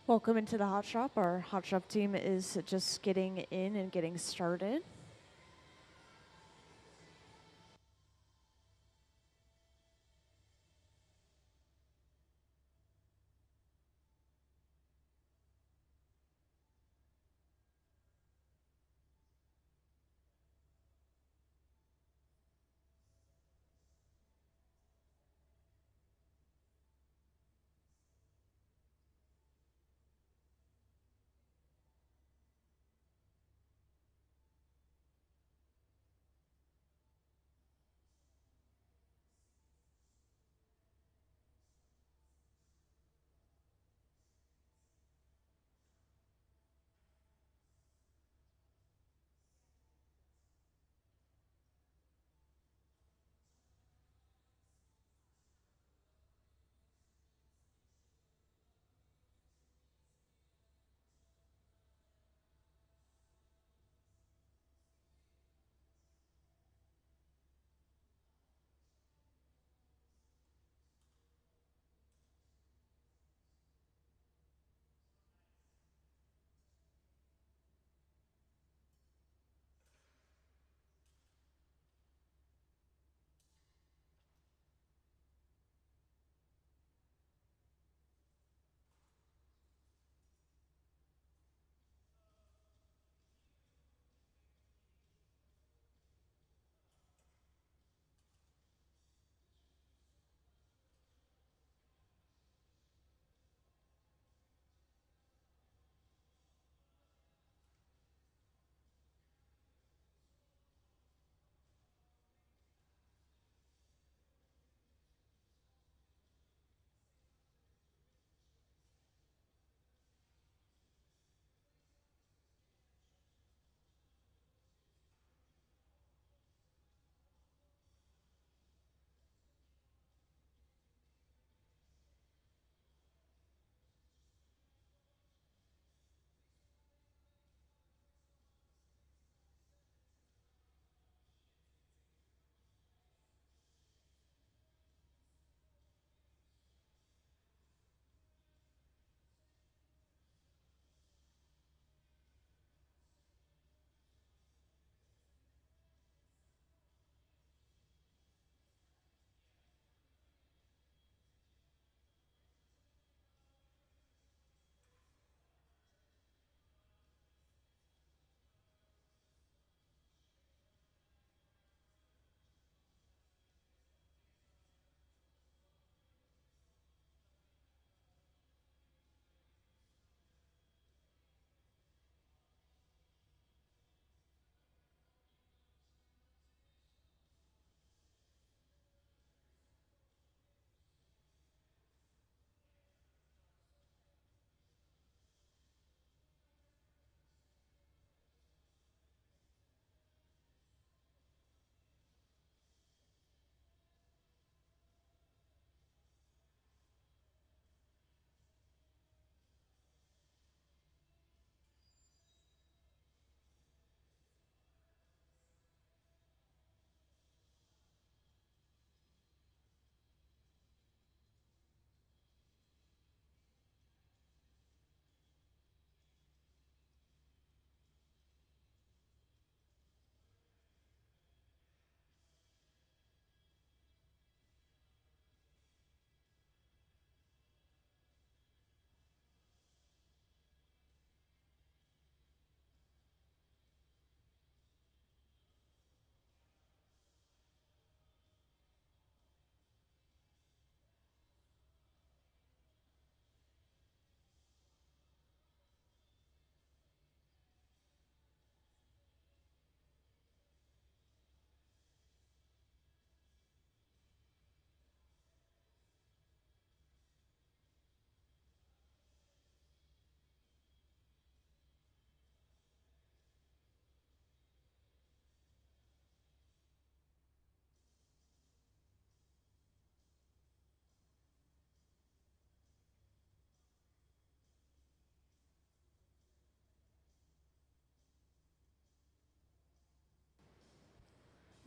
Welcome into the hot shop. Our hot shop team is just getting in and getting started.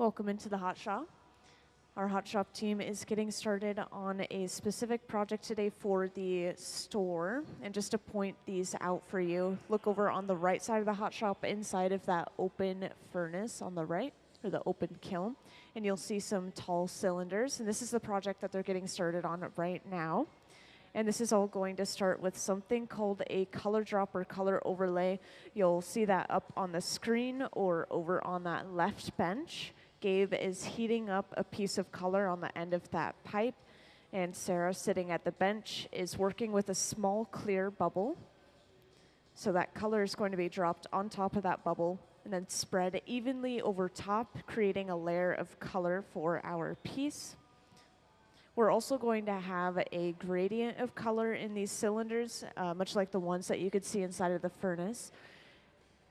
Welcome into the hot shop. Our hot shop team is getting started on a specific project today for the store. And just to point these out for you, look over on the right side of the hot shop inside of that open furnace on the right, or the open kiln, and you'll see some tall cylinders. And this is the project that they're getting started on right now. And this is all going to start with something called a color drop or color overlay. You'll see that up on the screen or over on that left bench. Gabe is heating up a piece of color on the end of that pipe, and Sarah, sitting at the bench, is working with a small clear bubble. So that color is going to be dropped on top of that bubble and then spread evenly over top, creating a layer of color for our piece. We're also going to have a gradient of color in these cylinders, much like the ones that you could see inside of the furnace.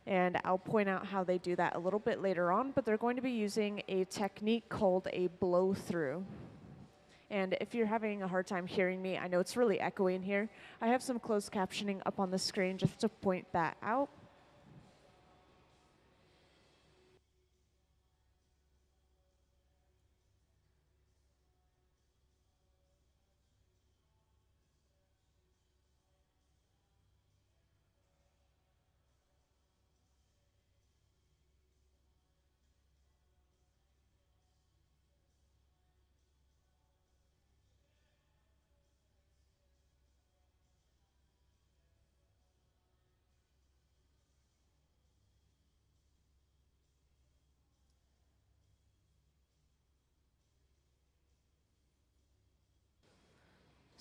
And I'll point out how they do that a little bit later on, but they're going to be using a technique called a blow-through. And if you're having a hard time hearing me, I know it's really echoey in here. I have some closed captioning up on the screen just to point that out.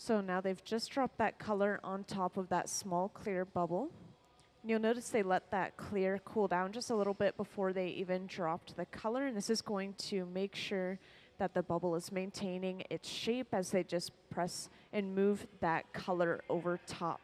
So now they've just dropped that color on top of that small clear bubble. And you'll notice they let that clear cool down just a little bit before they even dropped the color, and this is going to make sure that the bubble is maintaining its shape as they just press and move that color over top.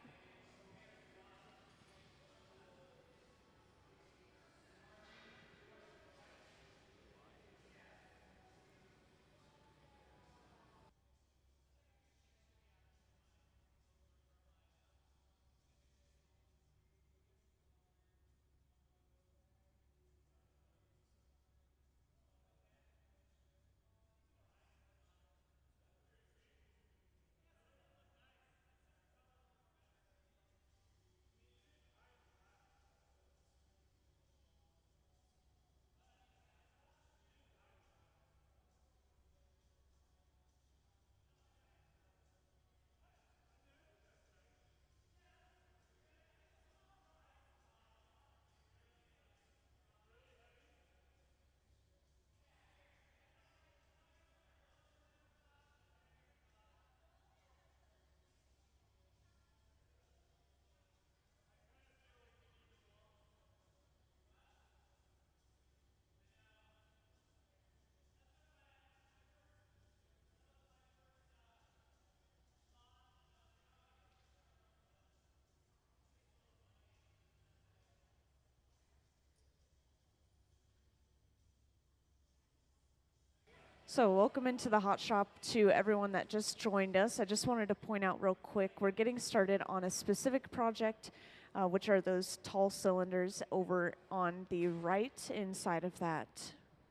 So welcome into the hot shop to everyone that just joined us. I just wanted to point out real quick, we're getting started on a specific project, which are those tall cylinders over on the right inside of that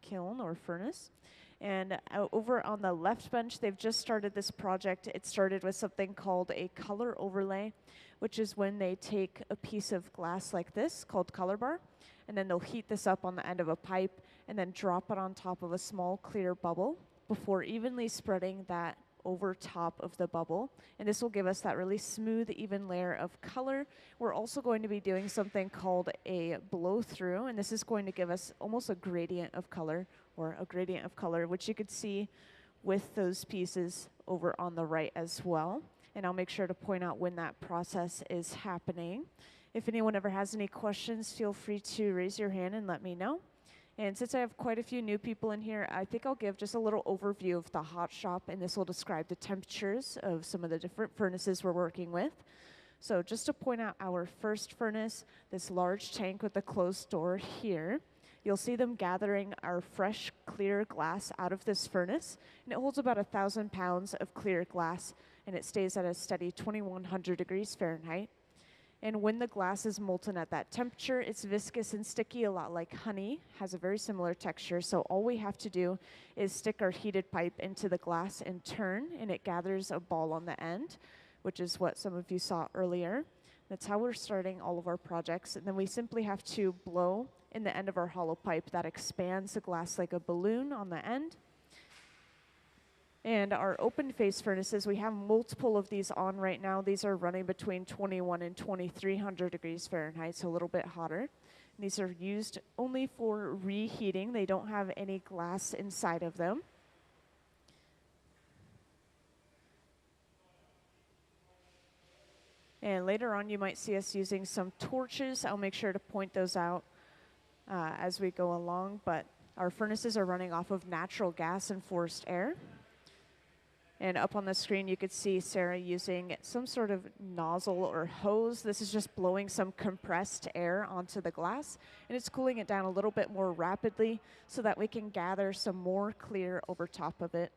kiln or furnace. And over on the left bench, they've just started this project. It started with something called a color overlay, which is when they take a piece of glass like this called color bar, and then they'll heat this up on the end of a pipe and then drop it on top of a small clear bubble before evenly spreading that over top of the bubble. And this will give us that really smooth, even layer of color. We're also going to be doing something called a blow through, and this is going to give us almost a gradient of color, which you could see with those pieces over on the right as well. And I'll make sure to point out when that process is happening. If anyone ever has any questions, feel free to raise your hand and let me know. And since I have quite a few new people in here, I think I'll give just a little overview of the hot shop, and this will describe the temperatures of some of the different furnaces we're working with. So just to point out our first furnace, this large tank with the closed door here, you'll see them gathering our fresh, clear glass out of this furnace, and it holds about 1,000 pounds of clear glass, and it stays at a steady 2,100 degrees Fahrenheit. And when the glass is molten at that temperature, it's viscous and sticky, a lot like honey, has a very similar texture. So all we have to do is stick our heated pipe into the glass and turn, and it gathers a ball on the end, which is what some of you saw earlier. That's how we're starting all of our projects. And then we simply have to blow in the end of our hollow pipe. That expands the glass like a balloon on the end. And our open face furnaces, we have multiple of these on right now. These are running between 21 and 2300 degrees Fahrenheit, so a little bit hotter. And these are used only for reheating. They don't have any glass inside of them. And later on, you might see us using some torches. I'll make sure to point those out as we go along. But our furnaces are running off of natural gas and forced air. And up on the screen, you could see Sarah using some sort of nozzle or hose. This is just blowing some compressed air onto the glass, and it's cooling it down a little bit more rapidly so that we can gather some more clear over top of it.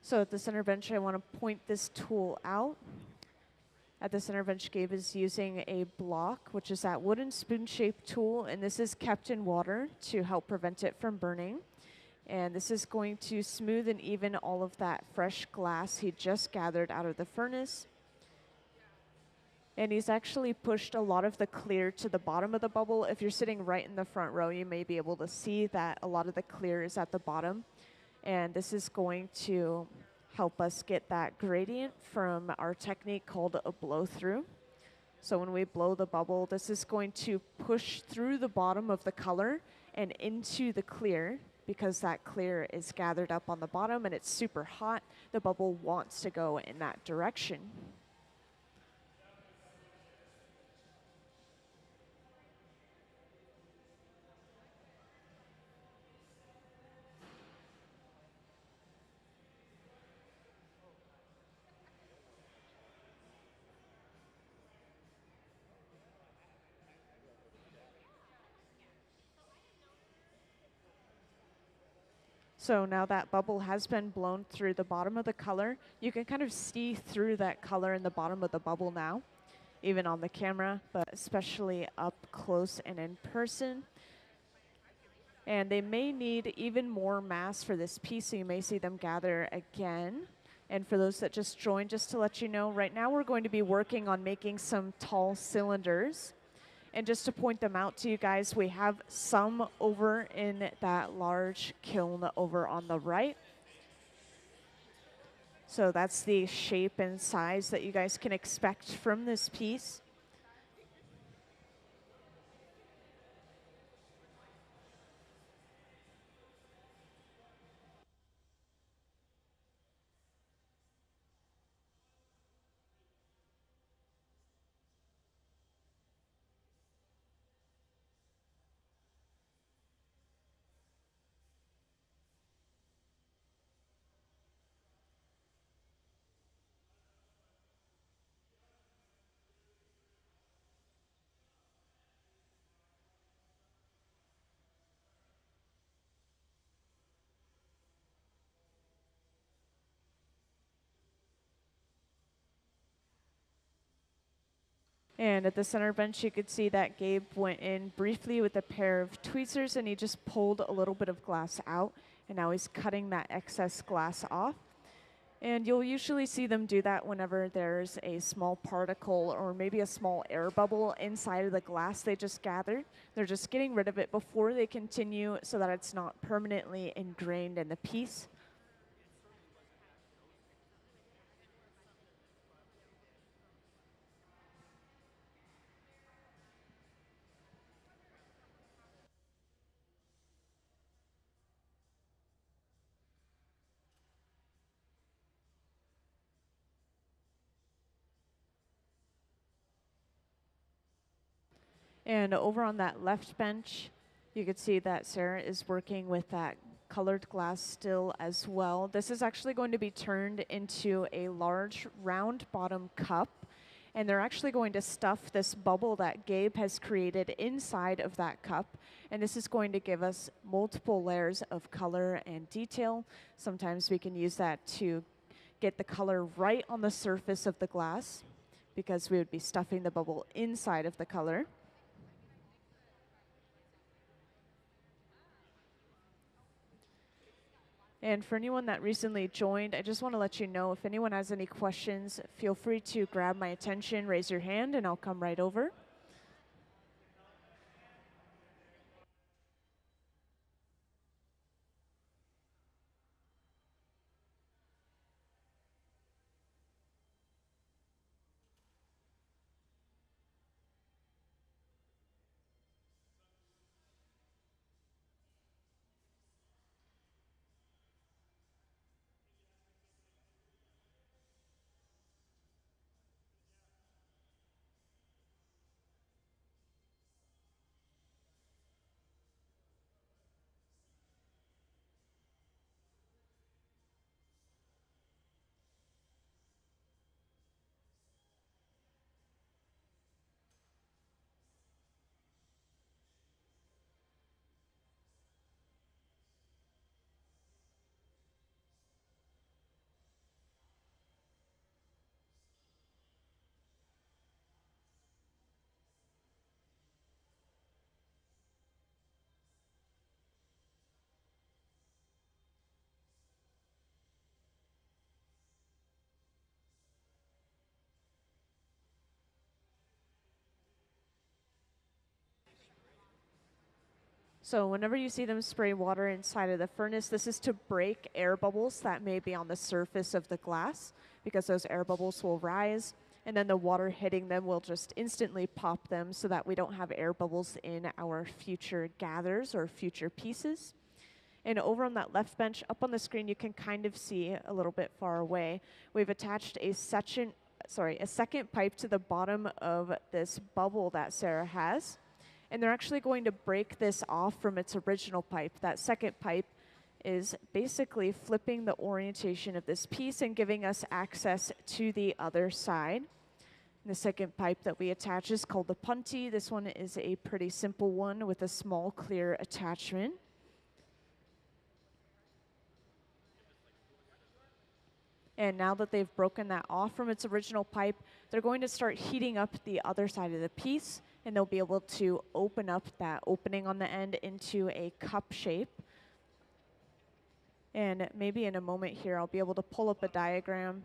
So at the center bench, I want to point this tool out. At the center bench, Gabe is using a block, which is that wooden spoon-shaped tool, and this is kept in water to help prevent it from burning. And this is going to smooth and even all of that fresh glass he just gathered out of the furnace. And he's actually pushed a lot of the clear to the bottom of the bubble. If you're sitting right in the front row, you may be able to see that a lot of the clear is at the bottom. And this is going to help us get that gradient from our technique called a blow through. So when we blow the bubble, this is going to push through the bottom of the color and into the clear. Because that clear is gathered up on the bottom and it's super hot, the bubble wants to go in that direction. So now that bubble has been blown through the bottom of the color, you can kind of see through that color in the bottom of the bubble now, even on the camera, but especially up close and in person. And they may need even more mass for this piece, so you may see them gather again. And for those that just joined, just to let you know, right now we're going to be working on making some tall cylinders. And just to point them out to you guys, we have some over in that large kiln over on the right. So that's the shape and size that you guys can expect from this piece. And at the center bench, you could see that Gabe went in briefly with a pair of tweezers and he just pulled a little bit of glass out. And now he's cutting that excess glass off. And you'll usually see them do that whenever there's a small particle or maybe a small air bubble inside of the glass they just gathered. They're just getting rid of it before they continue so that it's not permanently ingrained in the piece. And over on that left bench, you could see that Sarah is working with that colored glass still as well. This is actually going to be turned into a large round bottom cup. And they're actually going to stuff this bubble that Gabe has created inside of that cup. And this is going to give us multiple layers of color and detail. Sometimes we can use that to get the color right on the surface of the glass because we would be stuffing the bubble inside of the color. And for anyone that recently joined, I just want to let you know, if anyone has any questions, feel free to grab my attention, raise your hand, and I'll come right over. So whenever you see them spray water inside of the furnace, this is to break air bubbles that may be on the surface of the glass, because those air bubbles will rise, and then the water hitting them will just instantly pop them so that we don't have air bubbles in our future gathers or future pieces. And over on that left bench, up on the screen, you can kind of see a little bit far away, we've attached a second pipe to the bottom of this bubble that Sarah has. And they're actually going to break this off from its original pipe. That second pipe is basically flipping the orientation of this piece and giving us access to the other side. And the second pipe that we attach is called the punty. This one is a pretty simple one with a small clear attachment. And now that they've broken that off from its original pipe, they're going to start heating up the other side of the piece, and they'll be able to open up that opening on the end into a cup shape. And maybe in a moment here, I'll be able to pull up a diagram.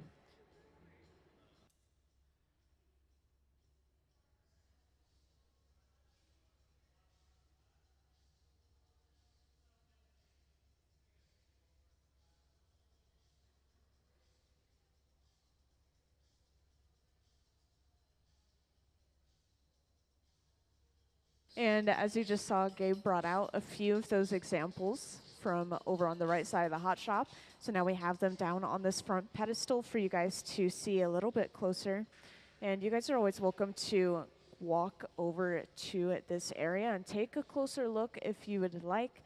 And as you just saw, Gabe brought out a few of those examples from over on the right side of the hot shop. So now we have them down on this front pedestal for you guys to see a little bit closer. And you guys are always welcome to walk over to this area and take a closer look if you would like.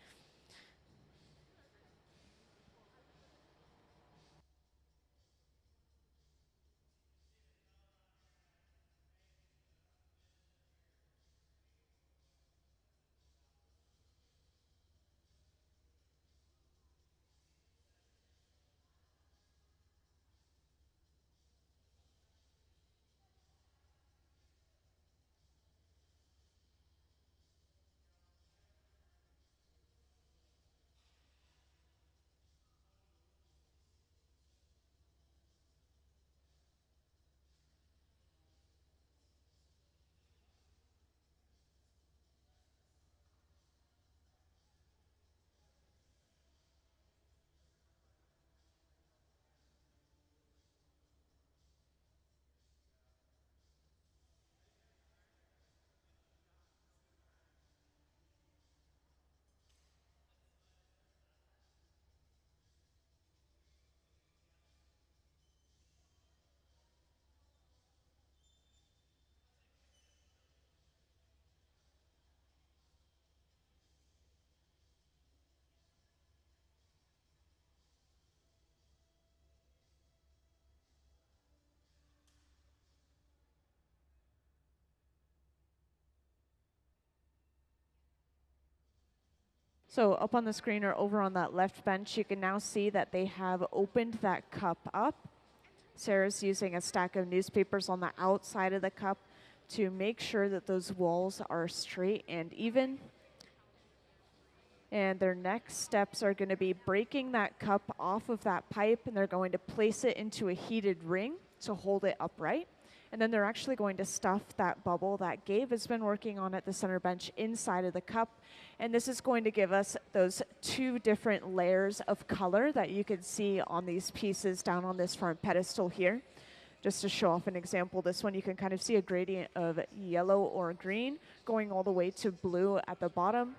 So up on the screen or over on that left bench, you can now see that they have opened that cup up. Sarah's using a stack of newspapers on the outside of the cup to make sure that those walls are straight and even. And their next steps are going to be breaking that cup off of that pipe, and they're going to place it into a heated ring to hold it upright. And then they're actually going to stuff that bubble that Gabe has been working on at the center bench inside of the cup. And this is going to give us those two different layers of color that you can see on these pieces down on this front pedestal here. Just to show off an example, this one you can kind of see a gradient of yellow or green going all the way to blue at the bottom.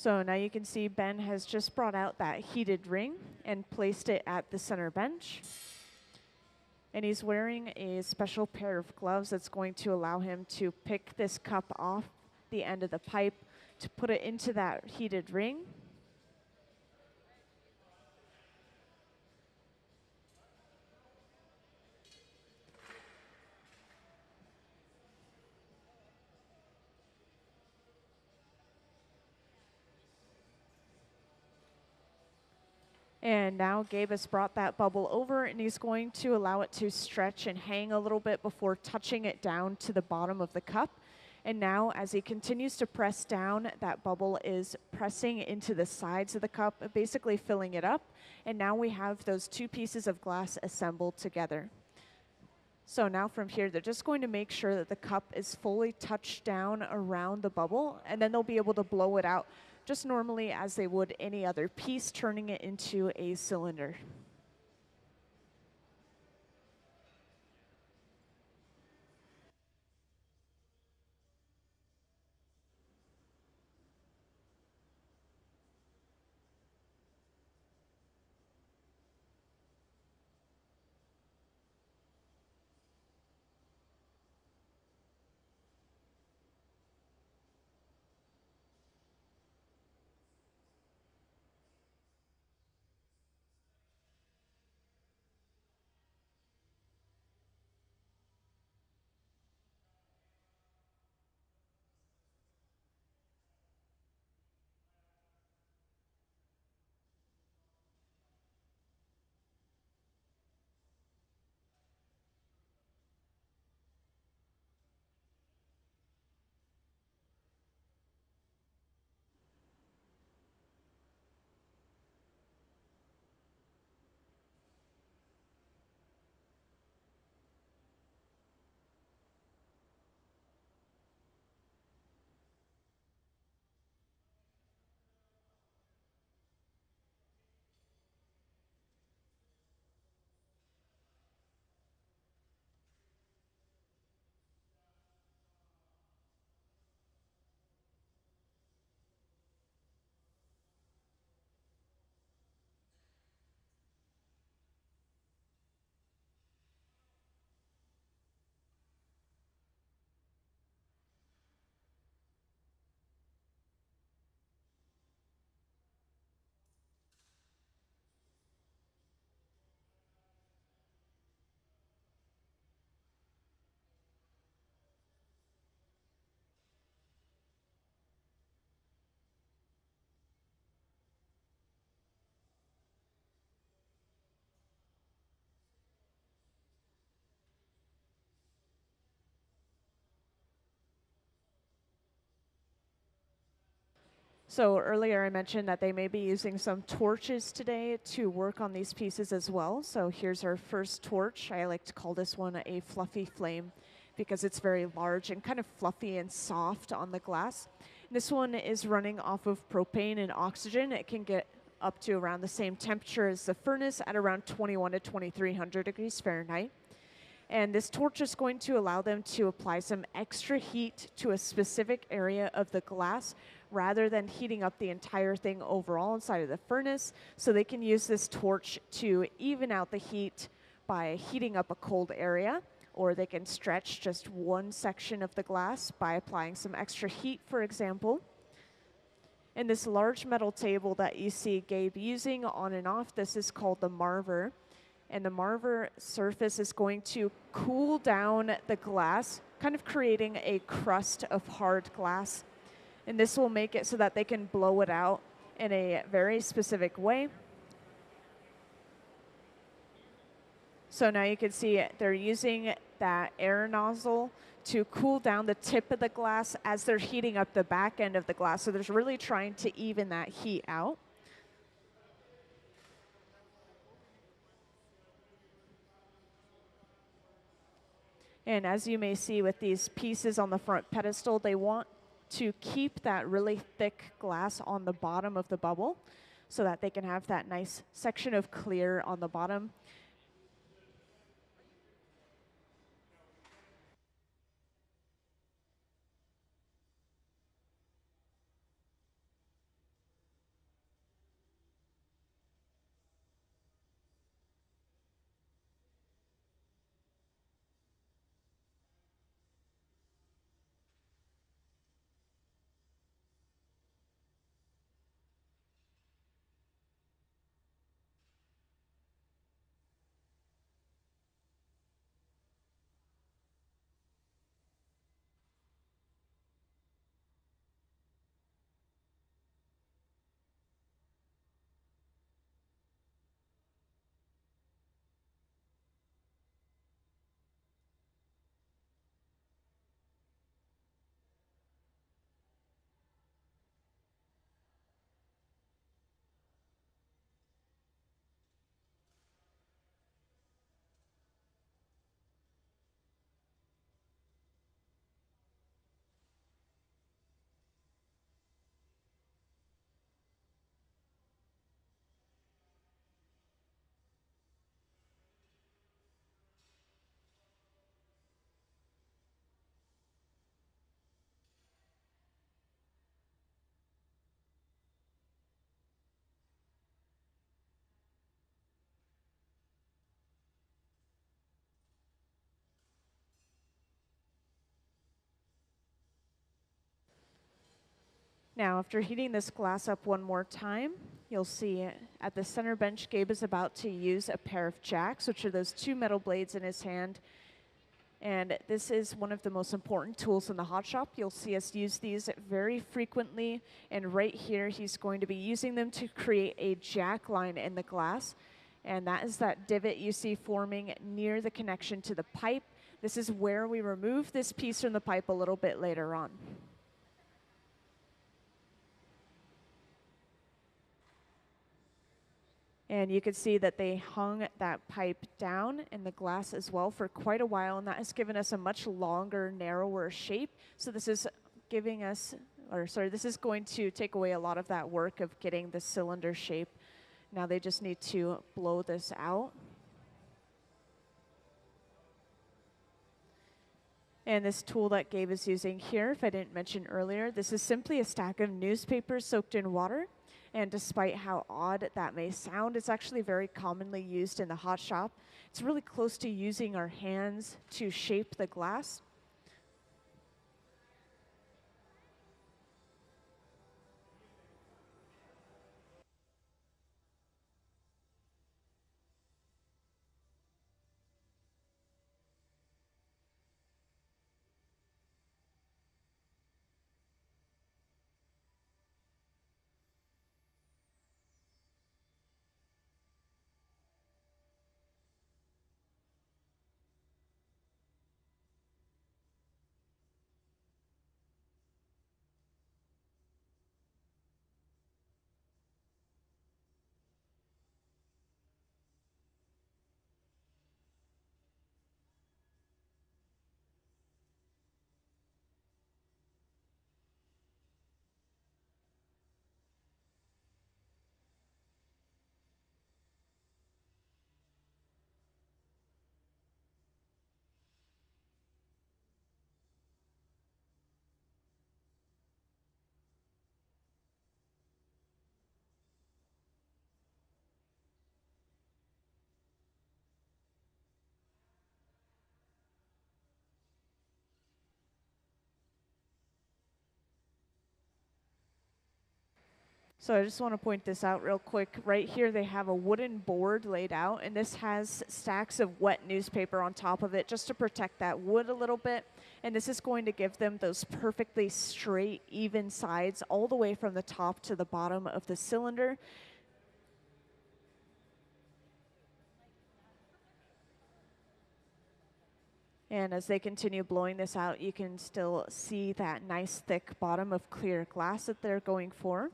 So now you can see Ben has just brought out that heated ring and placed it at the center bench. And he's wearing a special pair of gloves that's going to allow him to pick this cup off the end of the pipe to put it into that heated ring. And now Gabe has brought that bubble over and he's going to allow it to stretch and hang a little bit before touching it down to the bottom of the cup. And now as he continues to press down, that bubble is pressing into the sides of the cup, basically filling it up. And now we have those two pieces of glass assembled together. So now from here, they're just going to make sure that the cup is fully touched down around the bubble, and then they'll be able to blow it out just normally as they would any other piece, turning it into a cylinder. So earlier I mentioned that they may be using some torches today to work on these pieces as well. So here's our first torch. I like to call this one a fluffy flame because it's very large and kind of fluffy and soft on the glass. This one is running off of propane and oxygen. It can get up to around the same temperature as the furnace at around 21 to 2300 degrees Fahrenheit. And this torch is going to allow them to apply some extra heat to a specific area of the glass rather than heating up the entire thing overall inside of the furnace. So they can use this torch to even out the heat by heating up a cold area, or they can stretch just one section of the glass by applying some extra heat, for example. And this large metal table that you see Gabe using on and off, this is called the marver. And the marver surface is going to cool down the glass, kind of creating a crust of hard glass. And this will make it so that they can blow it out in a very specific way. So now you can see they're using that air nozzle to cool down the tip of the glass as they're heating up the back end of the glass. So there's really trying to even that heat out. And as you may see with these pieces on the front pedestal, they want to keep that really thick glass on the bottom of the bubble so that they can have that nice section of clear on the bottom. Now, after heating this glass up one more time, you'll see at the center bench, Gabe is about to use a pair of jacks, which are those two metal blades in his hand. And this is one of the most important tools in the hot shop. You'll see us use these very frequently. And right here, he's going to be using them to create a jack line in the glass. And that is that divot you see forming near the connection to the pipe. This is where we remove this piece from the pipe a little bit later on. And you can see that they hung that pipe down in the glass as well for quite a while, and that has given us a much longer, narrower shape. So this is giving us, this is going to take away a lot of that work of getting the cylinder shape. Now they just need to blow this out. And this tool that Gabe is using here, if I didn't mention earlier, this is simply a stack of newspapers soaked in water. And despite how odd that may sound, it's actually very commonly used in the hot shop. It's really close to using our hands to shape the glass. So I just want to point this out real quick. Right here they have a wooden board laid out, and this has stacks of wet newspaper on top of it just to protect that wood a little bit. And this is going to give them those perfectly straight, even sides all the way from the top to the bottom of the cylinder. And as they continue blowing this out, you can still see that nice thick bottom of clear glass that they're going for.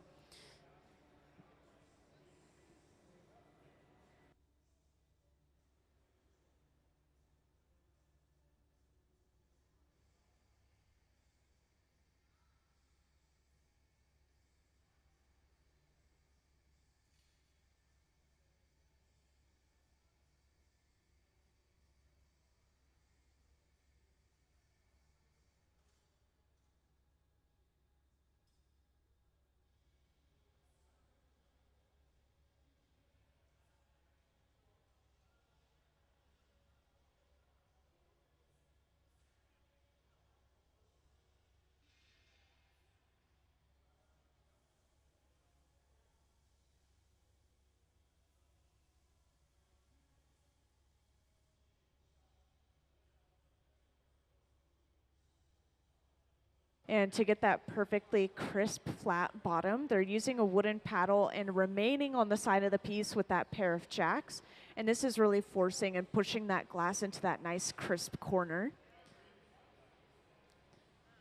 And to get that perfectly crisp, flat bottom, they're using a wooden paddle and remaining on the side of the piece with that pair of jacks. And this is really forcing and pushing that glass into that nice crisp corner.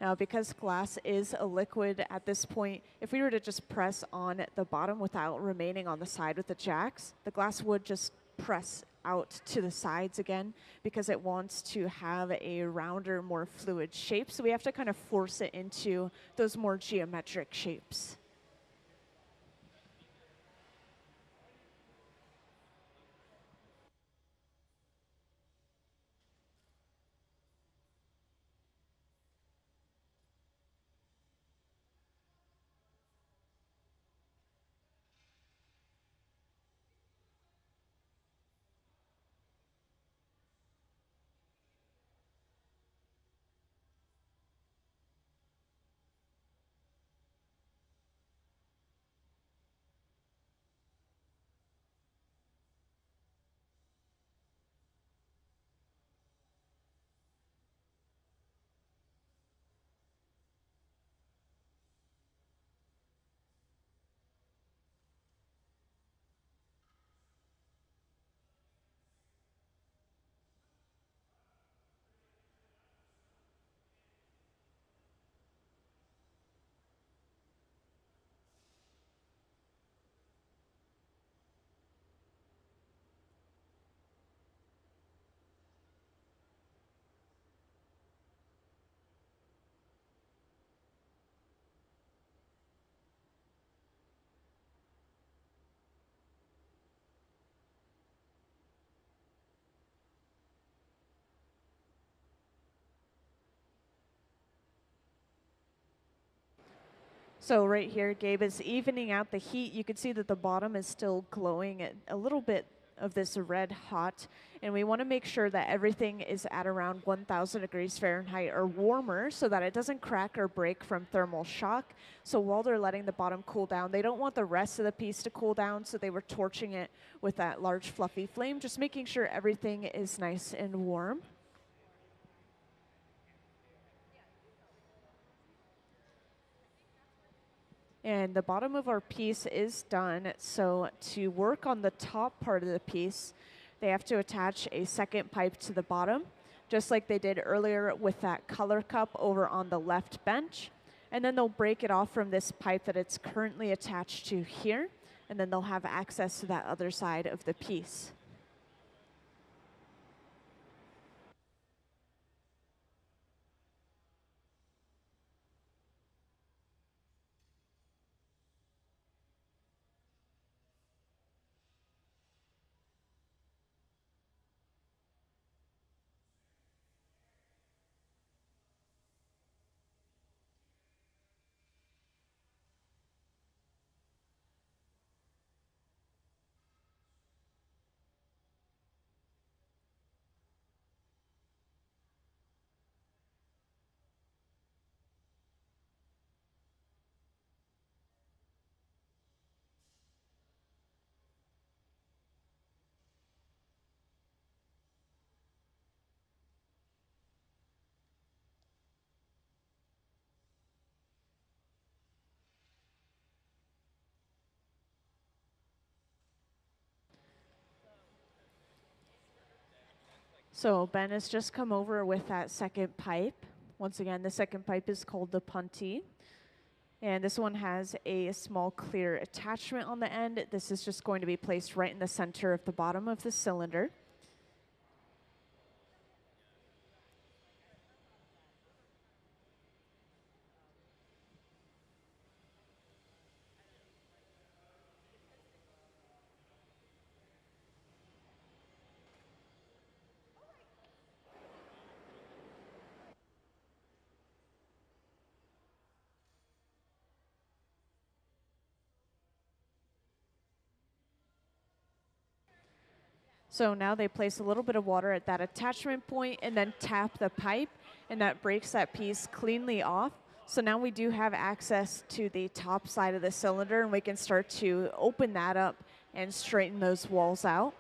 Now, because glass is a liquid at this point, if we were to just press on the bottom without remaining on the side with the jacks, the glass would just press out to the sides again because it wants to have a rounder, more fluid shape. So we have to kind of force it into those more geometric shapes. So right here, Gabe is evening out the heat. You can see that the bottom is still glowing at a little bit of this red hot. And we want to make sure that everything is at around 1,000 degrees Fahrenheit or warmer so that it doesn't crack or break from thermal shock. So while they're letting the bottom cool down, they don't want the rest of the piece to cool down, so they were torching it with that large fluffy flame, just making sure everything is nice and warm. And the bottom of our piece is done. So to work on the top part of the piece, they have to attach a second pipe to the bottom, just like they did earlier with that color cup over on the left bench. And then they'll break it off from this pipe that it's currently attached to here, and then they'll have access to that other side of the piece. So Ben has just come over with that second pipe. Once again, the second pipe is called the puntee. And this one has a small clear attachment on the end. This is just going to be placed right in the center of the bottom of the cylinder. So now they place a little bit of water at that attachment point and then tap the pipe, and that breaks that piece cleanly off. So now we do have access to the top side of the cylinder, and we can start to open that up and straighten those walls out.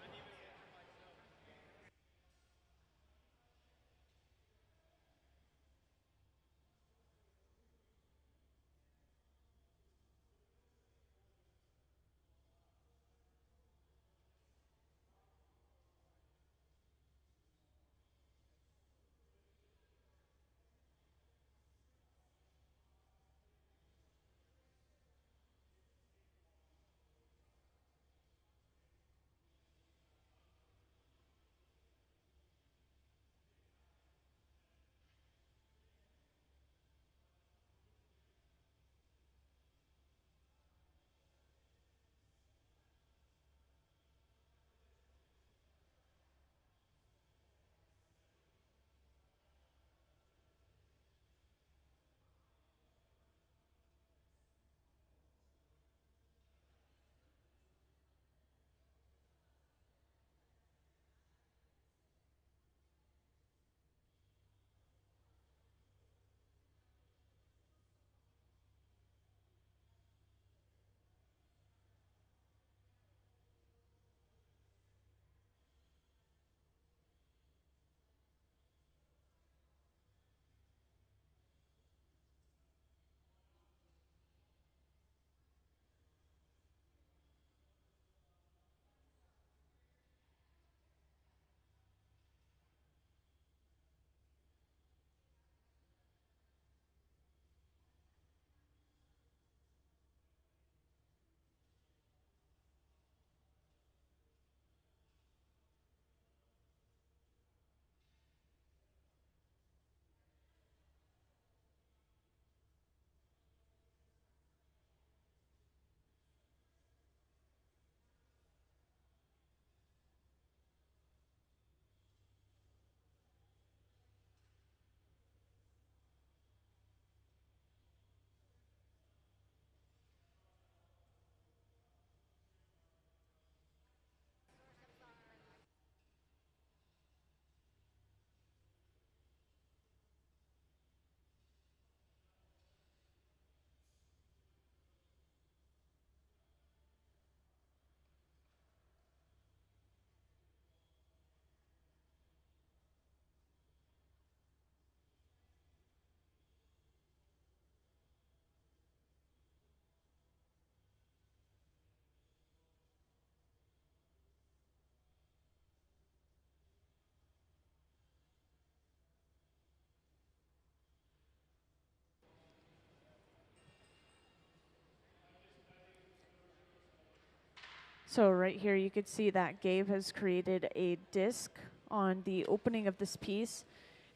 So right here you could see that Gabe has created a disc on the opening of this piece.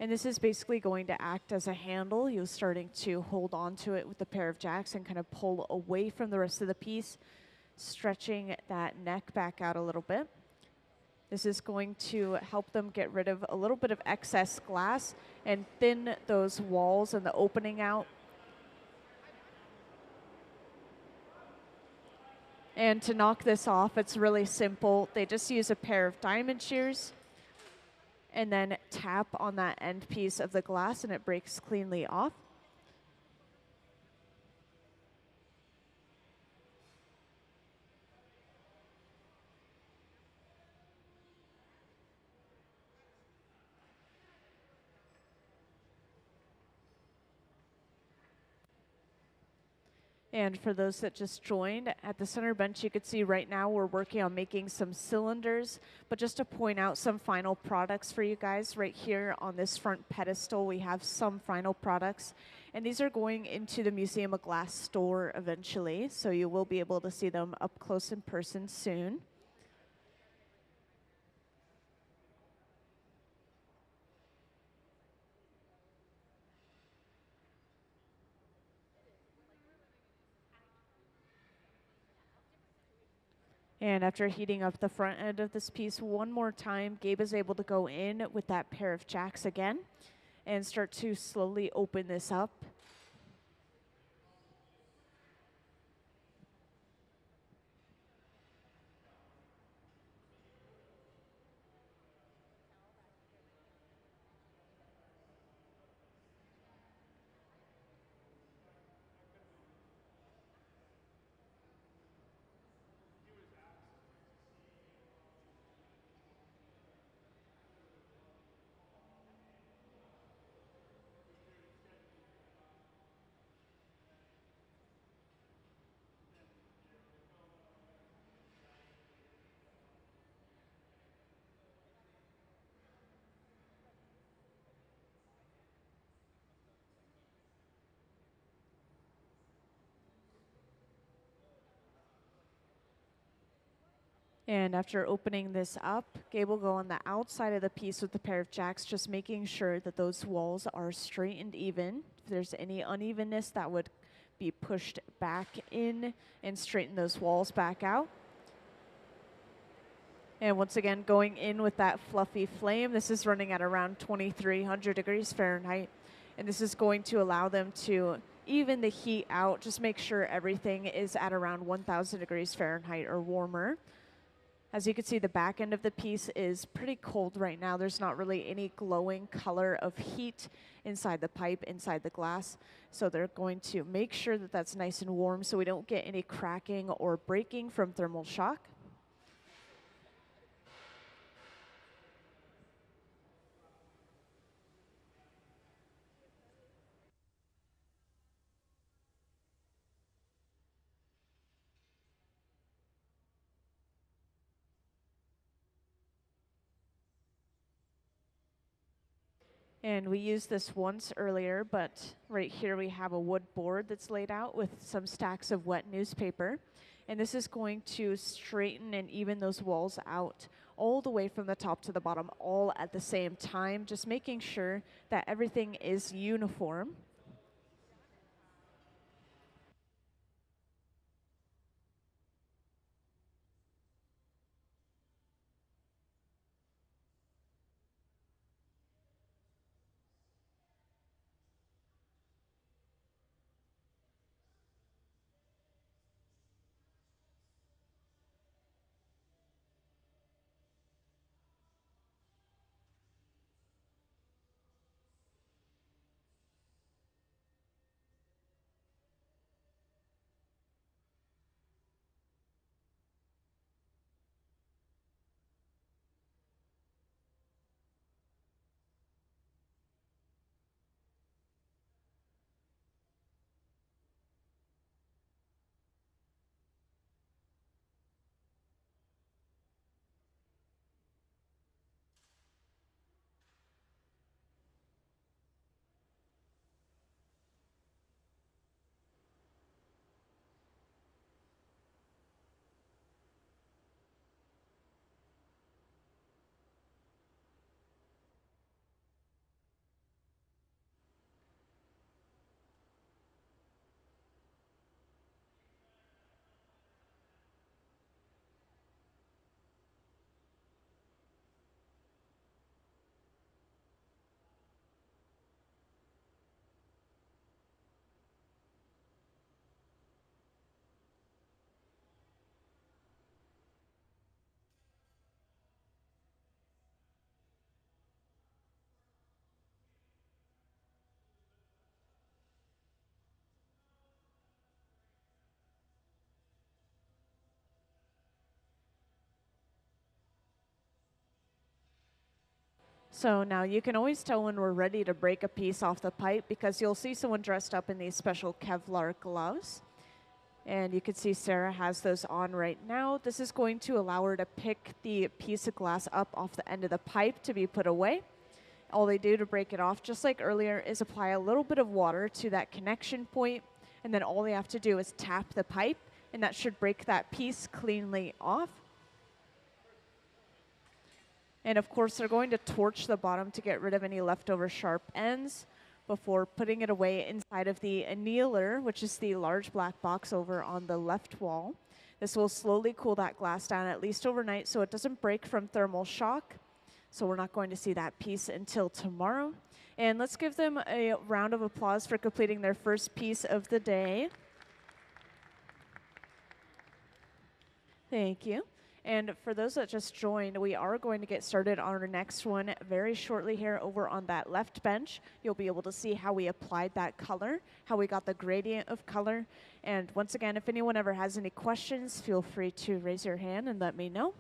And this is basically going to act as a handle. You're starting to hold onto it with a pair of jacks and kind of pull away from the rest of the piece, stretching that neck back out a little bit. This is going to help them get rid of a little bit of excess glass and thin those walls and the opening out. And to knock this off, it's really simple. They just use a pair of diamond shears and then tap on that end piece of the glass and it breaks cleanly off. And for those that just joined, at the center bench, you could see right now we're working on making some cylinders. But just to point out some final products for you guys, right here on this front pedestal, we have some final products. And these are going into the Museum of Glass store eventually, so you will be able to see them up close in person soon. And after heating up the front end of this piece one more time, Gabe is able to go in with that pair of jacks again and start to slowly open this up. And after opening this up, Gabe will go on the outside of the piece with a pair of jacks, just making sure that those walls are straight and even. If there's any unevenness, that would be pushed back in and straighten those walls back out. And once again, going in with that fluffy flame. This is running at around 2,300 degrees Fahrenheit. And this is going to allow them to even the heat out. Just make sure everything is at around 1,000 degrees Fahrenheit or warmer. As you can see, the back end of the piece is pretty cold right now. There's not really any glowing color of heat inside the pipe, inside the glass. So they're going to make sure that that's nice and warm so we don't get any cracking or breaking from thermal shock. And we used this once earlier, but right here we have a wood board that's laid out with some stacks of wet newspaper. And this is going to straighten and even those walls out all the way from the top to the bottom, all at the same time, just making sure that everything is uniform. So now you can always tell when we're ready to break a piece off the pipe because you'll see someone dressed up in these special Kevlar gloves. And you can see Sarah has those on right now. This is going to allow her to pick the piece of glass up off the end of the pipe to be put away. All they do to break it off, just like earlier, is apply a little bit of water to that connection point, and then all they have to do is tap the pipe, and that should break that piece cleanly off. And of course, they're going to torch the bottom to get rid of any leftover sharp ends before putting it away inside of the annealer, which is the large black box over on the left wall. This will slowly cool that glass down at least overnight so it doesn't break from thermal shock. So we're not going to see that piece until tomorrow. And let's give them a round of applause for completing their first piece of the day. Thank you. And for those that just joined, we are going to get started on our next one very shortly here over on that left bench. You'll be able to see how we applied that color, how we got the gradient of color. And once again, if anyone ever has any questions, feel free to raise your hand and let me know.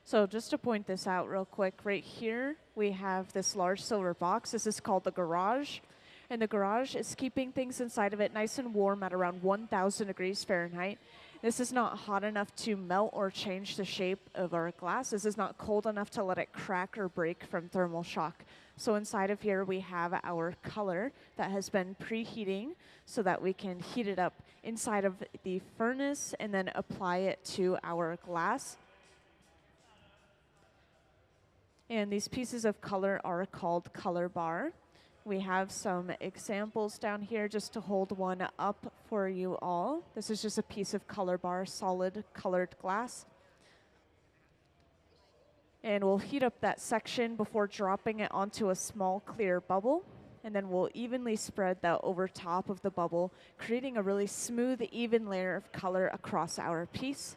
So just to point this out real quick, right here we have this large silver box. This is called the garage. And the garage is keeping things inside of it nice and warm at around 1,000 degrees Fahrenheit. This is not hot enough to melt or change the shape of our glass. This is not cold enough to let it crack or break from thermal shock. So inside of here we have our color that has been preheating so that we can heat it up inside of the furnace and then apply it to our glass. And these pieces of color are called color bar. We have some examples down here just to hold one up for you all. This is just a piece of color bar, solid colored glass. And we'll heat up that section before dropping it onto a small clear bubble. And then we'll evenly spread that over top of the bubble, creating a really smooth, even layer of color across our piece.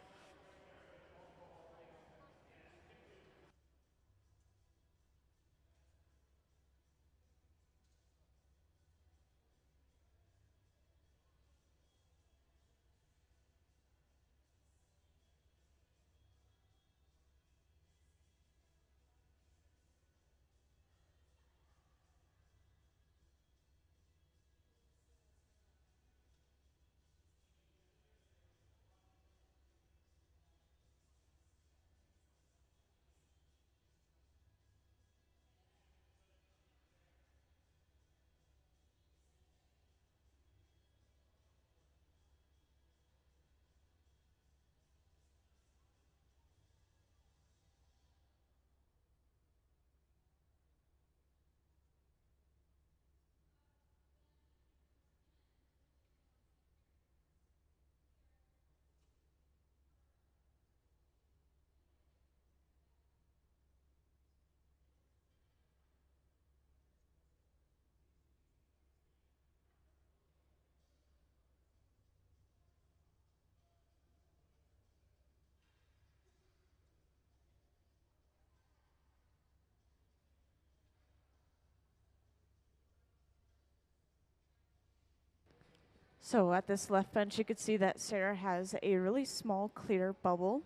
So at this left bench, you could see that Sarah has a really small clear bubble.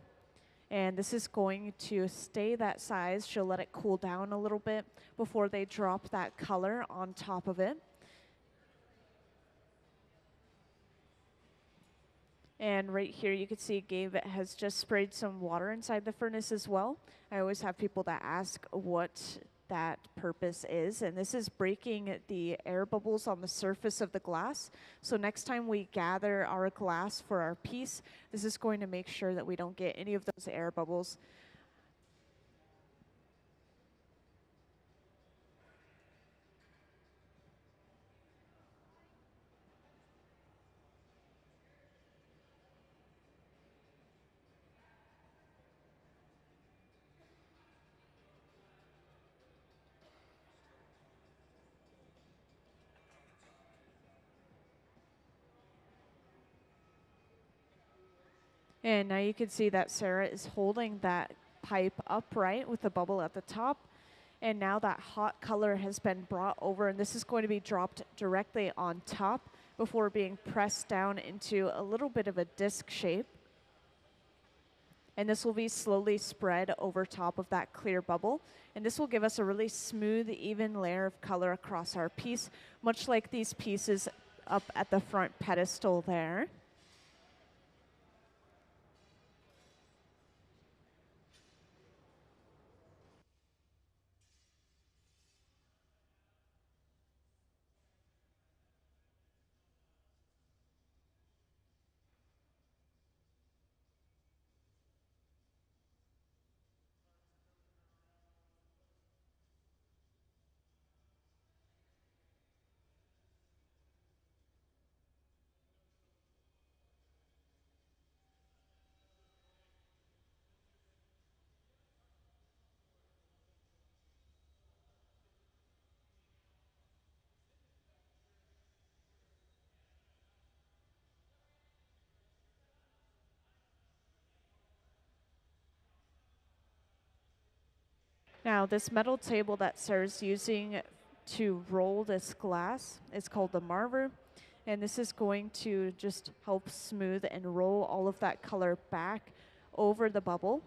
And this is going to stay that size. She'll let it cool down a little bit before they drop that color on top of it. And right here you can see Gabe has just sprayed some water inside the furnace as well. I always have people that ask what that purpose is, and this is breaking the air bubbles on the surface of the glass. So next time we gather our glass for our piece, this is going to make sure that we don't get any of those air bubbles. And now you can see that Sarah is holding that pipe upright with the bubble at the top. And now that hot color has been brought over, and this is going to be dropped directly on top before being pressed down into a little bit of a disc shape. And this will be slowly spread over top of that clear bubble. And this will give us a really smooth, even layer of color across our piece, much like these pieces up at the front pedestal there. Now, this metal table that Sarah's using to roll this glass is called the marver. And this is going to just help smooth and roll all of that color back over the bubble.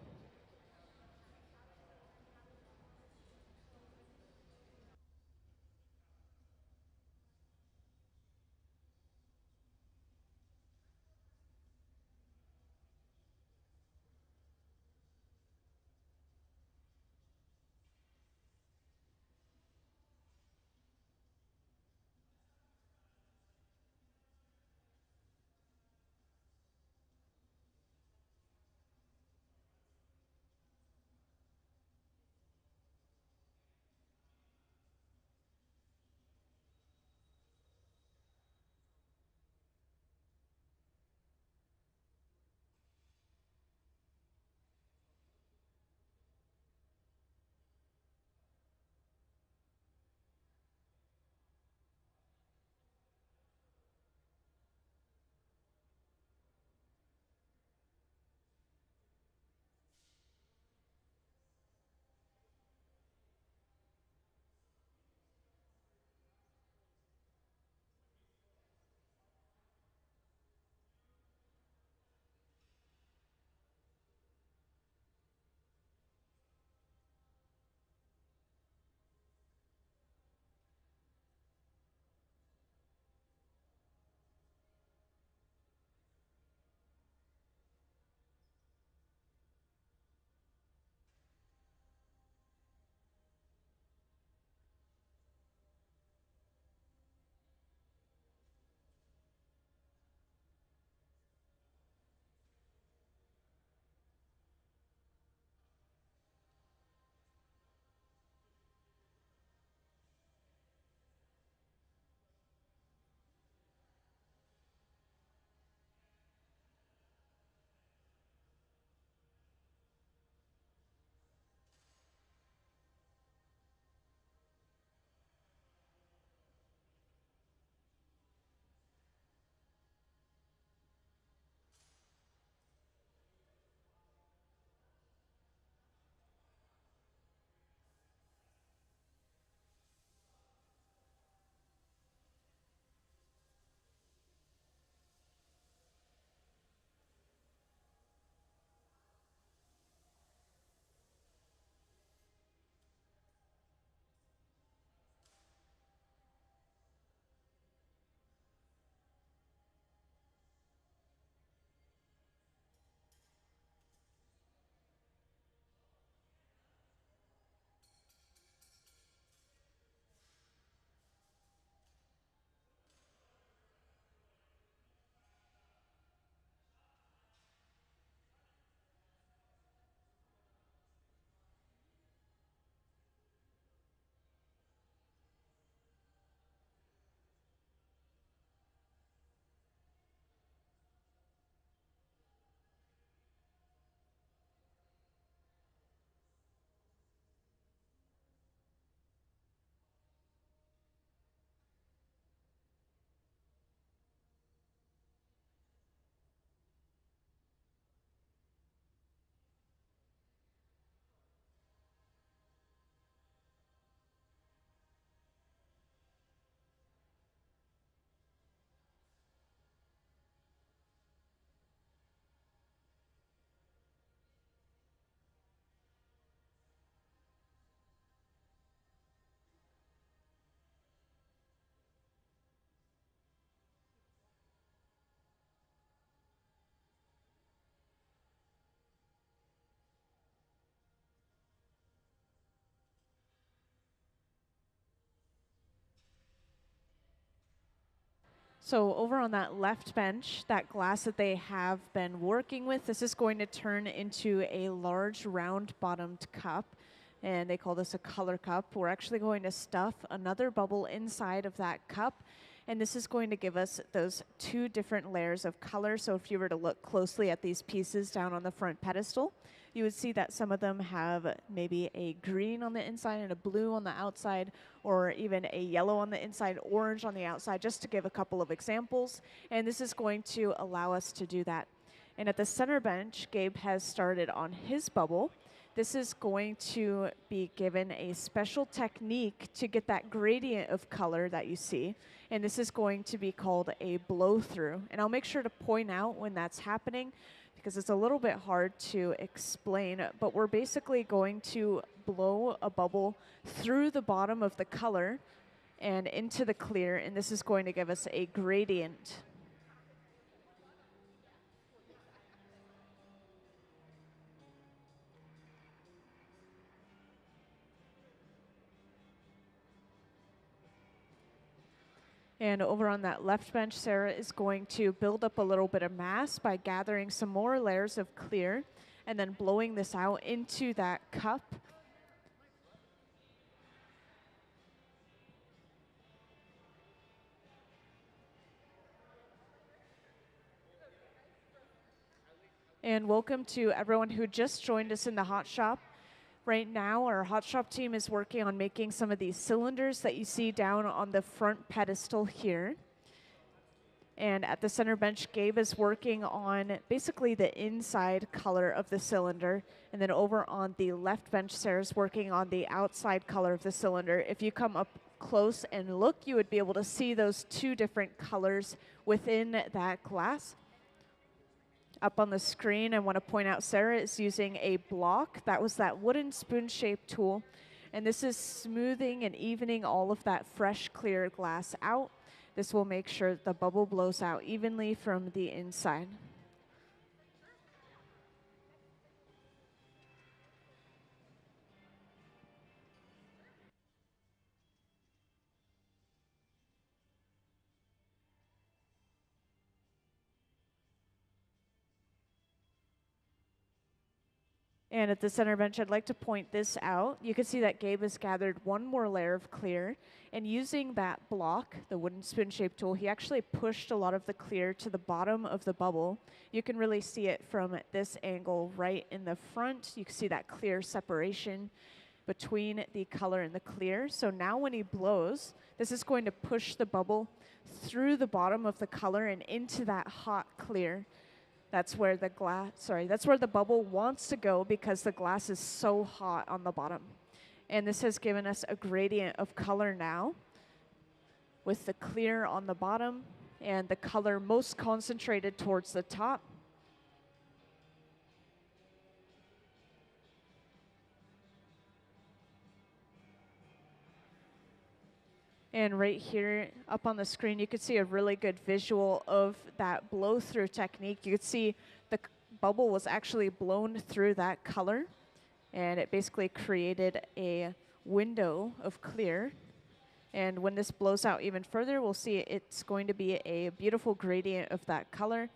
So over on that left bench, that glass that they have been working with, this is going to turn into a large round-bottomed cup, and they call this a color cup. We're actually going to stuff another bubble inside of that cup, and this is going to give us those two different layers of color. So if you were to look closely at these pieces down on the front pedestal, you would see that some of them have maybe a green on the inside and a blue on the outside, or even a yellow on the inside, orange on the outside, just to give a couple of examples. And this is going to allow us to do that. And at the center bench, Gabe has started on his bubble. This is going to be given a special technique to get that gradient of color that you see. And this is going to be called a blow through. And I'll make sure to point out when that's happening, because it's a little bit hard to explain, but we're basically going to blow a bubble through the bottom of the color and into the clear, and this is going to give us a gradient. And over on that left bench, Sarah is going to build up a little bit of mass by gathering some more layers of clear and then blowing this out into that cup. And welcome to everyone who just joined us in the hot shop. Right now, our hot shop team is working on making some of these cylinders that you see down on the front pedestal here. And at the center bench, Gabe is working on basically the inside color of the cylinder. And then over on the left bench, Sarah's working on the outside color of the cylinder. If you come up close and look, you would be able to see those two different colors within that glass. Up on the screen, I want to point out Sarah is using a block. That was that wooden spoon-shaped tool. And this is smoothing and evening all of that fresh, clear glass out. This will make sure the bubble blows out evenly from the inside. And at the center bench, I'd like to point this out. You can see that Gabe has gathered one more layer of clear. And using that block, the wooden spoon-shaped tool, he actually pushed a lot of the clear to the bottom of the bubble. You can really see it from this angle right in the front. You can see that clear separation between the color and the clear. So now when he blows, this is going to push the bubble through the bottom of the color and into that hot clear. That's where the bubble wants to go because the glass is so hot on the bottom. And this has given us a gradient of color now with the clear on the bottom and the color most concentrated towards the top. And right here up on the screen, you can see a really good visual of that blow through technique. You can see the bubble was actually blown through that color, and it basically created a window of clear. And when this blows out even further, we'll see it's going to be a beautiful gradient of that color.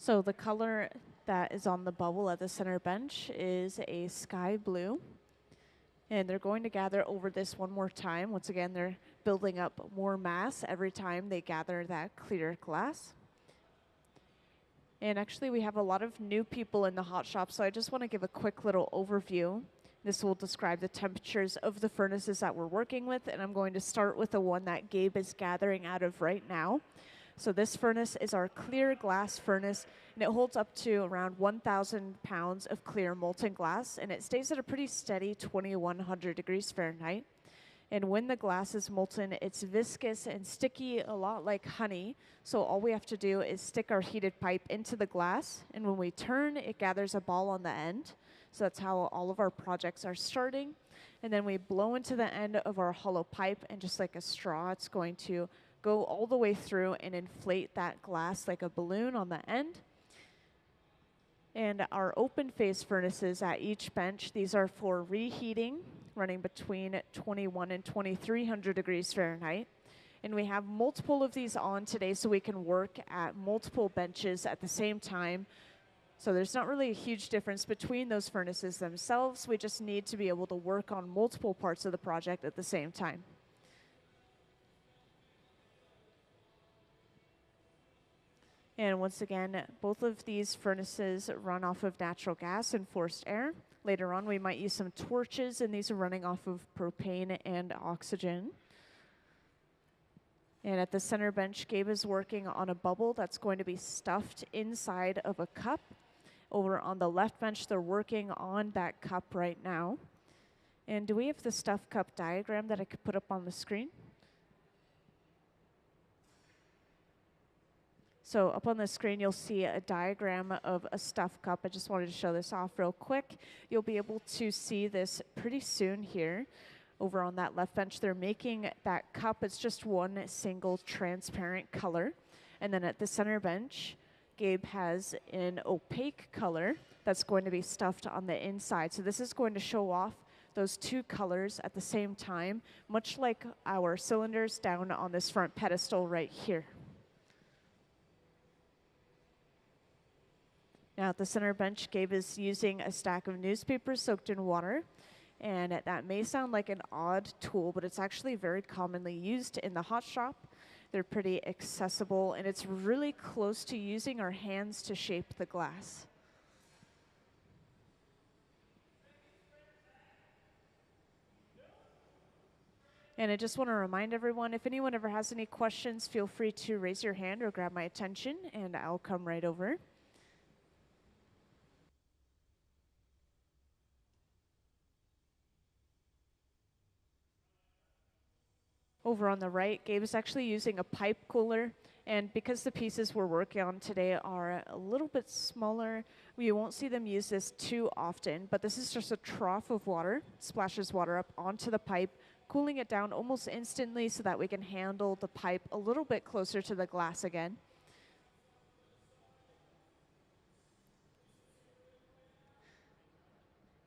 So the color that is on the bubble at the center bench is a sky blue. And they're going to gather over this one more time. Once again, they're building up more mass every time they gather that clear glass. And actually, we have a lot of new people in the hot shop, so I just want to give a quick little overview. This will describe the temperatures of the furnaces that we're working with, and I'm going to start with the one that Gabe is gathering out of right now. So this furnace is our clear glass furnace, and it holds up to around 1,000 pounds of clear molten glass, and it stays at a pretty steady 2,100 degrees Fahrenheit. And when the glass is molten, it's viscous and sticky, a lot like honey. So all we have to do is stick our heated pipe into the glass, and when we turn, it gathers a ball on the end. So that's how all of our projects are starting. And then we blow into the end of our hollow pipe, and just like a straw, it's going to go all the way through and inflate that glass like a balloon on the end. And our open phase furnaces at each bench, these are for reheating, running between 21 and 2,300 degrees Fahrenheit. And we have multiple of these on today so we can work at multiple benches at the same time. So there's not really a huge difference between those furnaces themselves. We just need to be able to work on multiple parts of the project at the same time. And once again, both of these furnaces run off of natural gas and forced air. Later on, we might use some torches, and these are running off of propane and oxygen. And at the center bench, Gabe is working on a bubble that's going to be stuffed inside of a cup. Over on the left bench, they're working on that cup right now. And do we have the stuffed cup diagram that I could put up on the screen? So up on the screen, you'll see a diagram of a stuffed cup. I just wanted to show this off real quick. You'll be able to see this pretty soon here. Over on that left bench, they're making that cup. It's just one single transparent color. And then at the center bench, Gabe has an opaque color that's going to be stuffed on the inside. So this is going to show off those two colors at the same time, much like our cylinders down on this front pedestal right here. Now at the center bench, Gabe is using a stack of newspapers soaked in water. And that may sound like an odd tool, but it's actually very commonly used in the hot shop. They're pretty accessible, and it's really close to using our hands to shape the glass. And I just want to remind everyone, if anyone ever has any questions, feel free to raise your hand or grab my attention, and I'll come right over. Over on the right, Gabe is actually using a pipe cooler, and because the pieces we're working on today are a little bit smaller, we won't see them use this too often, but this is just a trough of water, splashes water up onto the pipe, cooling it down almost instantly so that we can handle the pipe a little bit closer to the glass again.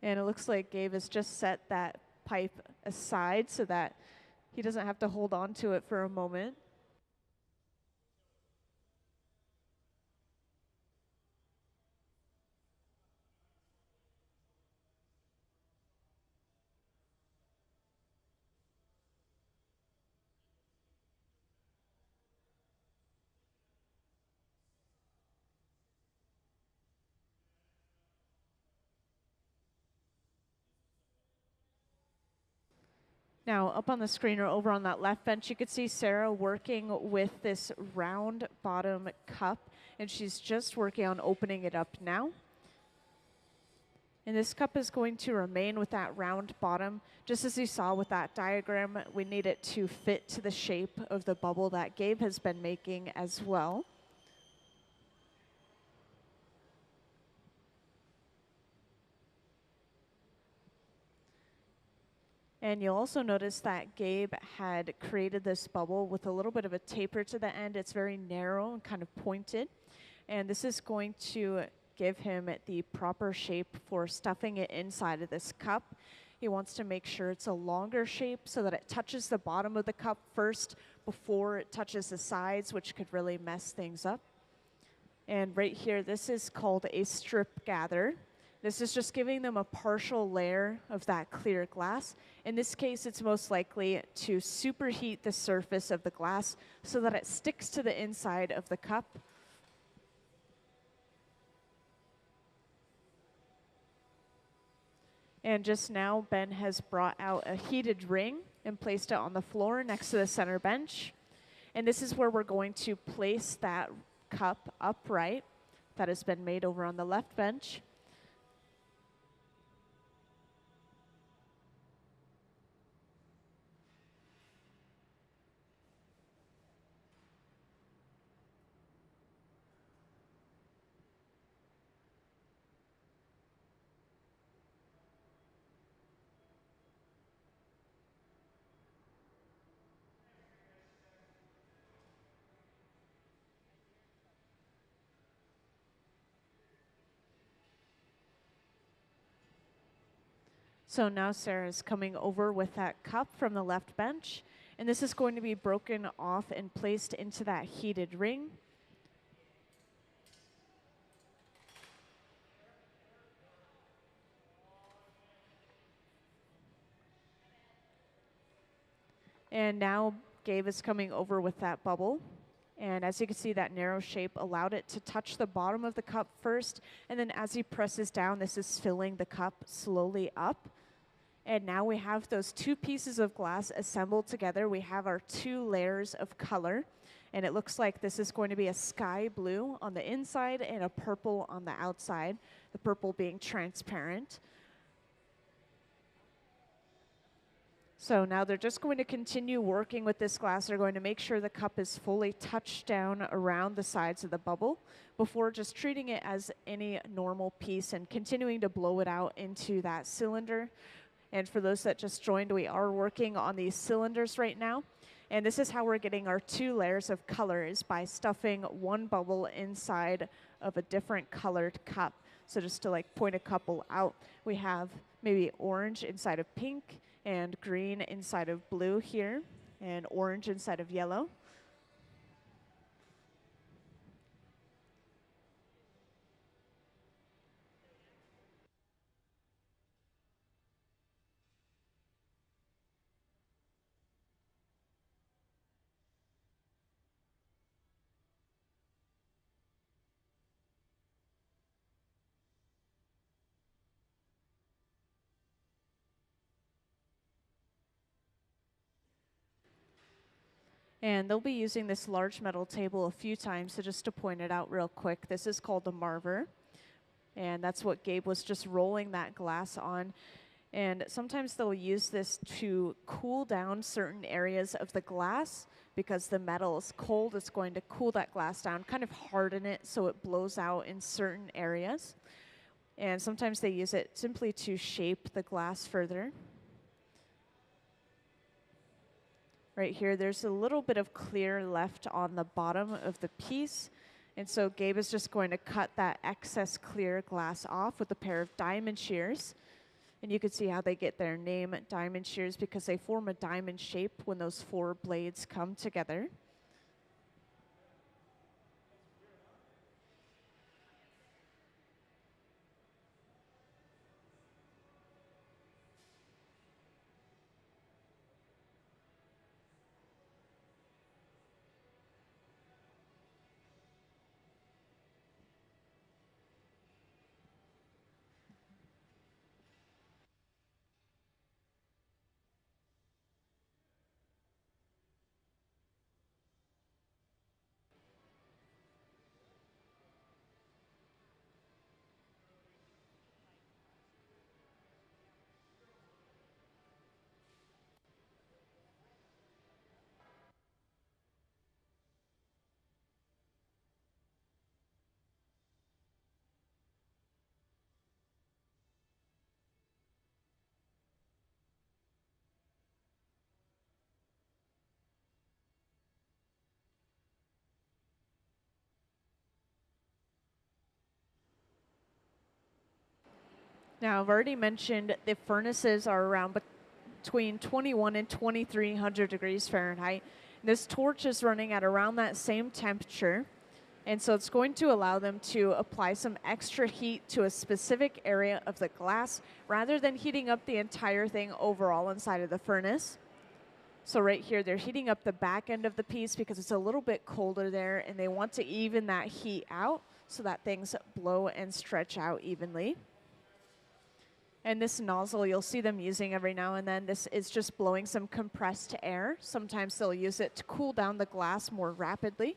And it looks like Gabe has just set that pipe aside so that he doesn't have to hold on to it for a moment. Now, up on the screen or over on that left bench, you could see Sarah working with this round bottom cup, and she's just working on opening it up now. And this cup is going to remain with that round bottom. Just as you saw with that diagram, we need it to fit to the shape of the bubble that Gabe has been making as well. And you'll also notice that Gabe had created this bubble with a little bit of a taper to the end. It's very narrow and kind of pointed. And this is going to give him the proper shape for stuffing it inside of this cup. He wants to make sure it's a longer shape so that it touches the bottom of the cup first before it touches the sides, which could really mess things up. And right here, this is called a strip gather. This is just giving them a partial layer of that clear glass. In this case, it's most likely to superheat the surface of the glass so that it sticks to the inside of the cup. And just now, Ben has brought out a heated ring and placed it on the floor next to the center bench. And this is where we're going to place that cup upright that has been made over on the left bench. So now Sarah is coming over with that cup from the left bench, and this is going to be broken off and placed into that heated ring. And now Gabe is coming over with that bubble. And as you can see, that narrow shape allowed it to touch the bottom of the cup first. And then as he presses down, this is filling the cup slowly up. And now we have those two pieces of glass assembled together. We have our two layers of color. And it looks like this is going to be a sky blue on the inside and a purple on the outside, the purple being transparent. So now they're just going to continue working with this glass. They're going to make sure the cup is fully touched down around the sides of the bubble before just treating it as any normal piece and continuing to blow it out into that cylinder. And for those that just joined, we are working on these cylinders right now. And this is how we're getting our two layers of colors by stuffing one bubble inside of a different colored cup. So just to like point a couple out, we have maybe orange inside of pink and green inside of blue here and orange inside of yellow. And they'll be using this large metal table a few times, so just to point it out real quick, this is called the marver. And that's what Gabe was just rolling that glass on. And sometimes they'll use this to cool down certain areas of the glass because the metal is cold. It's going to cool that glass down, kind of harden it so it blows out in certain areas. And sometimes they use it simply to shape the glass further. Right here, there's a little bit of clear left on the bottom of the piece. And so Gabe is just going to cut that excess clear glass off with a pair of diamond shears. And you can see how they get their name, diamond shears, because they form a diamond shape when those four blades come together. Now, I've already mentioned the furnaces are around between 21 and 2300 degrees Fahrenheit. This torch is running at around that same temperature. And so it's going to allow them to apply some extra heat to a specific area of the glass rather than heating up the entire thing overall inside of the furnace. So right here, they're heating up the back end of the piece because it's a little bit colder there, and they want to even that heat out so that things blow and stretch out evenly. And this nozzle, you'll see them using every now and then. This is just blowing some compressed air. Sometimes they'll use it to cool down the glass more rapidly.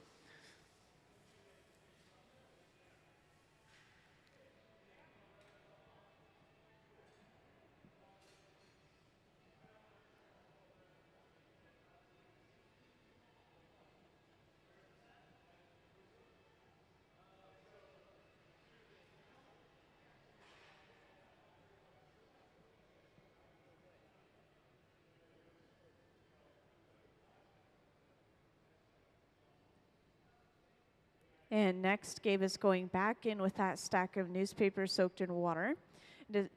And next, Gabe is going back in with that stack of newspaper soaked in water.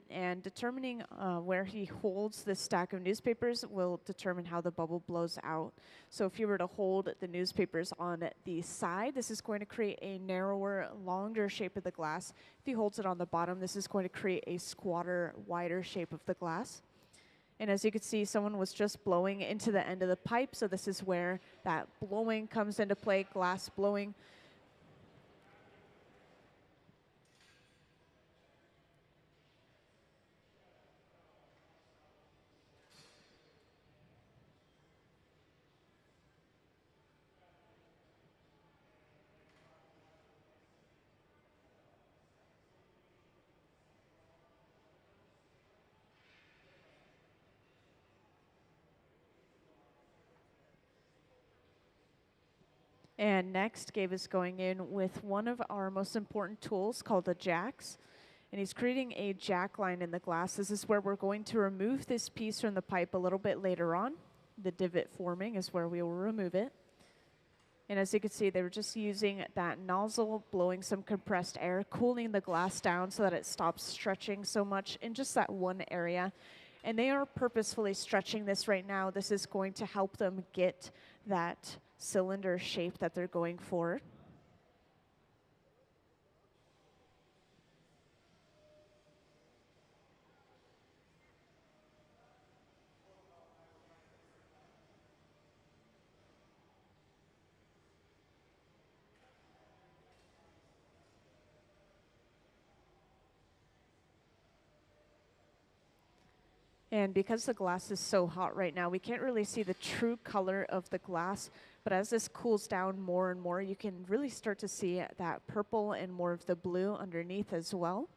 And determining where he holds this stack of newspapers will determine how the bubble blows out. So if you were to hold the newspapers on the side, this is going to create a narrower, longer shape of the glass. If he holds it on the bottom, this is going to create a squatter, wider shape of the glass. And as you can see, someone was just blowing into the end of the pipe, so this is where that blowing comes into play, glass blowing. And next, Gabe is going in with one of our most important tools called the jacks. And he's creating a jack line in the glass. This is where we're going to remove this piece from the pipe a little bit later on. The divot forming is where we will remove it. And as you can see, they were just using that nozzle, blowing some compressed air, cooling the glass down so that it stops stretching so much in just that one area. And they are purposefully stretching this right now. This is going to help them get that cylinder shape that they're going for. And because the glass is so hot right now, we can't really see the true color of the glass. But as this cools down more and more, you can really start to see that purple and more of the blue underneath as well.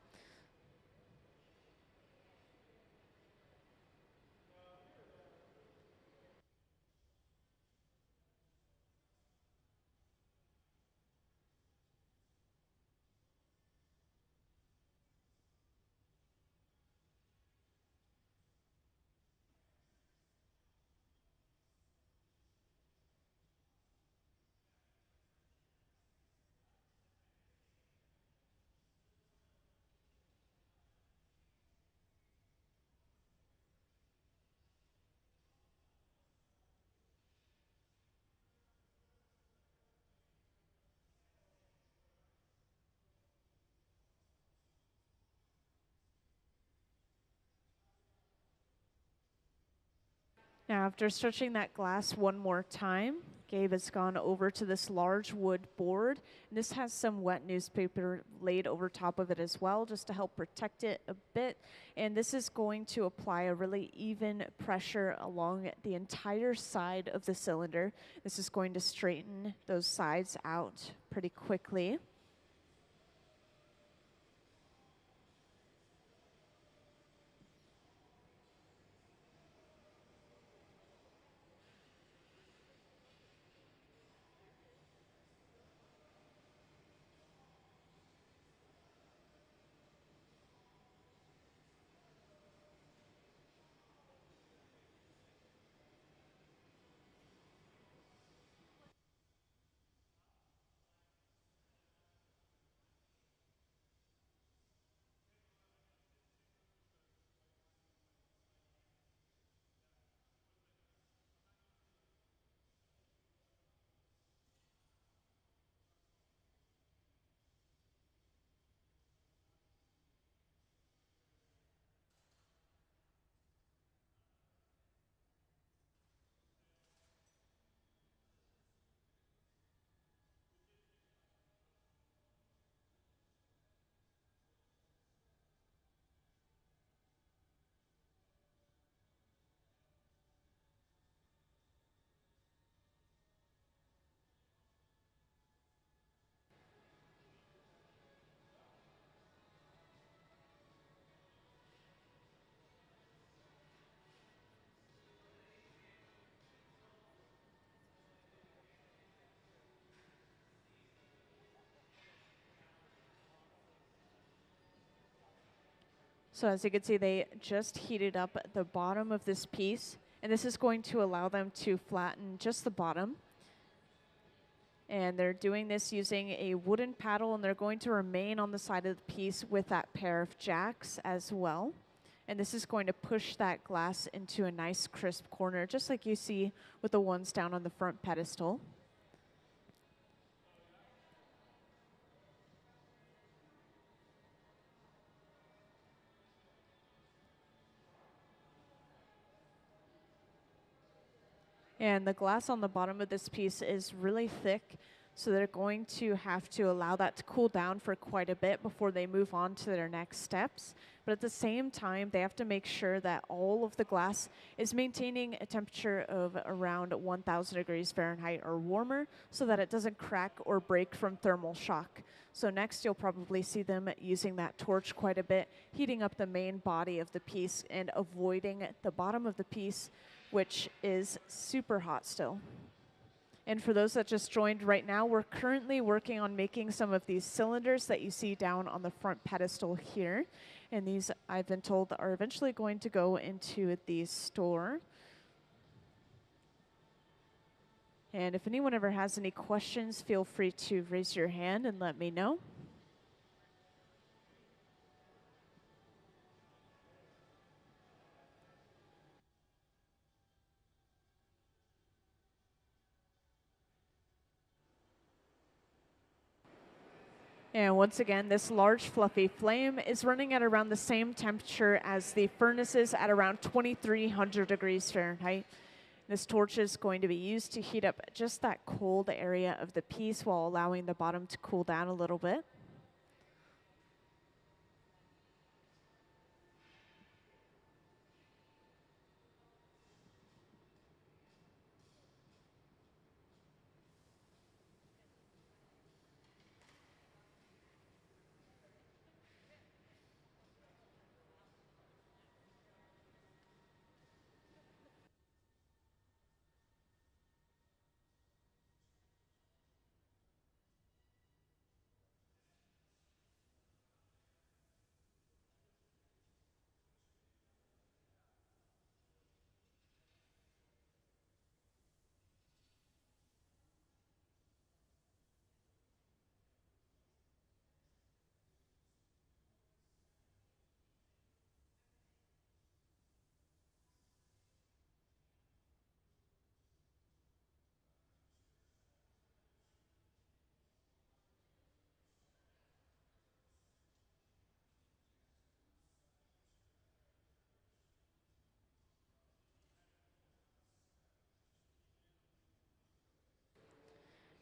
Now, after stretching that glass one more time, Gabe has gone over to this large wood board. And this has some wet newspaper laid over top of it as well, just to help protect it a bit. And this is going to apply a really even pressure along the entire side of the cylinder. This is going to straighten those sides out pretty quickly. So as you can see, they just heated up the bottom of this piece, and this is going to allow them to flatten just the bottom. And they're doing this using a wooden paddle, and they're going to remain on the side of the piece with that pair of jacks as well. And this is going to push that glass into a nice crisp corner, just like you see with the ones down on the front pedestal. And the glass on the bottom of this piece is really thick, so they're going to have to allow that to cool down for quite a bit before they move on to their next steps. But at the same time, they have to make sure that all of the glass is maintaining a temperature of around 1,000 degrees Fahrenheit or warmer, so that it doesn't crack or break from thermal shock. So next, you'll probably see them using that torch quite a bit, heating up the main body of the piece and avoiding the bottom of the piece, which is super hot still. And for those that just joined right now, we're currently working on making some of these cylinders that you see down on the front pedestal here. And these, I've been told, are eventually going to go into the store. And if anyone ever has any questions, feel free to raise your hand and let me know. And once again, this large fluffy flame is running at around the same temperature as the furnaces at around 2,300 degrees Fahrenheit. This torch is going to be used to heat up just that cold area of the piece while allowing the bottom to cool down a little bit.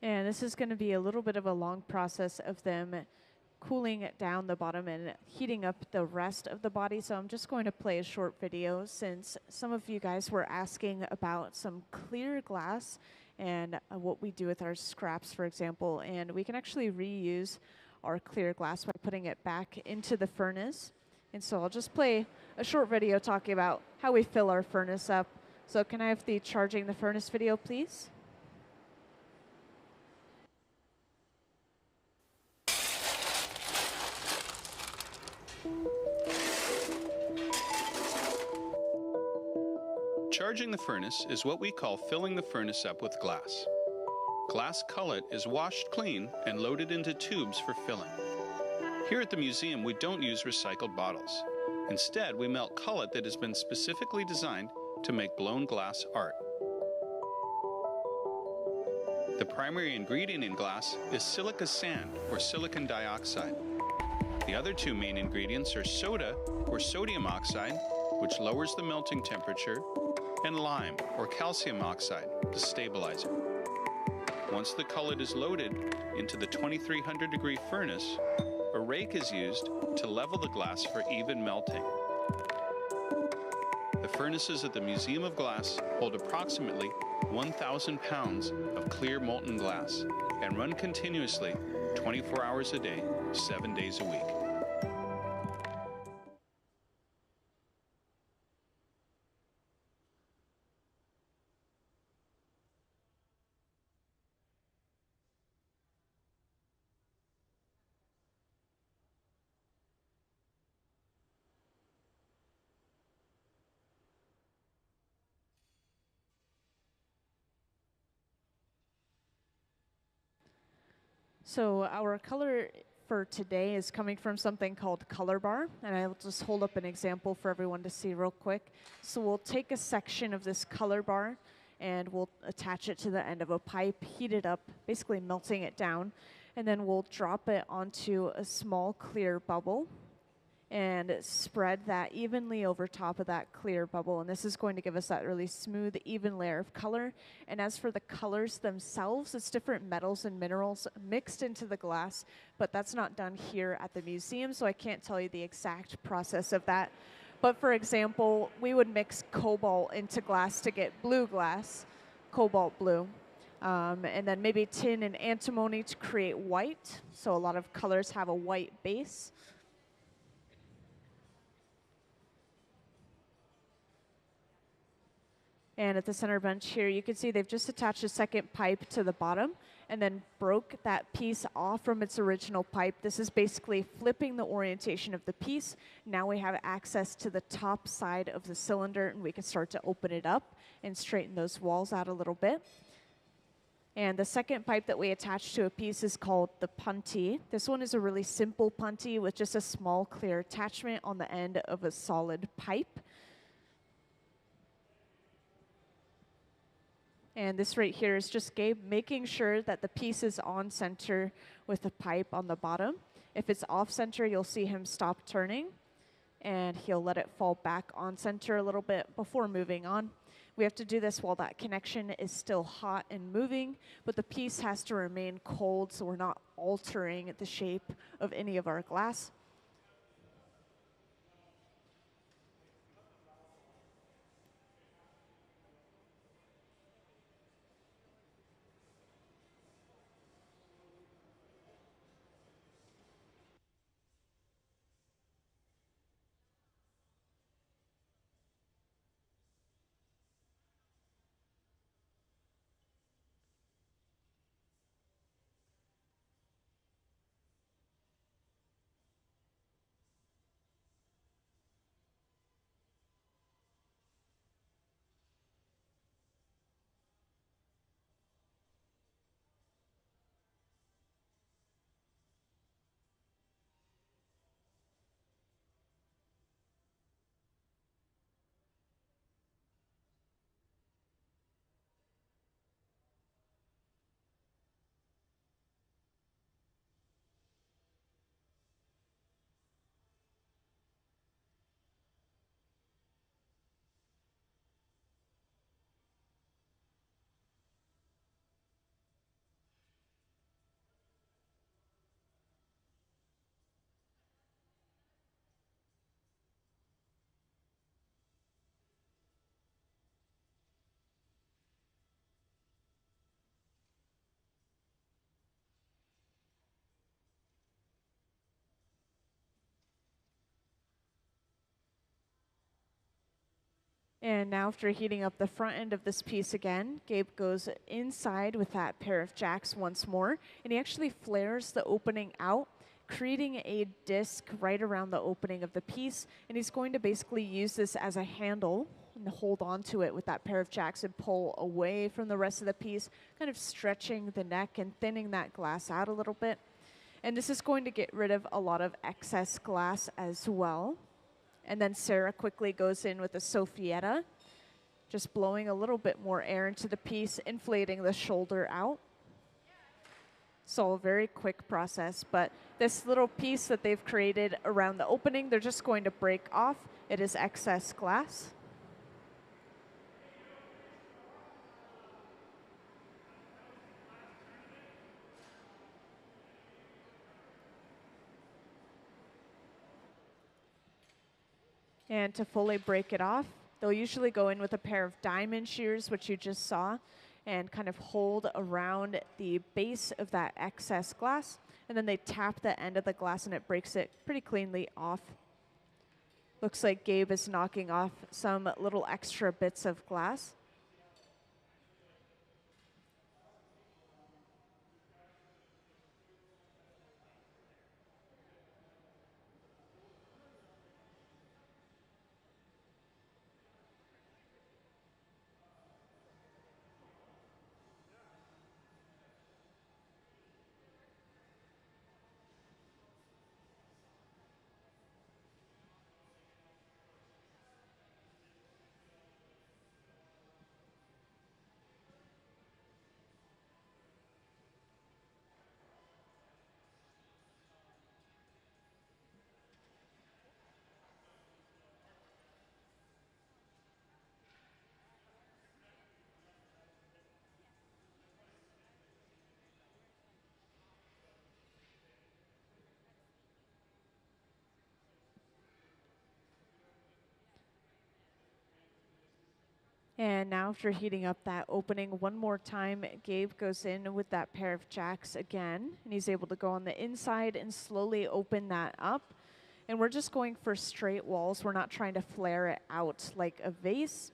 And this is going to be a little bit of a long process of them cooling down the bottom and heating up the rest of the body. So I'm just going to play a short video since some of you guys were asking about some clear glass and what we do with our scraps, for example. And we can actually reuse our clear glass by putting it back into the furnace. And so I'll just play a short video talking about how we fill our furnace up. So can I have the charging the furnace video, please? Charging the furnace is what we call filling the furnace up with glass. Glass cullet is washed clean and loaded into tubes for filling. Here at the museum, we don't use recycled bottles. Instead, we melt cullet that has been specifically designed to make blown glass art. The primary ingredient in glass is silica sand, or silicon dioxide. The other two main ingredients are soda, or sodium oxide, which lowers the melting temperature, and lime, or calcium oxide, the stabilizer. Once the cullet is loaded into the 2,300 degree furnace, a rake is used to level the glass for even melting. The furnaces at the Museum of Glass hold approximately 1,000 pounds of clear molten glass and run continuously 24 hours a day, 7 days a week. So our color for today is coming from something called Color Bar, and I'll just hold up an example for everyone to see real quick. So we'll take a section of this color bar and we'll attach it to the end of a pipe, heat it up, basically melting it down, and then we'll drop it onto a small clear bubble and spread that evenly over top of that clear bubble. And this is going to give us that really smooth, even layer of color. And as for the colors themselves, it's different metals and minerals mixed into the glass, but that's not done here at the museum, so I can't tell you the exact process of that. But for example, we would mix cobalt into glass to get blue glass, cobalt blue. And then maybe tin and antimony to create white. So a lot of colors have a white base. And at the center bench here, you can see they've just attached a second pipe to the bottom and then broke that piece off from its original pipe. This is basically flipping the orientation of the piece. Now we have access to the top side of the cylinder, and we can start to open it up and straighten those walls out a little bit. And the second pipe that we attach to a piece is called the puntee. This one is a really simple puntee with just a small clear attachment on the end of a solid pipe. And this right here is just Gabe making sure that the piece is on center with the pipe on the bottom. If it's off center, you'll see him stop turning, and he'll let it fall back on center a little bit before moving on. We have to do this while that connection is still hot and moving, but the piece has to remain cold so we're not altering the shape of any of our glass. And now after heating up the front end of this piece again, Gabe goes inside with that pair of jacks once more, and he actually flares the opening out, creating a disc right around the opening of the piece, and he's going to basically use this as a handle and hold on to it with that pair of jacks and pull away from the rest of the piece, kind of stretching the neck and thinning that glass out a little bit. And this is going to get rid of a lot of excess glass as well. And then Sarah quickly goes in with a Sophietta, just blowing a little bit more air into the piece, inflating the shoulder out. So a very quick process, but this little piece that they've created around the opening, they're just going to break off. It is excess glass. And to fully break it off, they'll usually go in with a pair of diamond shears, which you just saw, and kind of hold around the base of that excess glass. And then they tap the end of the glass and it breaks it pretty cleanly off. Looks like Gabe is knocking off some little extra bits of glass. And now after heating up that opening one more time, Gabe goes in with that pair of jacks again, and he's able to go on the inside and slowly open that up. And we're just going for straight walls. We're not trying to flare it out like a vase.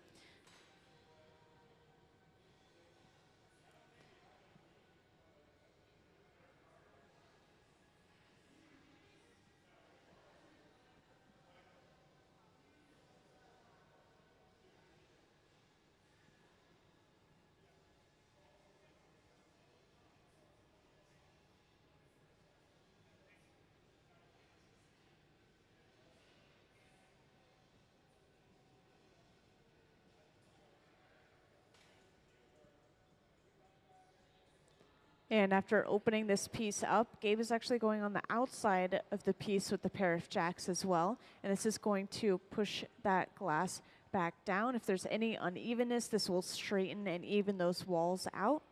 And after opening this piece up, Gabe is actually going on the outside of the piece with the pair of jacks as well. And this is going to push that glass back down. If there's any unevenness, this will straighten and even those walls out.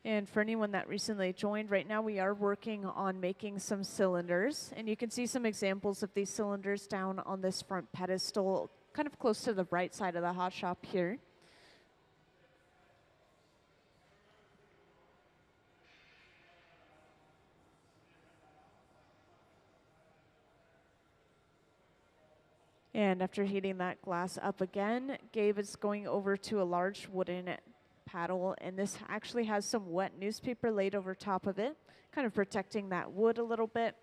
And for anyone that recently joined, right now we are working on making some cylinders. And you can see some examples of these cylinders down on this front pedestal, kind of close to the right side of the hot shop here. And after heating that glass up again, Gabe is going over to a large wooden paddle, and this actually has some wet newspaper laid over top of it, kind of protecting that wood a little bit.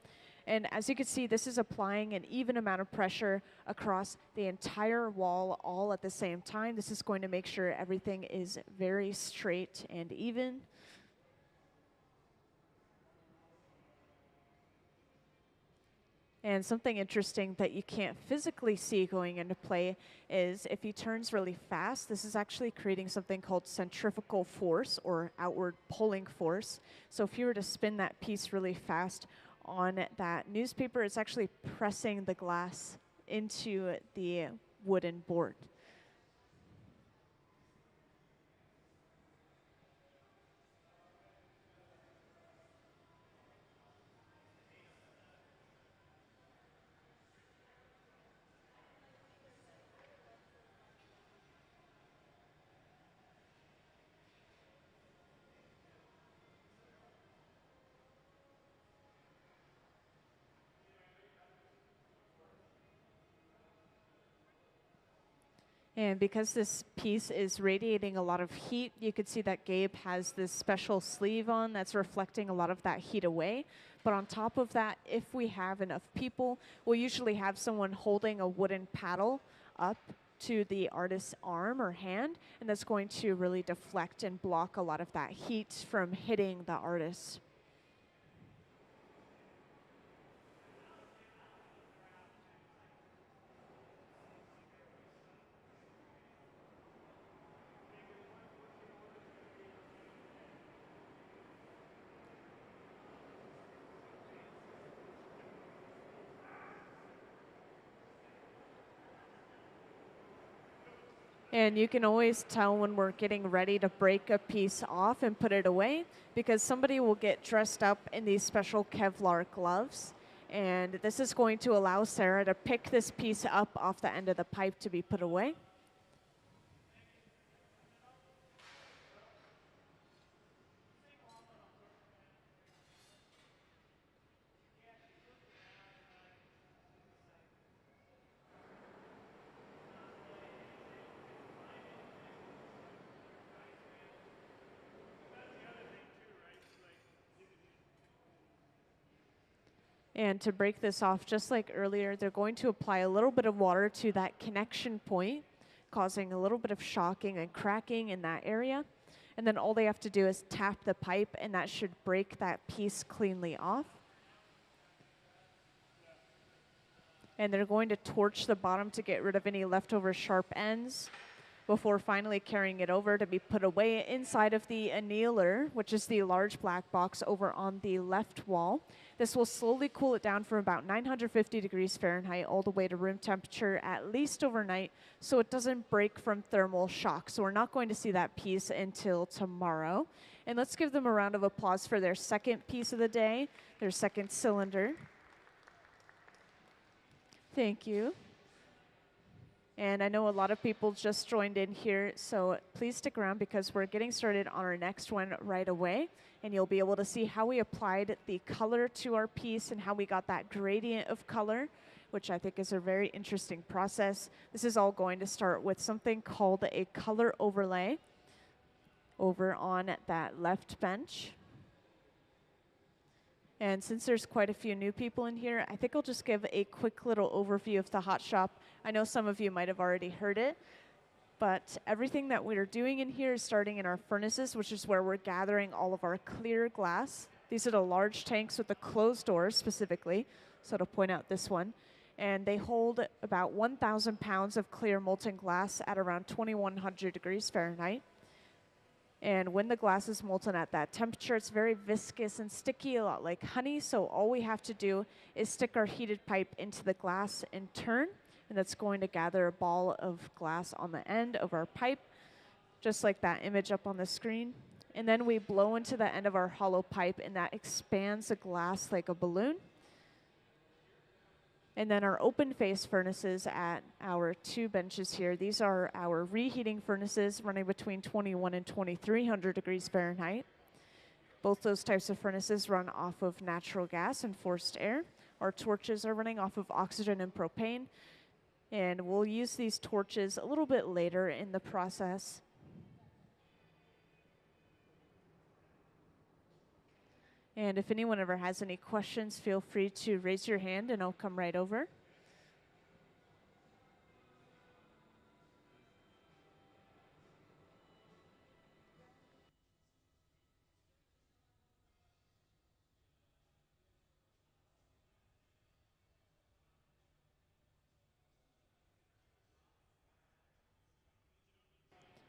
And as you can see, this is applying an even amount of pressure across the entire wall all at the same time. This is going to make sure everything is very straight and even. And something interesting that you can't physically see going into play is if he turns really fast, this is actually creating something called centrifugal force or outward pulling force. So if you were to spin that piece really fast on that newspaper, it's actually pressing the glass into the wooden board. And because this piece is radiating a lot of heat, you could see that Gabe has this special sleeve on that's reflecting a lot of that heat away. But on top of that, if we have enough people, we'll usually have someone holding a wooden paddle up to the artist's arm or hand, and that's going to really deflect and block a lot of that heat from hitting the artist. And you can always tell when we're getting ready to break a piece off and put it away, because somebody will get dressed up in these special Kevlar gloves. And this is going to allow Sarah to pick this piece up off the end of the pipe to be put away. And to break this off, just like earlier, they're going to apply a little bit of water to that connection point, causing a little bit of shocking and cracking in that area. And then all they have to do is tap the pipe, and that should break that piece cleanly off. And they're going to torch the bottom to get rid of any leftover sharp ends. before finally carrying it over to be put away inside of the annealer, which is the large black box over on the left wall. This will slowly cool it down from about 950 degrees Fahrenheit all the way to room temperature at least overnight, so it doesn't break from thermal shock. So we're not going to see that piece until tomorrow. And let's give them a round of applause for their second piece of the day, their second cylinder. Thank you. And I know a lot of people just joined in here, so please stick around because we're getting started on our next one right away. And you'll be able to see how we applied the color to our piece and how we got that gradient of color, which I think is a very interesting process. This is all going to start with something called a color overlay over on that left bench. And since there's quite a few new people in here, I think I'll just give a quick little overview of the hot shop. I know some of you might have already heard it, but everything that we're doing in here is starting in our furnaces, which is where we're gathering all of our clear glass. These are the large tanks with the closed doors specifically, so to point out this one. And they hold about 1,000 pounds of clear molten glass at around 2,100 degrees Fahrenheit. And when the glass is molten at that temperature, it's very viscous and sticky, a lot like honey. So all we have to do is stick our heated pipe into the glass and turn. And that's going to gather a ball of glass on the end of our pipe, just like that image up on the screen. And then we blow into the end of our hollow pipe, and that expands the glass like a balloon. And then our open face furnaces at our two benches here, these are our reheating furnaces running between 21 and 2,300 degrees Fahrenheit. Both those types of furnaces run off of natural gas and forced air. Our torches are running off of oxygen and propane. And we'll use these torches a little bit later in the process. And if anyone ever has any questions, feel free to raise your hand and I'll come right over.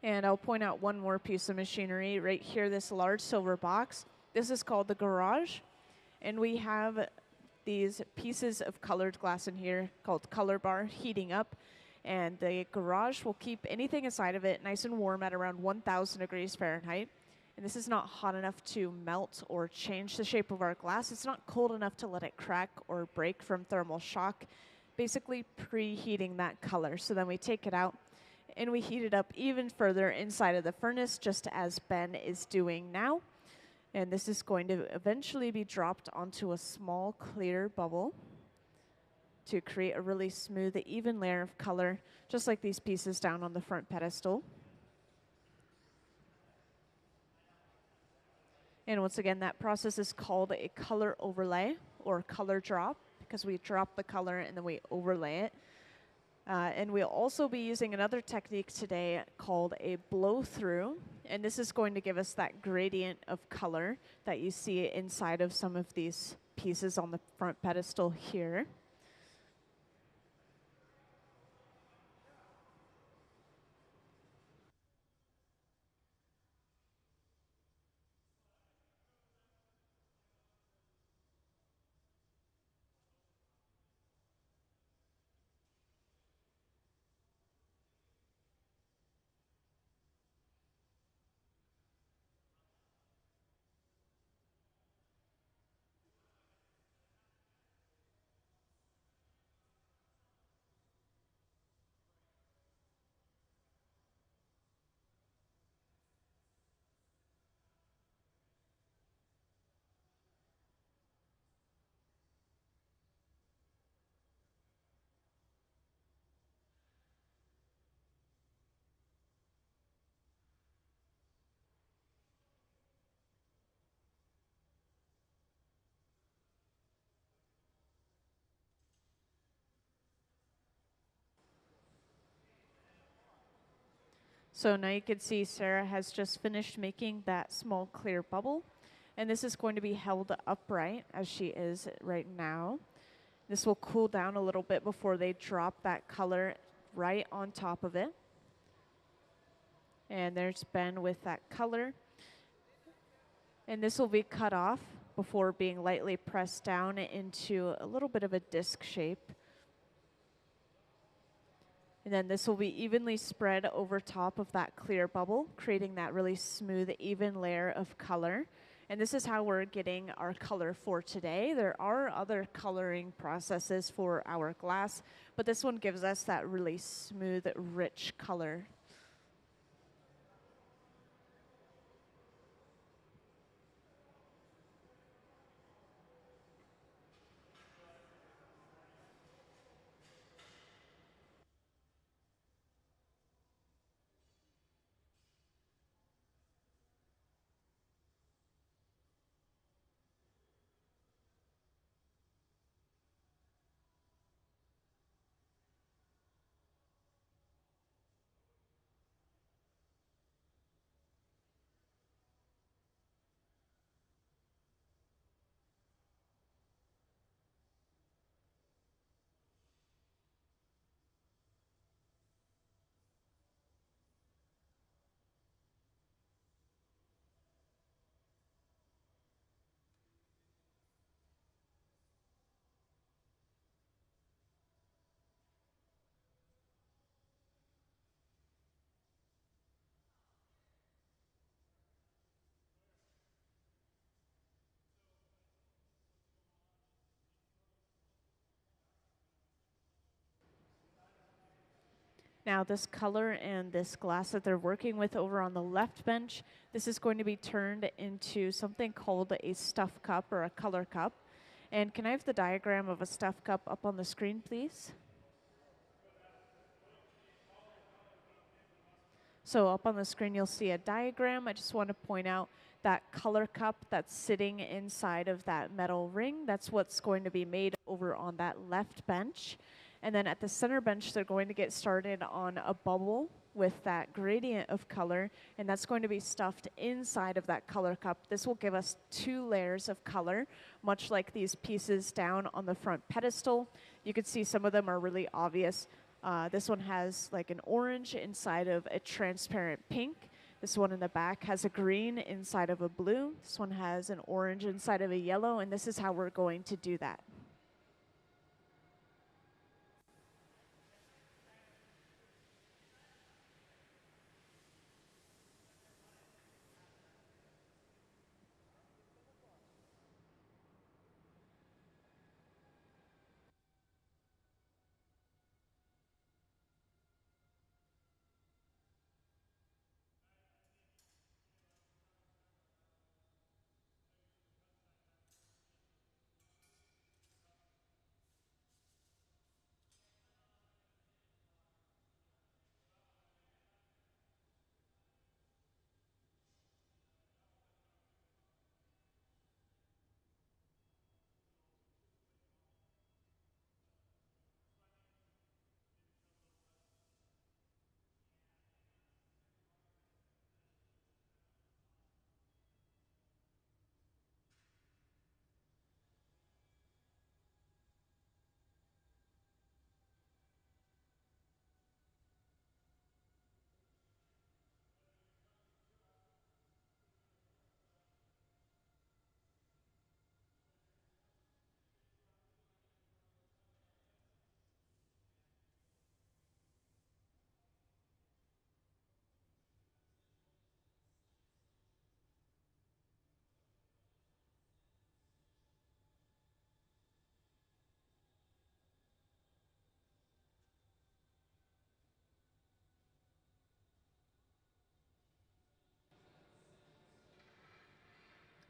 And I'll point out one more piece of machinery right here, this large silver box. This is called the garage. And we have these pieces of colored glass in here called color bar heating up. And the garage will keep anything inside of it nice and warm at around 1,000 degrees Fahrenheit. And this is not hot enough to melt or change the shape of our glass. It's not cold enough to let it crack or break from thermal shock, basically preheating that color. So then we take it out and we heat it up even further inside of the furnace, just as Ben is doing now. And this is going to eventually be dropped onto a small clear bubble to create a really smooth, even layer of color, just like these pieces down on the front pedestal. And once again, that process is called a color overlay or color drop, because we drop the color and then we overlay it. And we'll also be using another technique today called a blow through. And this is going to give us that gradient of color that you see inside of some of these pieces on the front pedestal here. So now you can see Sarah has just finished making that small clear bubble. And this is going to be held upright as she is right now. This will cool down a little bit before they drop that color right on top of it. And there's Ben with that color. And this will be cut off before being lightly pressed down into a little bit of a disc shape. And then this will be evenly spread over top of that clear bubble, creating that really smooth, even layer of color. And this is how we're getting our color for today. There are other coloring processes for our glass, but this one gives us that really smooth, rich color. Now this color and this glass that they're working with over on the left bench, this is going to be turned into something called a stuff cup or a color cup. And can I have the diagram of a stuff cup up on the screen, please? So up on the screen, you'll see a diagram. I just want to point out that color cup that's sitting inside of that metal ring. That's what's going to be made over on that left bench. And then at the center bench, they're going to get started on a bubble with that gradient of color, and that's going to be stuffed inside of that color cup. This will give us 2 layers of color, much like these pieces down on the front pedestal. You can see some of them are really obvious. This one has like an orange inside of a transparent pink. This one in the back has a green inside of a blue. This one has an orange inside of a yellow, and this is how we're going to do that.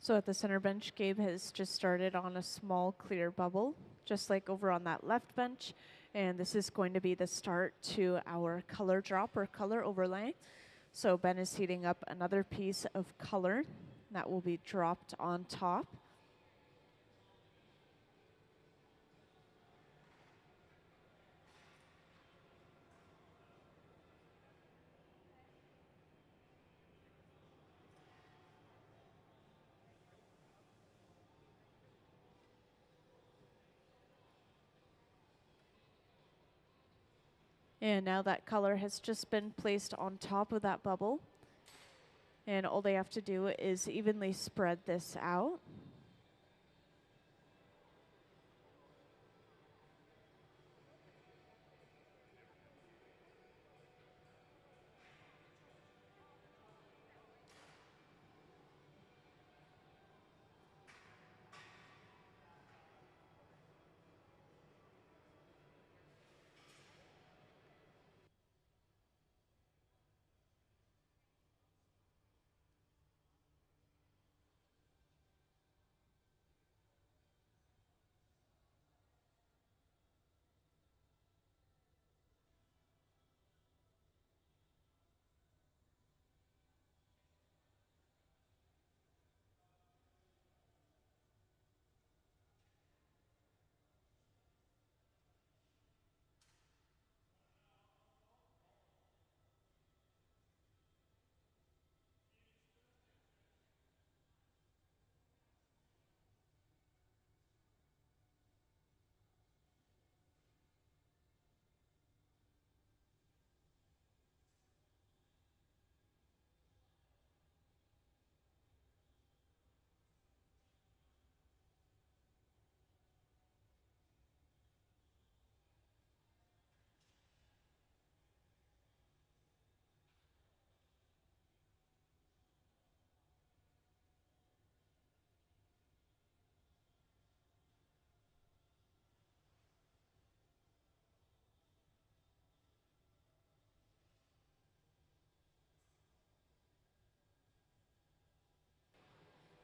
So at the center bench, Gabe has just started on a small clear bubble, just like over on that left bench. And this is going to be the start to our color drop or color overlay. So Ben is heating up another piece of color that will be dropped on top. And now that color has just been placed on top of that bubble. And all they have to do is evenly spread this out.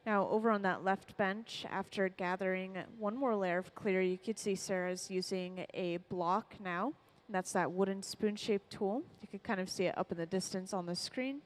Now over on that left bench, after gathering one more layer of clear, you could see Sarah's using a block now. And that's that wooden spoon-shaped tool. You could kind of see it up in the distance on the screen.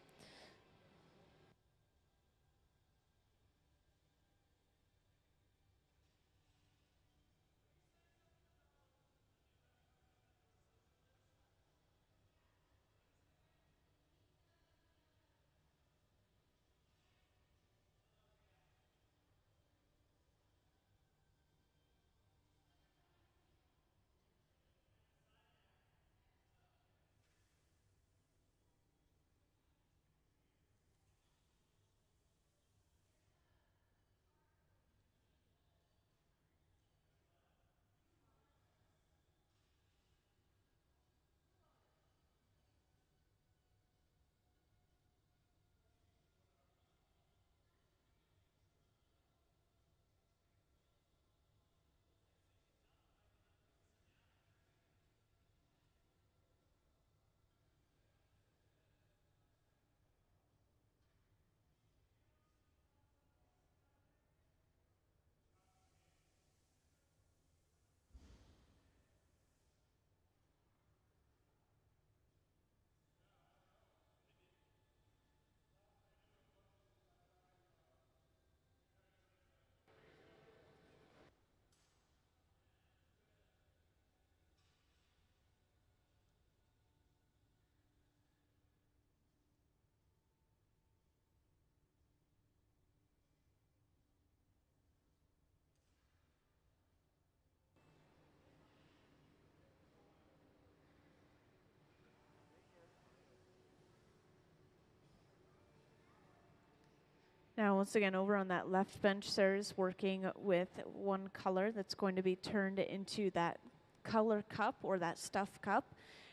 Now, once again, over on that left bench, Sarah's working with one color that's going to be turned into that color cup or that stuff cup.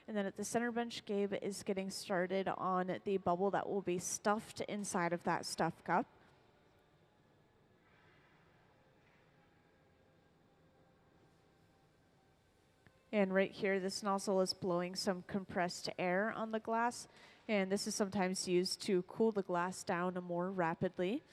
And then at the center bench, Gabe is getting started on the bubble that will be stuffed inside of that stuff cup. And right here, this nozzle is blowing some compressed air on the glass. And this is sometimes used to cool the glass down more rapidly.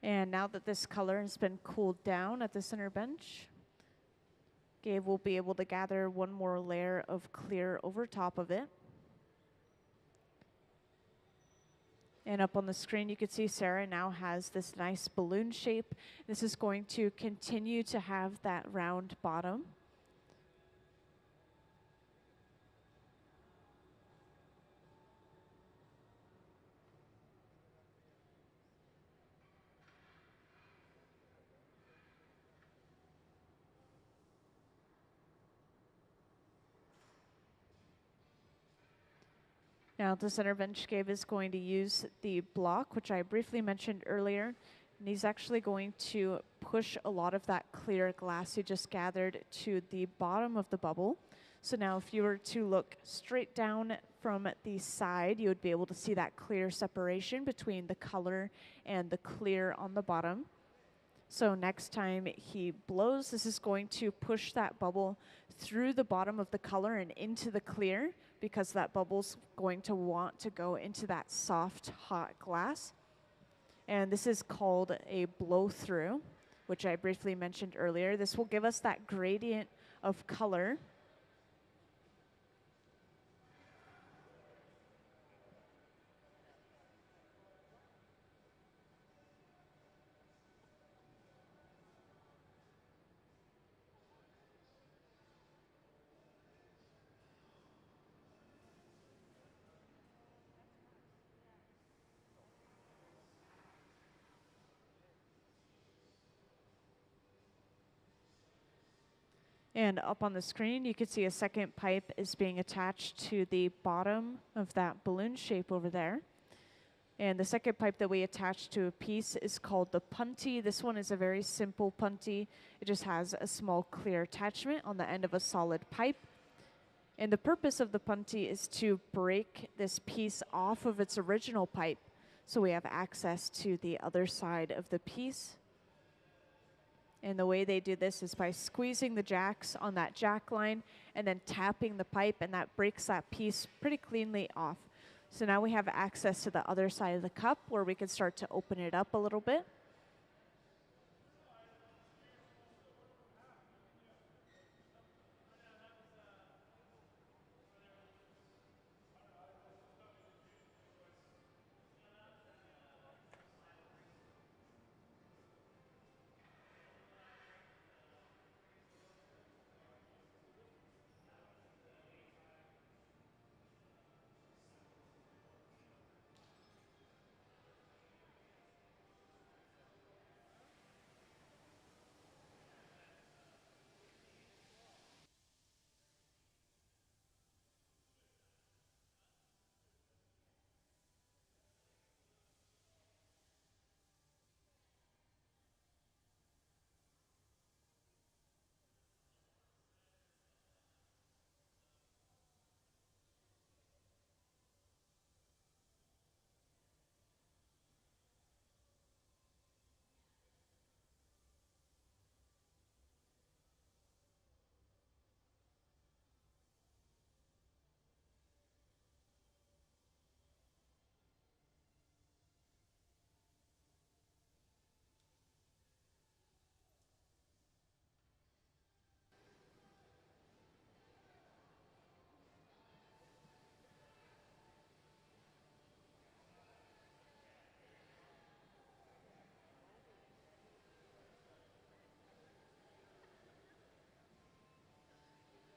And now that this color has been cooled down at the center bench, Gabe will be able to gather one more layer of clear over top of it. And up on the screen, you can see Sarah now has this nice balloon shape. This is going to continue to have that round bottom. Now the center bench Gabe is going to use the block, which I briefly mentioned earlier, and he's actually going to push a lot of that clear glass he just gathered to the bottom of the bubble. So now if you were to look straight down from the side, you would be able to see that clear separation between the color and the clear on the bottom. So next time he blows, this is going to push that bubble through the bottom of the color and into the clear, because that bubble's going to want to go into that soft, hot glass. And this is called a blow through, which I briefly mentioned earlier. This will give us that gradient of color. And up on the screen, you can see a second pipe is being attached to the bottom of that balloon shape over there. And the second pipe that we attach to a piece is called the punty. This one is a very simple punty. It just has a small clear attachment on the end of a solid pipe. And the purpose of the punty is to break this piece off of its original pipe, so we have access to the other side of the piece. And the way they do this is by squeezing the jacks on that jack line and then tapping the pipe, and that breaks that piece pretty cleanly off. So now we have access to the other side of the cup where we can start to open it up a little bit.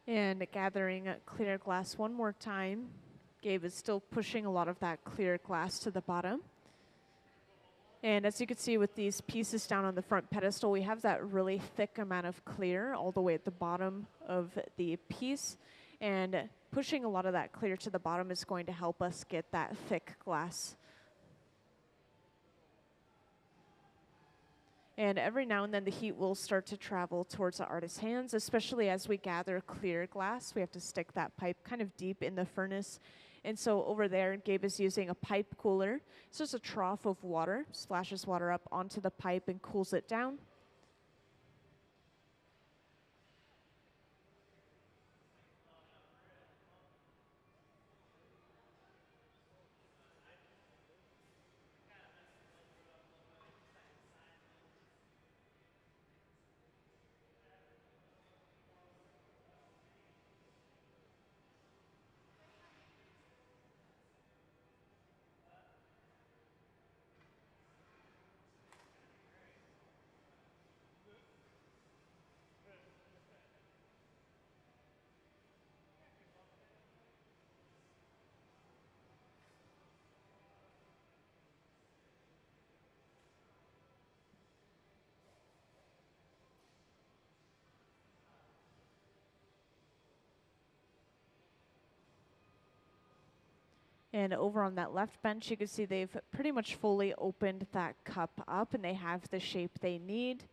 And gathering clear glass one more time. Gabe is still pushing a lot of that clear glass to the bottom. And as you can see with these pieces down on the front pedestal, we have that really thick amount of clear all the way at the bottom of the piece. And pushing a lot of that clear to the bottom is going to help us get that thick glass. And every now and then the heat will start to travel towards the artist's hands, especially as we gather clear glass. We have to stick that pipe kind of deep in the furnace. And so over there, Gabe is using a pipe cooler. It's just a trough of water, splashes water up onto the pipe and cools it down. And over on that left bench, you can see they've pretty much fully opened that cup up and they have the shape they need.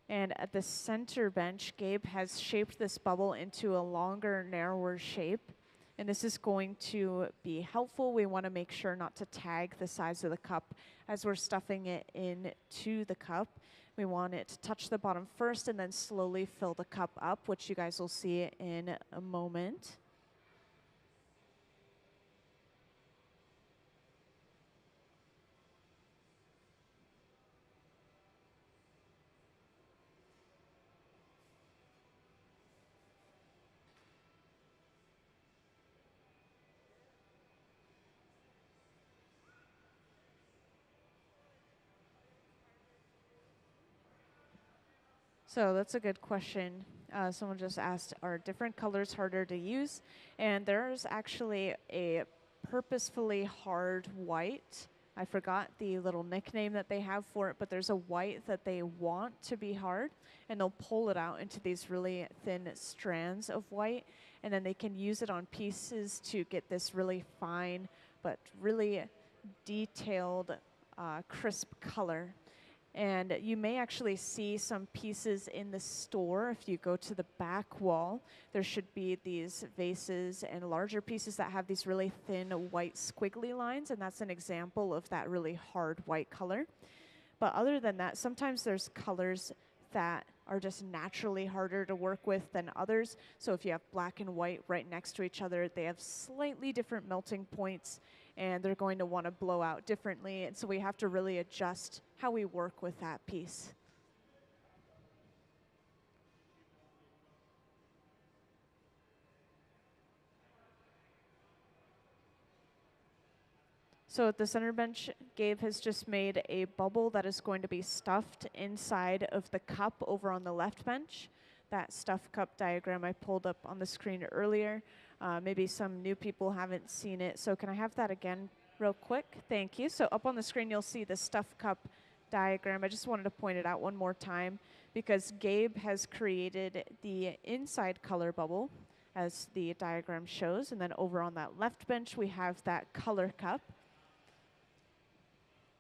And at the center bench, Gabe has shaped this bubble into a longer, narrower shape. And this is going to be helpful. We want to make sure not to tag the size of the cup as we're stuffing it into the cup. We want it to touch the bottom first and then slowly fill the cup up, which you guys will see in a moment. So that's a good question. Someone just asked, are different colors harder to use? And there's actually a purposefully hard white. I forgot the little nickname that they have for it, but there's a white that they want to be hard, and they'll pull it out into these really thin strands of white, and then they can use it on pieces to get this really fine but really detailed, crisp color. And you may actually see some pieces in the store. If you go to the back wall, there should be these vases and larger pieces that have these really thin white squiggly lines, and that's an example of that really hard white color. But other than that, sometimes there's colors that are just naturally harder to work with than others. So if you have black and white right next to each other, they have slightly different melting points, and they're going to want to blow out differently. And so we have to really adjust how we work with that piece. So at the center bench, Gabe has just made a bubble that is going to be stuffed inside of the cup over on the left bench. That stuffed cup diagram I pulled up on the screen earlier. Maybe some new people haven't seen it. So can I have that again real quick? Thank you. So up on the screen, you'll see the stuffed cup diagram. I just wanted to point it out one more time because Gabe has created the inside color bubble as the diagram shows. And then over on that left bench, we have that color cup.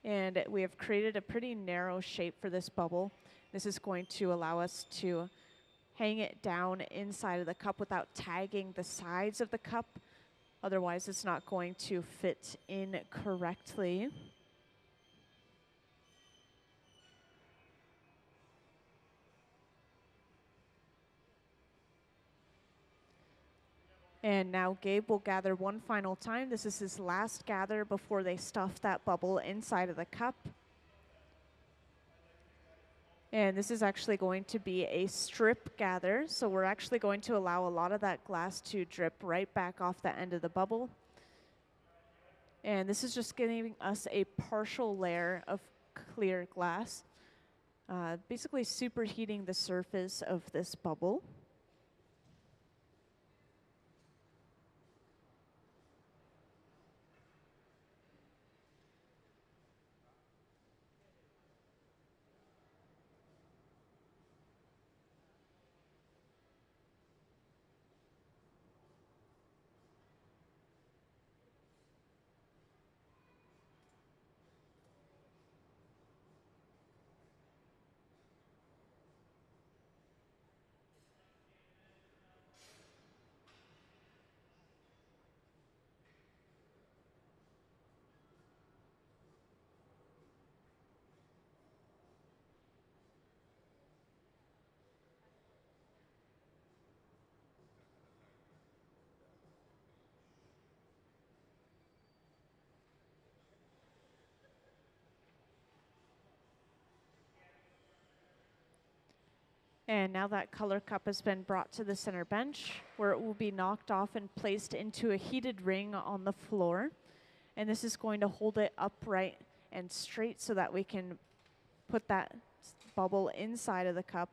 And we have created a pretty narrow shape for this bubble. This is going to allow us to hang it down inside of the cup without tagging the sides of the cup. Otherwise, it's not going to fit in correctly. And now Gabe will gather one final time. This is his last gather before they stuff that bubble inside of the cup. And this is actually going to be a strip gather. So we're actually going to allow a lot of that glass to drip right back off the end of the bubble. And this is just giving us a partial layer of clear glass, basically superheating the surface of this bubble. And now that color cup has been brought to the center bench, where it will be knocked off and placed into a heated ring on the floor. And this is going to hold it upright and straight so that we can put that bubble inside of the cup.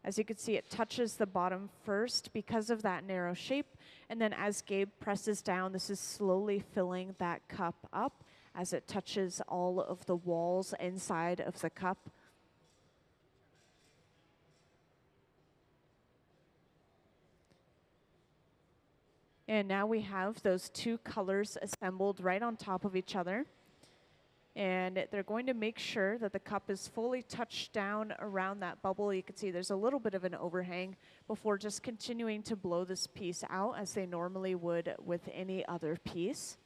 As you can see, it touches the bottom first because of that narrow shape. And then as Gabe presses down, this is slowly filling that cup up as it touches all of the walls inside of the cup. And now we have those two colors assembled right on top of each other. And they're going to make sure that the cup is fully touched down around that bubble. You can see there's a little bit of an overhang before just continuing to blow this piece out as they normally would with any other piece.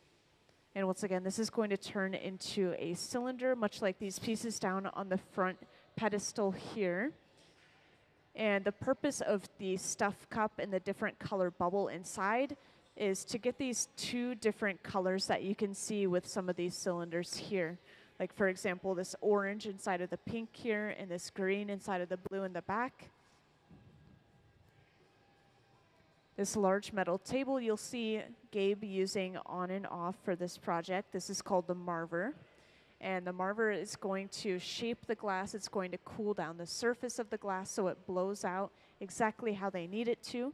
And once again, this is going to turn into a cylinder, much like these pieces down on the front pedestal here. And the purpose of the stuff cup and the different color bubble inside is to get these two different colors that you can see with some of these cylinders here. Like for example, this orange inside of the pink here and this green inside of the blue in the back. This large metal table you'll see Gabe using on and off for this project. This is called the marver. And the marver is going to shape the glass. It's going to cool down the surface of the glass so it blows out exactly how they need it to.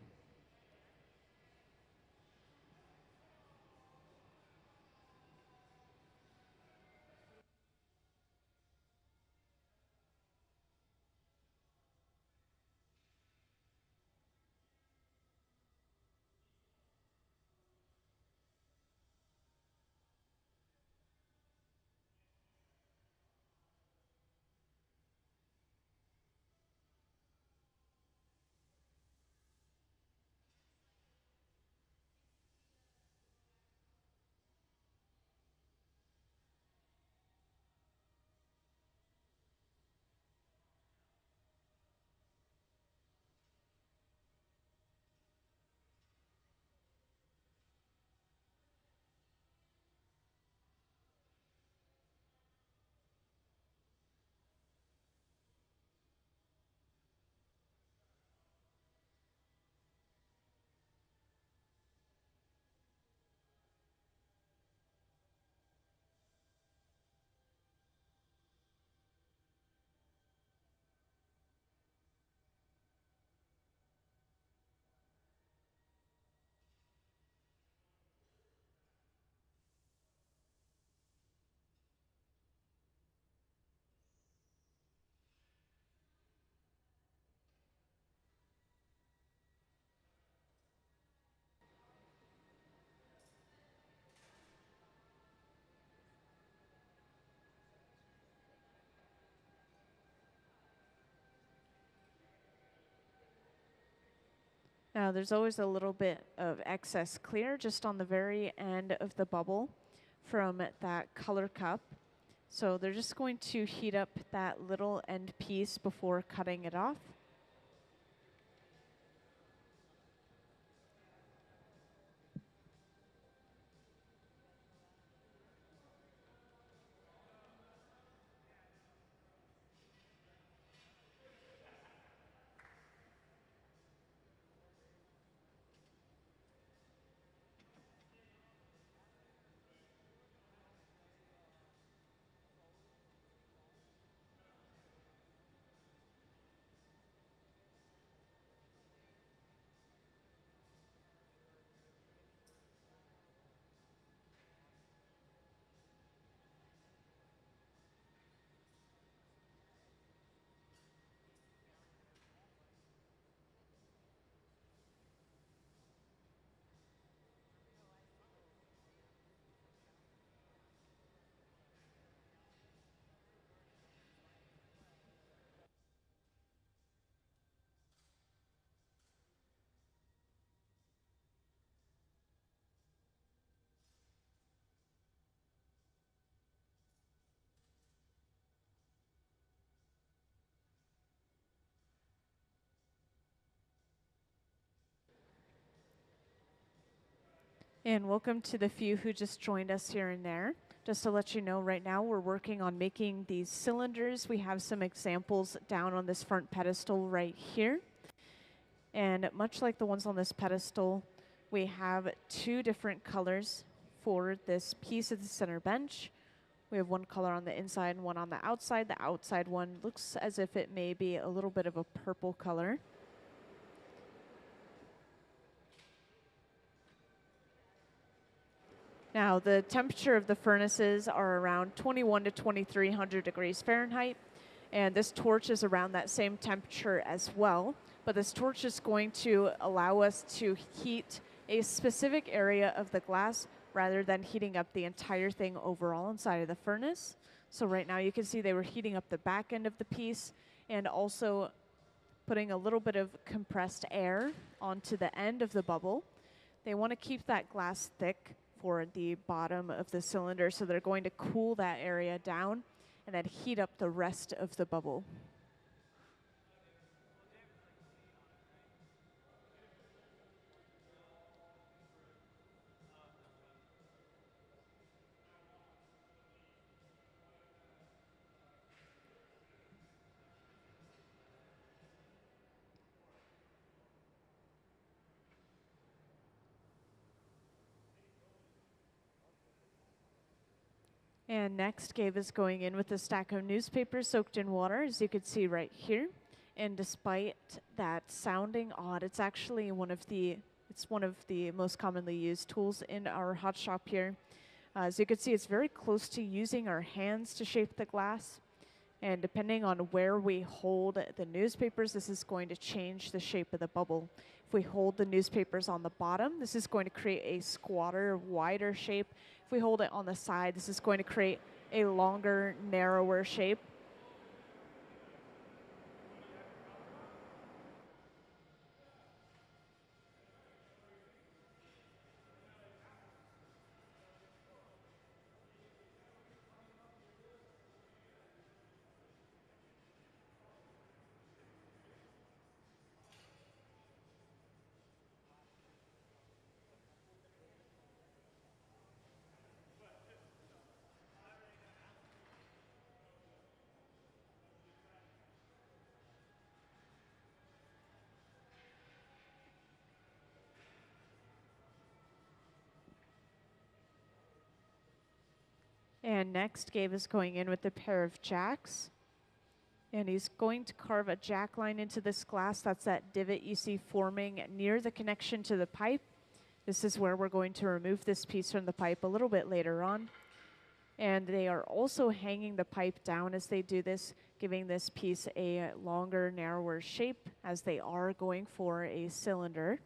Now there's always a little bit of excess clear just on the very end of the bubble from that color cup. So they're just going to heat up that little end piece before cutting it off. And welcome to the few who just joined us here and there. Just to let you know, right now we're working on making these cylinders. We have some examples down on this front pedestal right here. And much like the ones on this pedestal, we have two different colors for this piece of the center bench. We have one color on the inside and one on the outside. The outside one looks as if it may be a little bit of a purple color. Now, the temperature of the furnaces are around 21 to 2300 degrees Fahrenheit, and this torch is around that same temperature as well. But this torch is going to allow us to heat a specific area of the glass rather than heating up the entire thing overall inside of the furnace. So right now you can see they were heating up the back end of the piece and also putting a little bit of compressed air onto the end of the bubble. They want to keep that glass thick for the bottom of the cylinder, so they're going to cool that area down and then heat up the rest of the bubble. And next, Gabe is going in with a stack of newspaper soaked in water, as you can see right here. And despite that sounding odd, it's actually one of the most commonly used tools in our hot shop here. As you can see, it's very close to using our hands to shape the glass. And depending on where we hold the newspapers, this is going to change the shape of the bubble. If we hold the newspapers on the bottom, this is going to create a squatter, wider shape. If we hold it on the side, this is going to create a longer, narrower shape. And next, Gabe is going in with a pair of jacks. And he's going to carve a jack line into this glass. That's that divot you see forming near the connection to the pipe. This is where we're going to remove this piece from the pipe a little bit later on. And they are also hanging the pipe down as they do this, giving this piece a longer, narrower shape as they are going for a cylinder.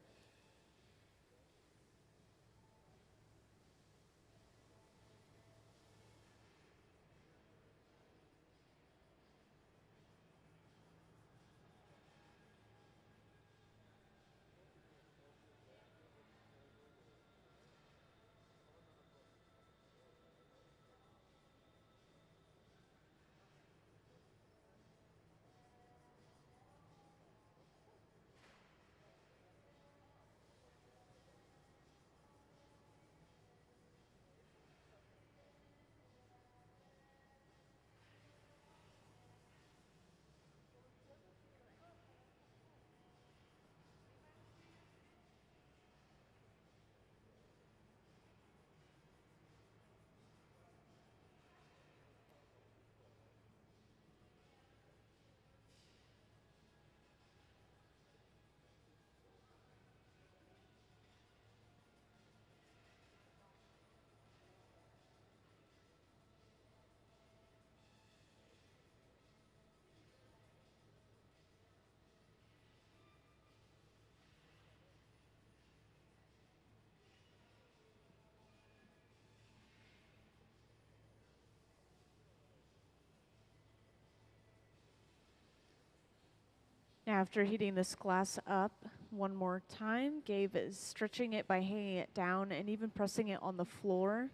After heating this glass up one more time, Gabe is stretching it by hanging it down and even pressing it on the floor.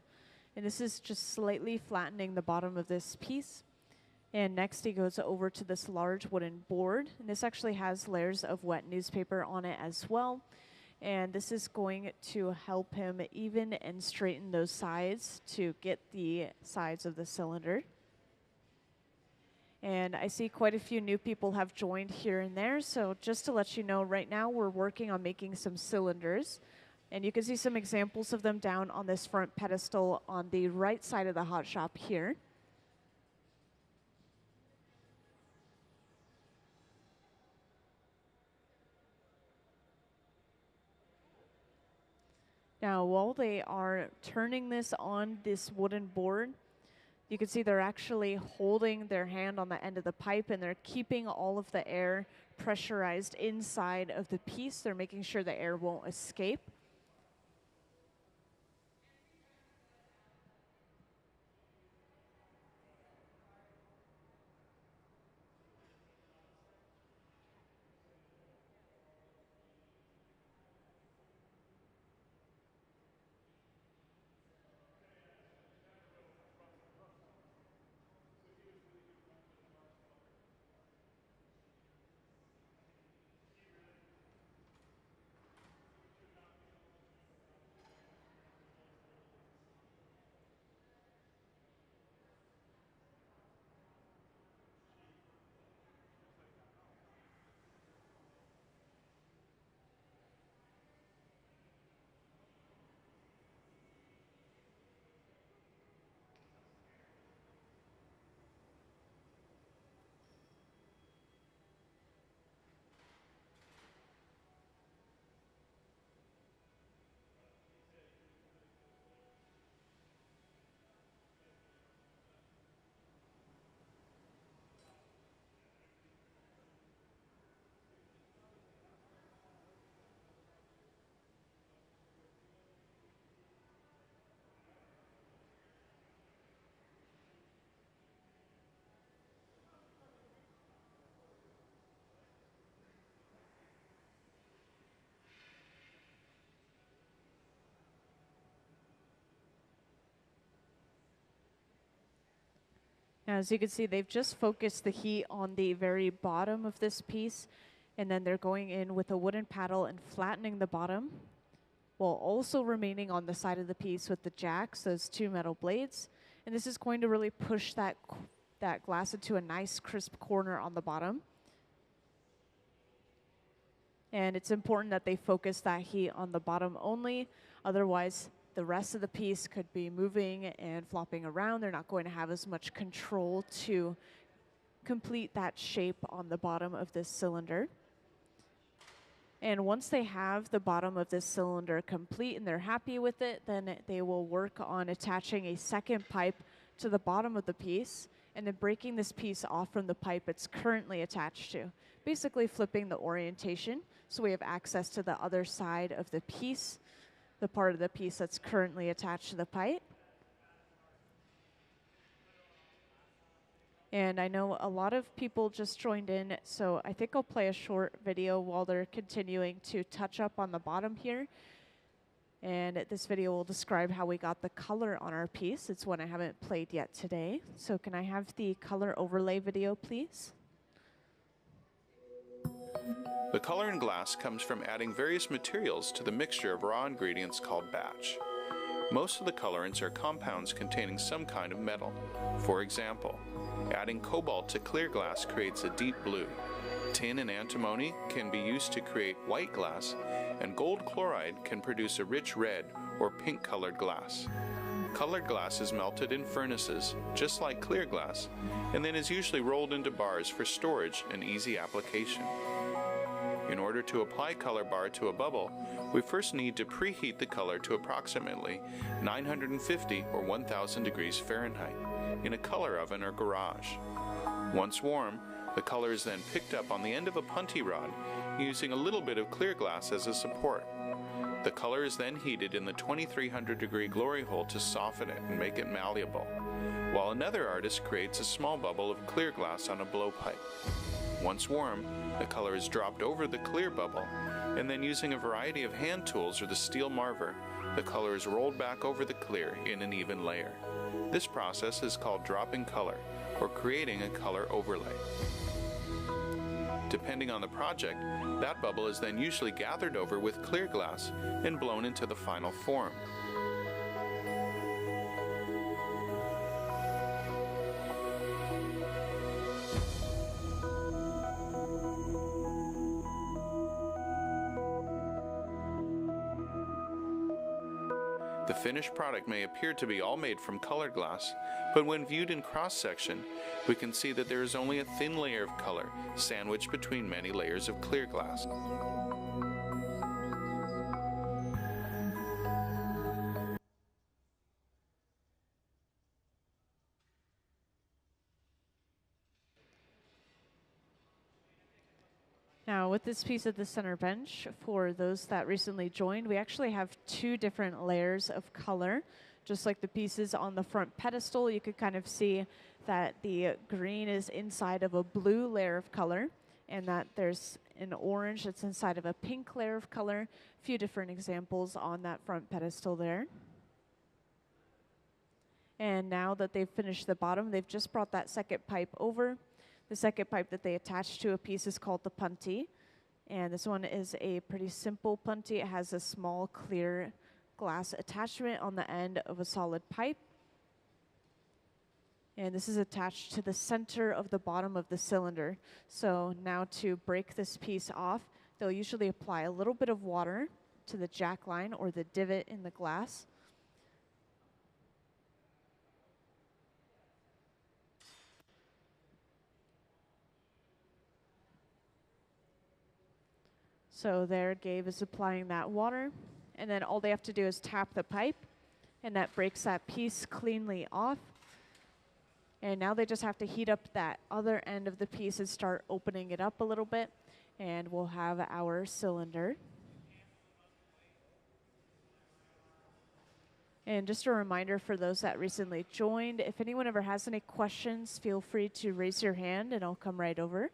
And this is just slightly flattening the bottom of this piece. And next he goes over to this large wooden board. And this actually has layers of wet newspaper on it as well. And this is going to help him even and straighten those sides to get the sides of the cylinder. And I see quite a few new people have joined here and there. So just to let you know, right now we're working on making some cylinders. And you can see some examples of them down on this front pedestal on the right side of the hot shop here. Now, while they are turning this on this wooden board, you can see they're actually holding their hand on the end of the pipe and they're keeping all of the air pressurized inside of the piece. They're making sure the air won't escape. As you can see, they've just focused the heat on the very bottom of this piece, and then they're going in with a wooden paddle and flattening the bottom, while also remaining on the side of the piece with the jacks, those two metal blades. And this is going to really push that glass into a nice crisp corner on the bottom. And it's important that they focus that heat on the bottom only, otherwise the rest of the piece could be moving and flopping around. They're not going to have as much control to complete that shape on the bottom of this cylinder. And once they have the bottom of this cylinder complete and they're happy with it, then they will work on attaching a second pipe to the bottom of the piece and then breaking this piece off from the pipe it's currently attached to, basically flipping the orientation so we have access to the other side of the piece, the part of the piece that's currently attached to the pipe. And I know a lot of people just joined in, so I think I'll play a short video while they're continuing to touch up on the bottom here. And this video will describe how we got the color on our piece. It's one I haven't played yet today. So can I have the color overlay video, please? The color in glass comes from adding various materials to the mixture of raw ingredients called batch. Most of the colorants are compounds containing some kind of metal. For example, adding cobalt to clear glass creates a deep blue. Tin and antimony can be used to create white glass, and gold chloride can produce a rich red or pink colored glass. Colored glass is melted in furnaces, just like clear glass, and then is usually rolled into bars for storage and easy application. In order to apply color bar to a bubble, we first need to preheat the color to approximately 950 or 1000 degrees Fahrenheit in a color oven or garage. Once warm, the color is then picked up on the end of a punty rod using a little bit of clear glass as a support. The color is then heated in the 2300 degree glory hole to soften it and make it malleable, while another artist creates a small bubble of clear glass on a blowpipe. Once warm, the color is dropped over the clear bubble, and then using a variety of hand tools or the steel marver, the color is rolled back over the clear in an even layer. This process is called dropping color, or creating a color overlay. Depending on the project, that bubble is then usually gathered over with clear glass and blown into the final form. The finished product may appear to be all made from colored glass, but when viewed in cross-section, we can see that there is only a thin layer of color sandwiched between many layers of clear glass. Now, with this piece at the center bench, for those that recently joined, we actually have two different layers of color. Just like the pieces on the front pedestal, you could kind of see that the green is inside of a blue layer of color, and that there's an orange that's inside of a pink layer of color. A few different examples on that front pedestal there. And now that they've finished the bottom, they've just brought that second pipe over. The second pipe that they attach to a piece is called the punty. And this one is a pretty simple punty. It has a small clear glass attachment on the end of a solid pipe. And this is attached to the center of the bottom of the cylinder. So now to break this piece off, they'll usually apply a little bit of water to the jack line or the divot in the glass. So there, Gabe is applying that water, and then all they have to do is tap the pipe, and that breaks that piece cleanly off. And now they just have to heat up that other end of the piece and start opening it up a little bit, and we'll have our cylinder. And just a reminder for those that recently joined, if anyone ever has any questions, feel free to raise your hand, and I'll come right over.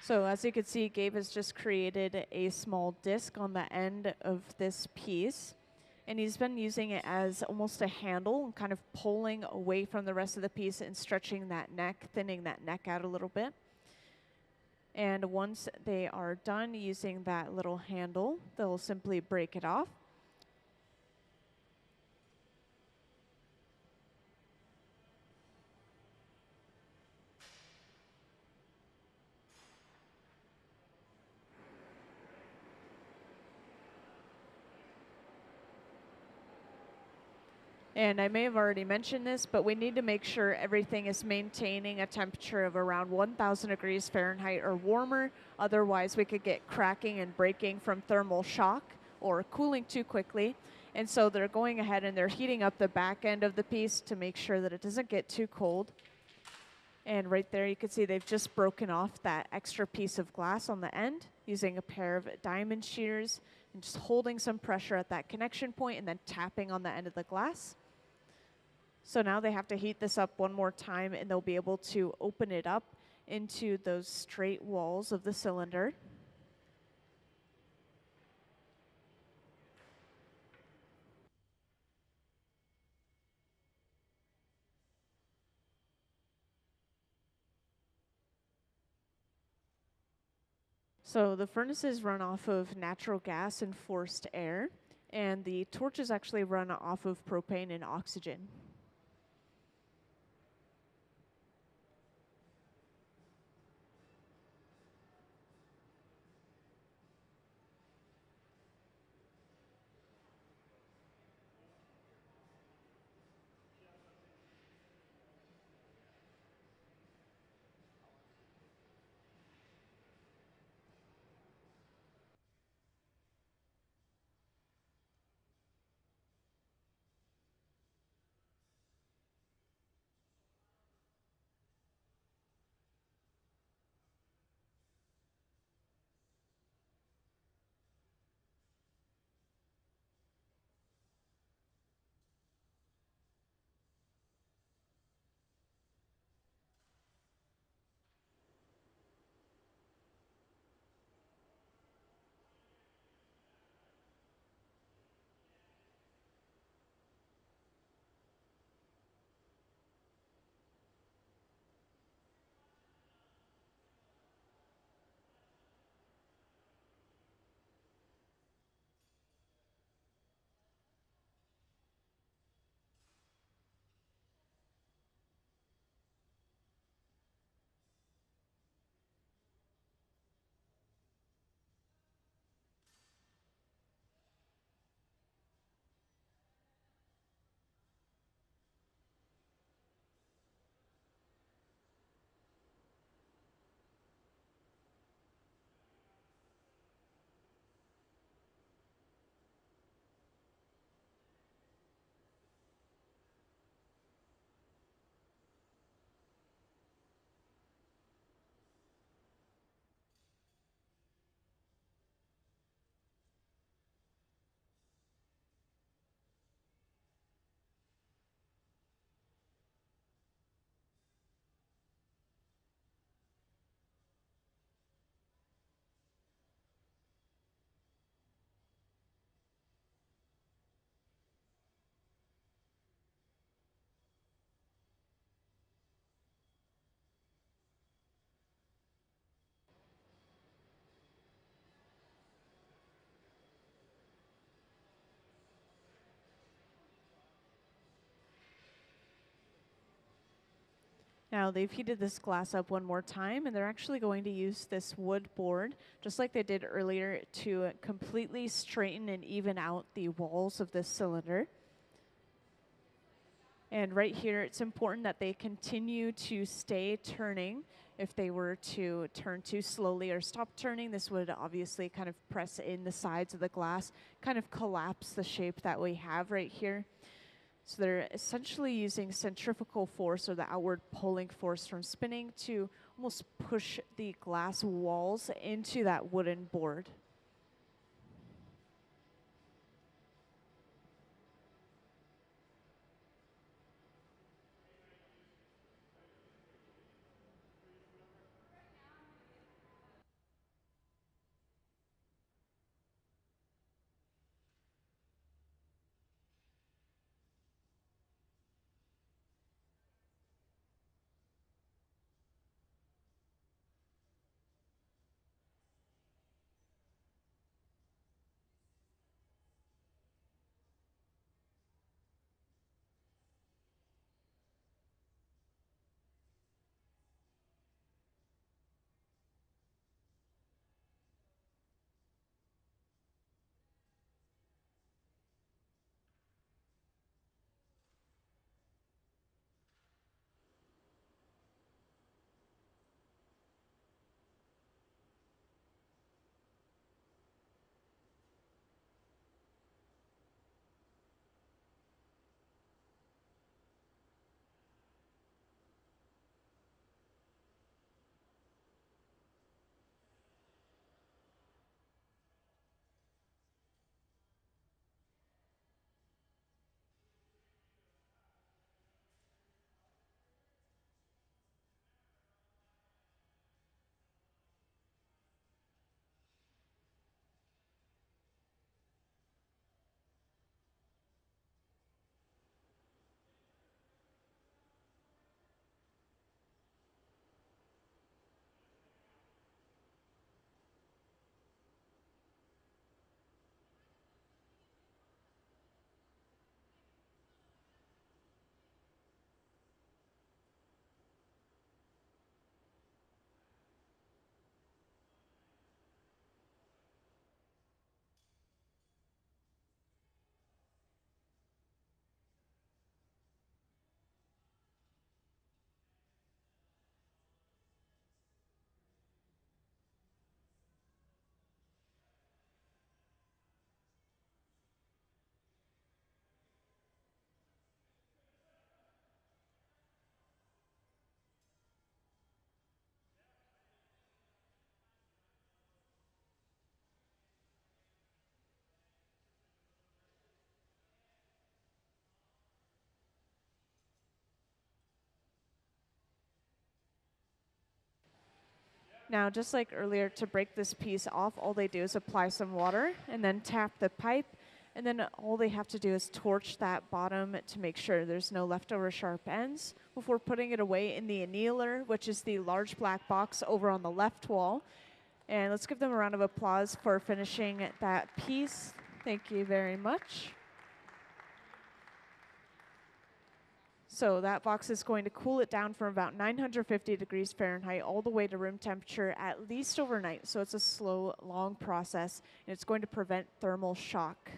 So as you can see, Gabe has just created a small disc on the end of this piece. And he's been using it as almost a handle, kind of pulling away from the rest of the piece and stretching that neck, thinning that neck out a little bit. And once they are done using that little handle, they'll simply break it off. And I may have already mentioned this, but we need to make sure everything is maintaining a temperature of around 1,000 degrees Fahrenheit or warmer. Otherwise, we could get cracking and breaking from thermal shock or cooling too quickly. And so they're going ahead and they're heating up the back end of the piece to make sure that it doesn't get too cold. And right there, you can see they've just broken off that extra piece of glass on the end using a pair of diamond shears and just holding some pressure at that connection point and then tapping on the end of the glass. So now they have to heat this up one more time and they'll be able to open it up into those straight walls of the cylinder. So the furnaces run off of natural gas and forced air, and the torches actually run off of propane and oxygen. Now they've heated this glass up one more time and they're actually going to use this wood board, just like they did earlier, to completely straighten and even out the walls of this cylinder. And right here, it's important that they continue to stay turning. If they were to turn too slowly or stop turning, this would obviously kind of press in the sides of the glass, kind of collapse the shape that we have right here. So they're essentially using centrifugal force, or the outward pulling force from spinning, to almost push the glass walls into that wooden board. Now, just like earlier, to break this piece off, all they do is apply some water and then tap the pipe, and then all they have to do is torch that bottom to make sure there's no leftover sharp ends before putting it away in the annealer, which is the large black box over on the left wall. And let's give them a round of applause for finishing that piece. Thank you very much. So that box is going to cool it down from about 950 degrees Fahrenheit all the way to room temperature at least overnight. So it's a slow, long process, and it's going to prevent thermal shock.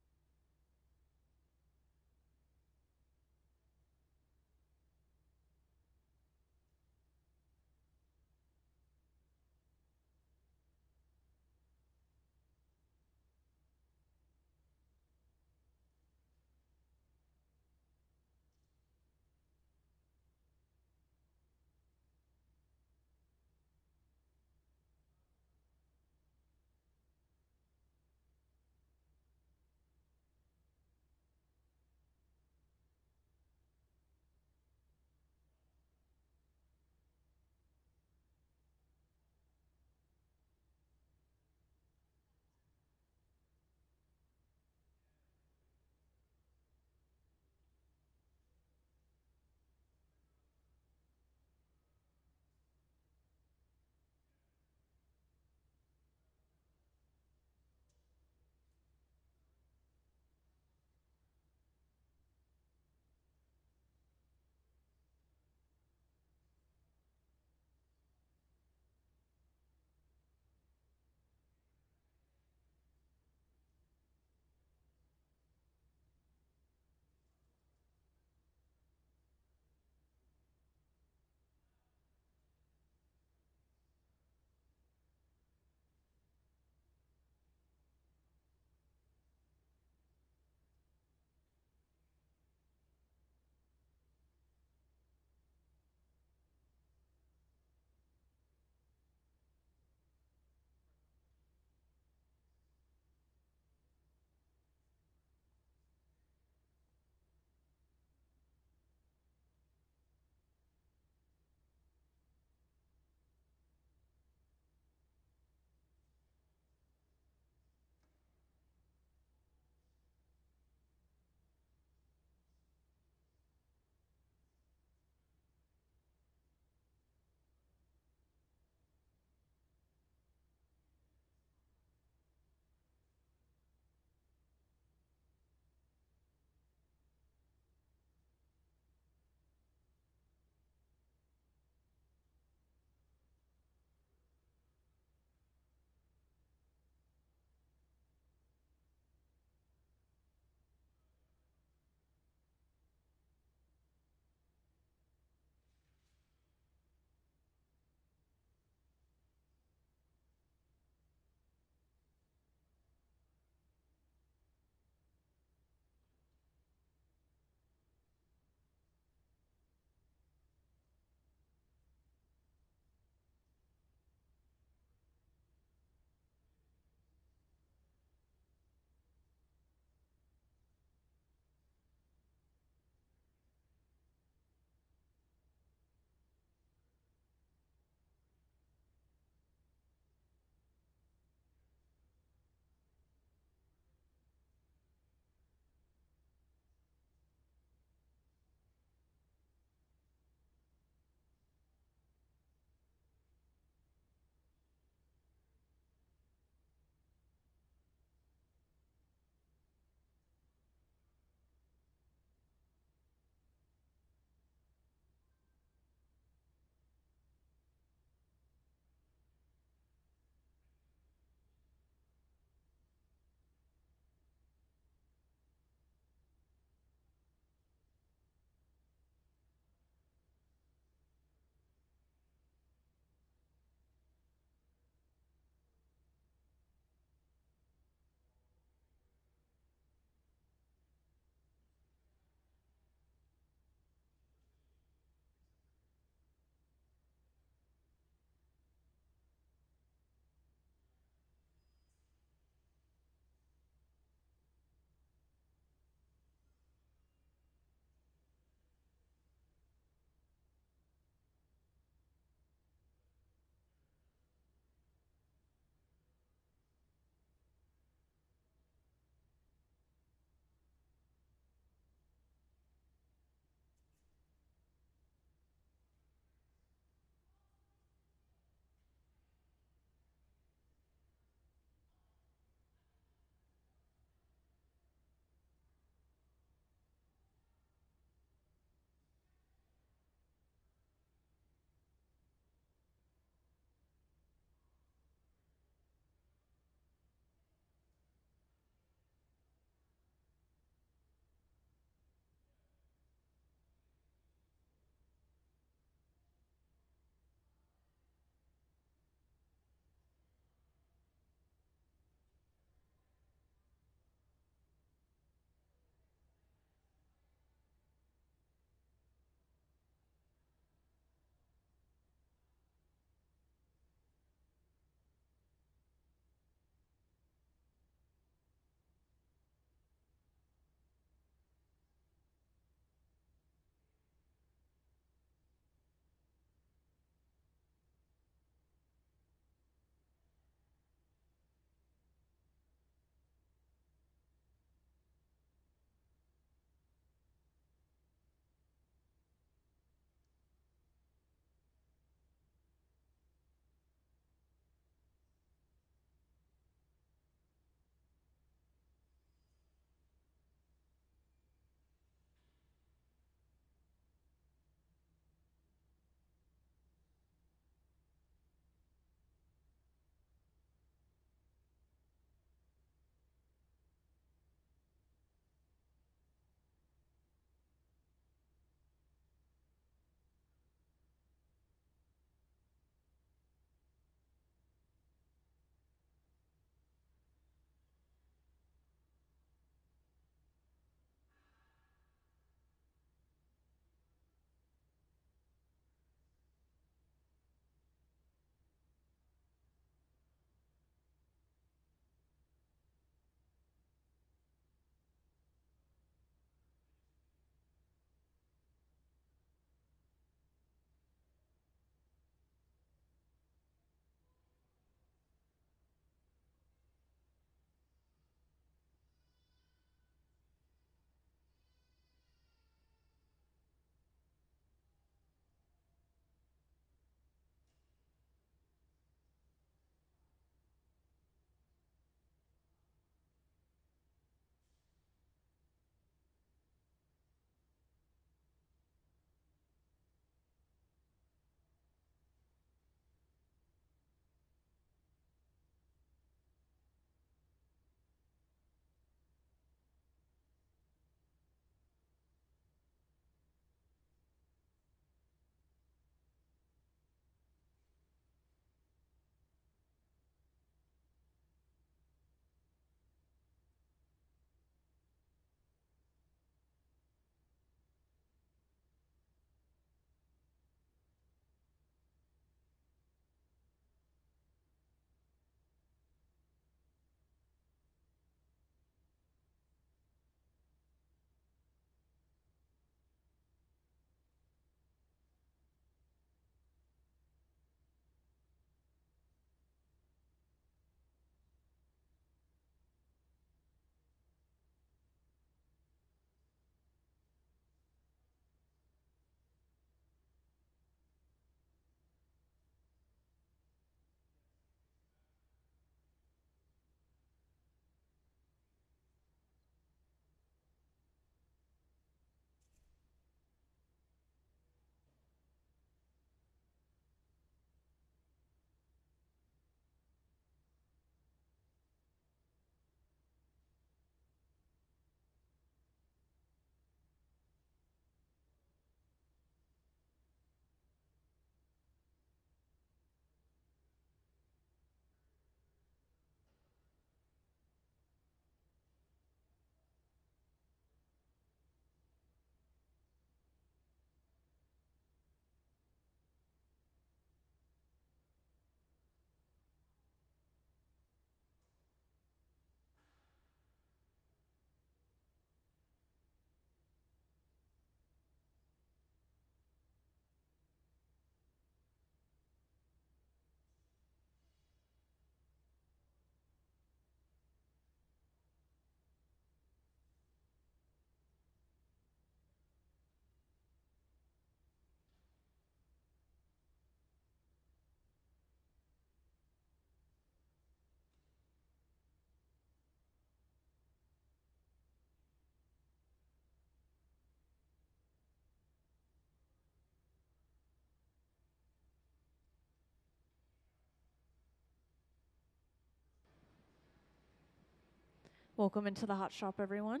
Welcome into the hot shop, everyone.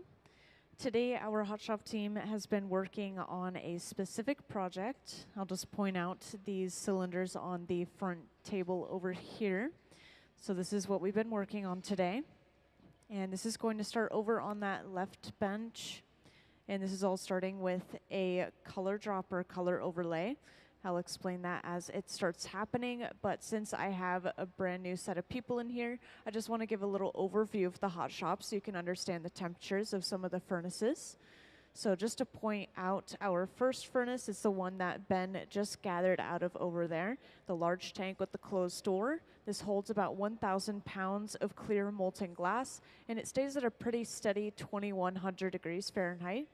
Today, our hot shop team has been working on a specific project. I'll just point out these cylinders on the front table over here. So this is what we've been working on today. And this is going to start over on that left bench. And this is all starting with a color dropper, color overlay. I'll explain that as it starts happening, but since I have a brand new set of people in here, I just want to give a little overview of the hot shop so you can understand the temperatures of some of the furnaces. So just to point out, our first furnace is the one that Ben just gathered out of over there, the large tank with the closed door. This holds about 1,000 pounds of clear molten glass, and it stays at a pretty steady 2,100 degrees Fahrenheit.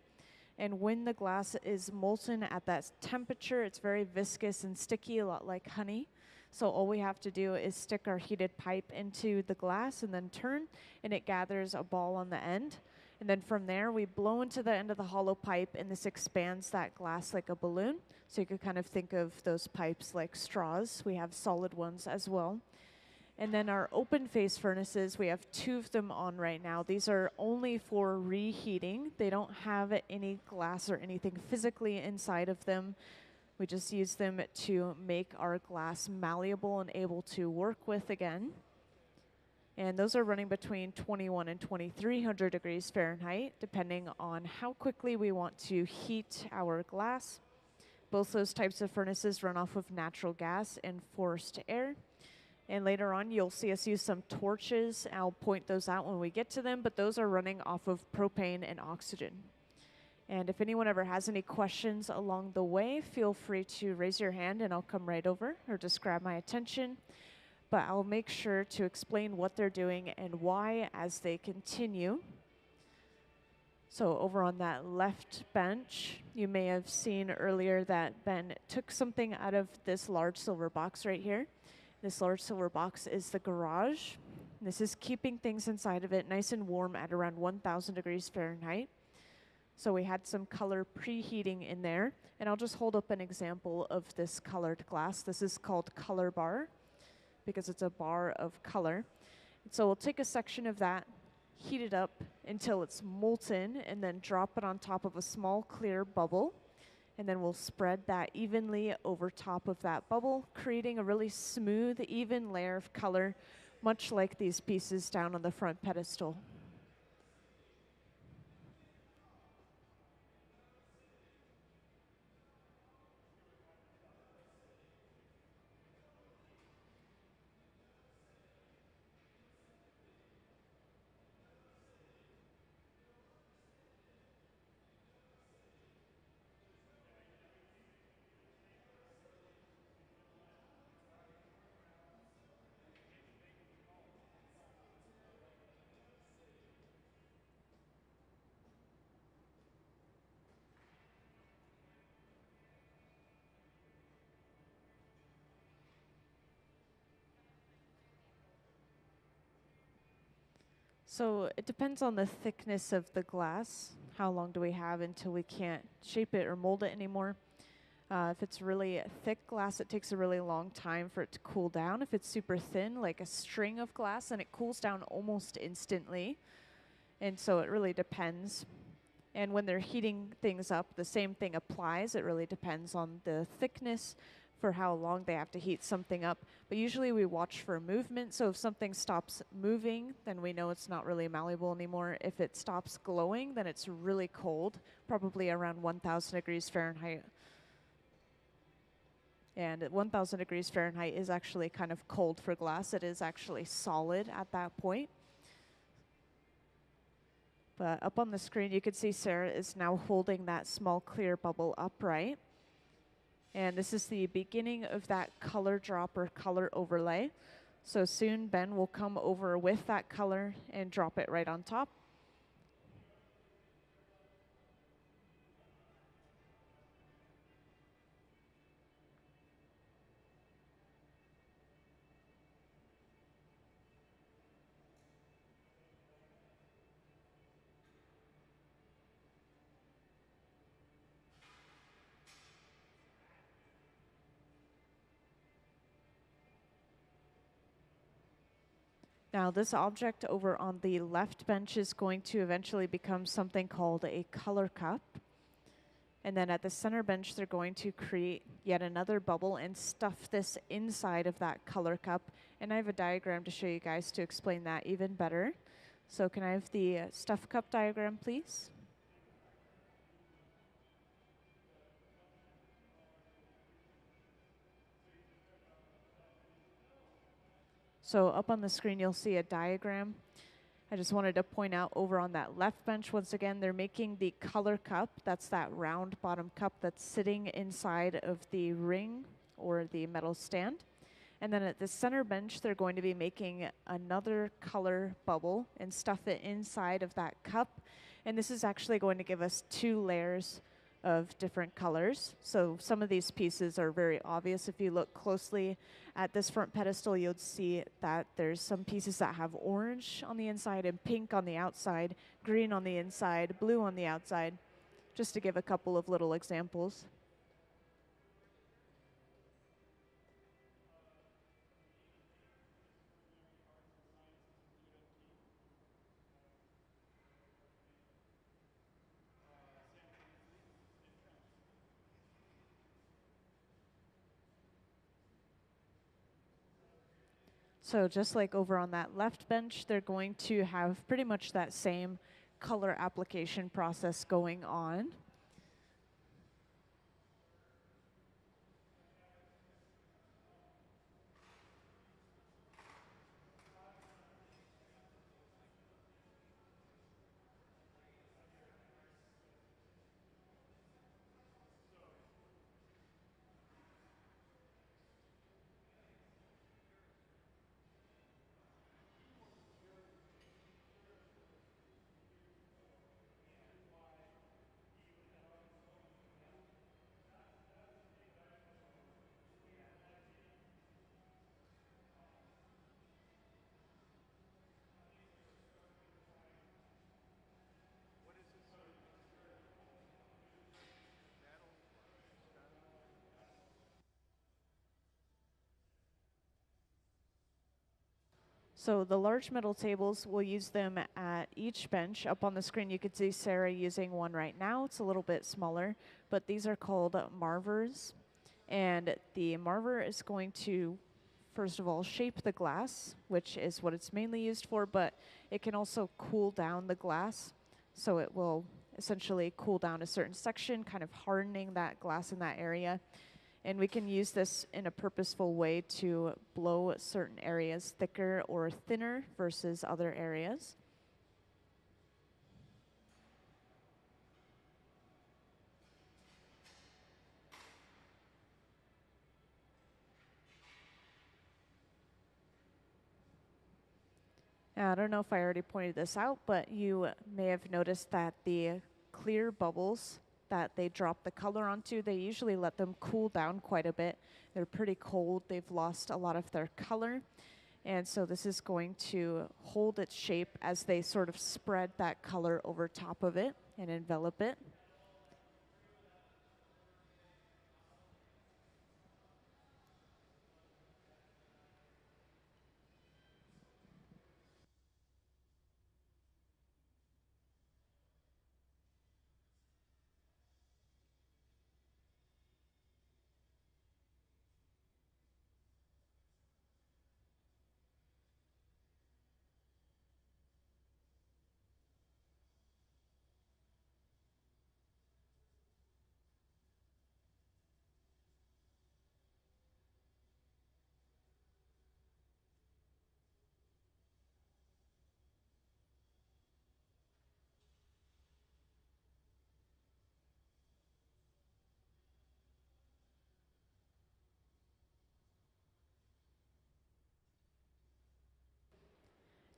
And when the glass is molten at that temperature, it's very viscous and sticky, a lot like honey. So all we have to do is stick our heated pipe into the glass and then turn, and it gathers a ball on the end. And then from there, we blow into the end of the hollow pipe, and this expands that glass like a balloon. So you could kind of think of those pipes like straws. We have solid ones as well. And then our open face furnaces, we have 2 of them on right now. These are only for reheating. They don't have any glass or anything physically inside of them. We just use them to make our glass malleable and able to work with again. And those are running between 21 and 2,300 degrees Fahrenheit, depending on how quickly we want to heat our glass. Both those types of furnaces run off of natural gas and forced air. And later on, you'll see us use some torches. I'll point those out when we get to them, but those are running off of propane and oxygen. And if anyone ever has any questions along the way, feel free to raise your hand and I'll come right over, or just grab my attention. But I'll make sure to explain what they're doing and why as they continue. So over on that left bench, you may have seen earlier that Ben took something out of this large silver box right here. This large silver box is the garage. This is keeping things inside of it nice and warm at around 1,000 degrees Fahrenheit. So we had some color preheating in there. And I'll just hold up an example of this colored glass. This is called color bar because it's a bar of color. And so we'll take a section of that, heat it up until it's molten, and then drop it on top of a small clear bubble. And then we'll spread that evenly over top of that bubble, creating a really smooth, even layer of color, much like these pieces down on the front pedestal. So it depends on the thickness of the glass. How long do we have until we can't shape it or mold it anymore? If it's really thick glass, it takes a really long time for it to cool down. If it's super thin, like a string of glass, then it cools down almost instantly. And so it really depends. And when they're heating things up, the same thing applies. It really depends on the thickness for how long they have to heat something up. But usually we watch for movement. So if something stops moving, then we know it's not really malleable anymore. If it stops glowing, then it's really cold, probably around 1,000 degrees Fahrenheit. And 1,000 degrees Fahrenheit is actually kind of cold for glass. It is actually solid at that point. But up on the screen, you can see Sarah is now holding that small clear bubble upright. And this is the beginning of that color drop or color overlay. So soon Ben will come over with that color and drop it right on top. Now this object over on the left bench is going to eventually become something called a color cup. And then at the center bench, they're going to create yet another bubble and stuff this inside of that color cup. And I have a diagram to show you guys to explain that even better. So can I have the stuff cup diagram, please? So up on the screen, you'll see a diagram. I just wanted to point out over on that left bench, once again, they're making the color cup. That's that round bottom cup that's sitting inside of the ring or the metal stand. And then at the center bench, they're going to be making another color bubble and stuff it inside of that cup. And this is actually going to give us 2 layers of different colors. So some of these pieces are very obvious. If you look closely at this front pedestal, you'll see that there's some pieces that have orange on the inside and pink on the outside, green on the inside, blue on the outside, just to give a couple of little examples. So just like over on that left bench, they're going to have pretty much that same color application process going on. So the large metal tables, we'll use them at each bench. Up on the screen, you can see Sarah using one right now. It's a little bit smaller, but these are called marvers. And the marver is going to, first of all, shape the glass, which is what it's mainly used for, but it can also cool down the glass. So it will essentially cool down a certain section, kind of hardening that glass in that area. And we can use this in a purposeful way to blow certain areas thicker or thinner versus other areas. Now, I don't know if I already pointed this out, but you may have noticed that the clear bubbles that they drop the color onto, they usually let them cool down quite a bit. They're pretty cold. They've lost a lot of their color. And so this is going to hold its shape as they sort of spread that color over top of it and envelop it.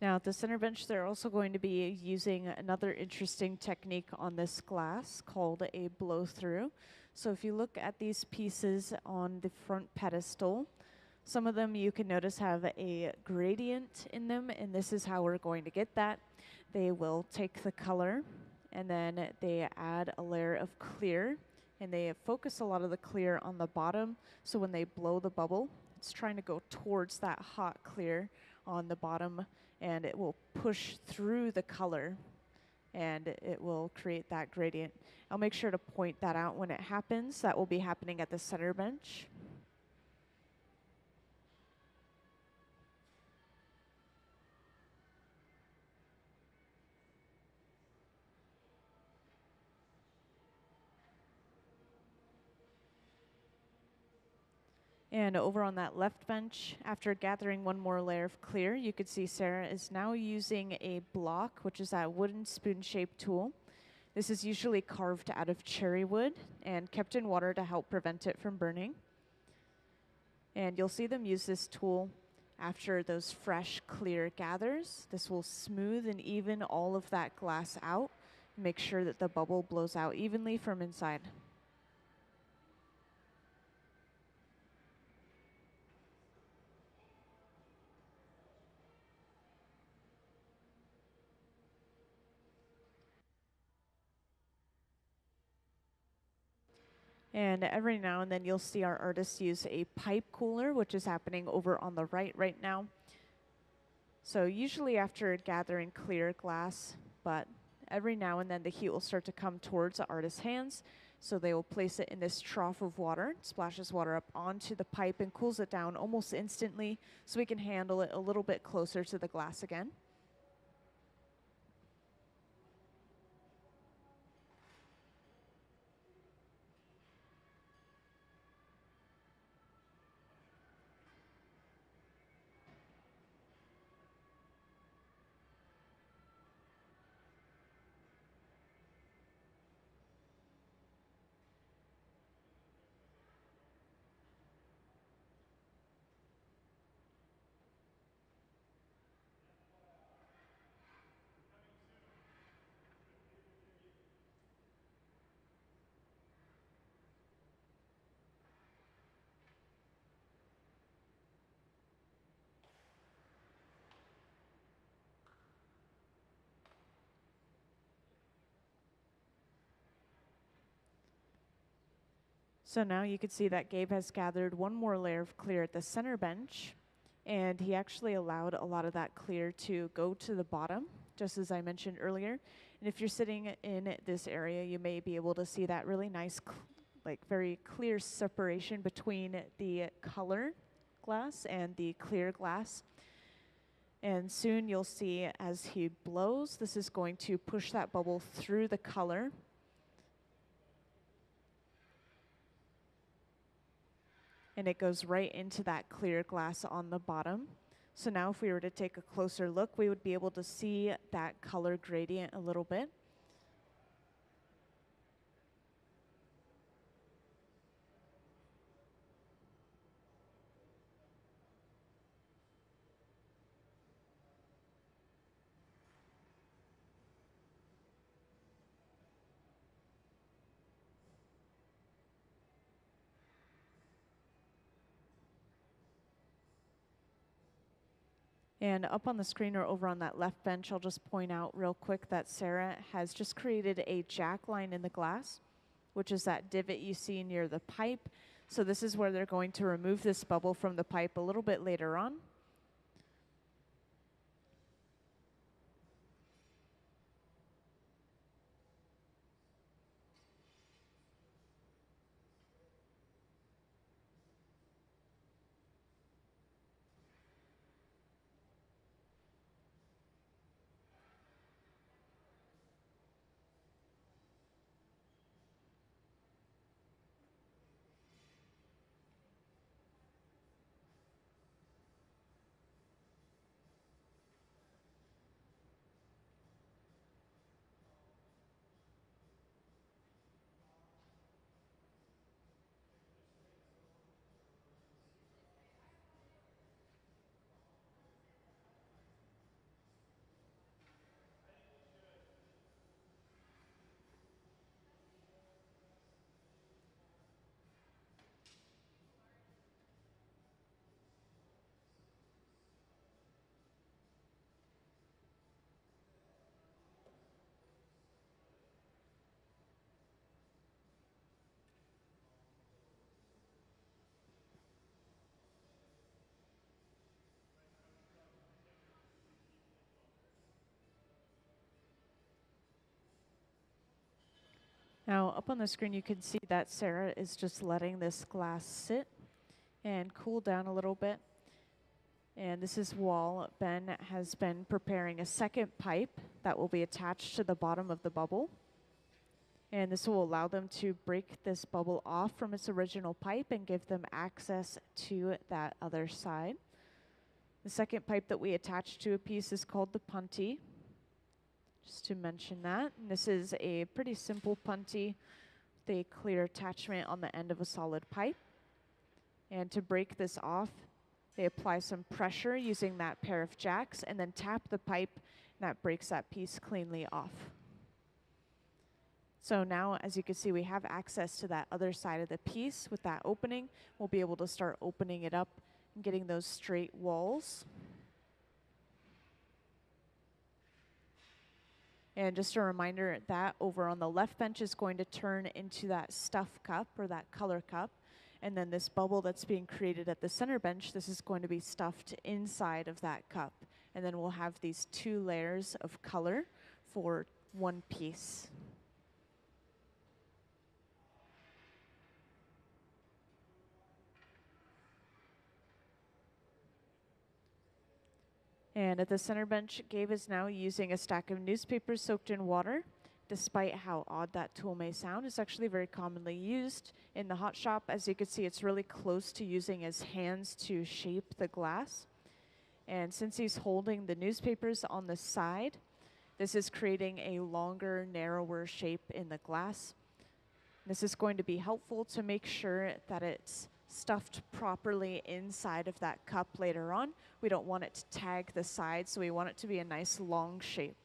Now at the center bench, they're also going to be using another interesting technique on this glass called a blow through. So if you look at these pieces on the front pedestal, some of them you can notice have a gradient in them, and this is how we're going to get that. They will take the color and then they add a layer of clear, and they focus a lot of the clear on the bottom, so when they blow the bubble, it's trying to go towards that hot clear on the bottom and it will push through the color and it will create that gradient. I'll make sure to point that out when it happens. That will be happening at the center bench. And over on that left bench, after gathering one more layer of clear, you could see Sarah is now using a block, which is that wooden spoon-shaped tool. This is usually carved out of cherry wood and kept in water to help prevent it from burning. And you'll see them use this tool after those fresh, clear gathers. This will smooth and even all of that glass out, make sure that the bubble blows out evenly from inside. And every now and then you'll see our artists use a pipe cooler, which is happening over on the right now. So usually after gathering clear glass, but every now and then the heat will start to come towards the artist's hands. So they will place it in this trough of water, splashes water up onto the pipe and cools it down almost instantly so we can handle it a little bit closer to the glass again. So now you can see that Gabe has gathered one more layer of clear at the center bench, and he actually allowed a lot of that clear to go to the bottom, just as I mentioned earlier. And if you're sitting in this area, you may be able to see that really nice, like very clear separation between the color glass and the clear glass. And soon you'll see as he blows, this is going to push that bubble through the color. And it goes right into that clear glass on the bottom. So now if we were to take a closer look, we would be able to see that color gradient a little bit. And up on the screen or over on that left bench, I'll just point out real quick that Sarah has just created a jack line in the glass, which is that divot you see near the pipe. So this is where they're going to remove this bubble from the pipe a little bit later on. Now up on the screen you can see that Sarah is just letting this glass sit and cool down a little bit. And this is while Ben has been preparing a second pipe that will be attached to the bottom of the bubble. And this will allow them to break this bubble off from its original pipe and give them access to that other side. The second pipe that we attach to a piece is called the punty, just to mention that. And this is a pretty simple punty with a clear attachment on the end of a solid pipe. And to break this off, they apply some pressure using that pair of jacks and then tap the pipe, and that breaks that piece cleanly off. So now, as you can see, we have access to that other side of the piece with that opening. We'll be able to start opening it up and getting those straight walls. And just a reminder that over on the left bench is going to turn into that stuff cup or that color cup. And then this bubble that's being created at the center bench, this is going to be stuffed inside of that cup. And then we'll have these 2 layers of color for one piece. And at the center bench, Gabe is now using a stack of newspapers soaked in water. Despite how odd that tool may sound, it's actually very commonly used in the hot shop. As you can see, it's really close to using his hands to shape the glass. And since he's holding the newspapers on the side, this is creating a longer, narrower shape in the glass. This is going to be helpful to make sure that it's stuffed properly inside of that cup later on. We don't want it to tag the sides, so we want it to be a nice long shape.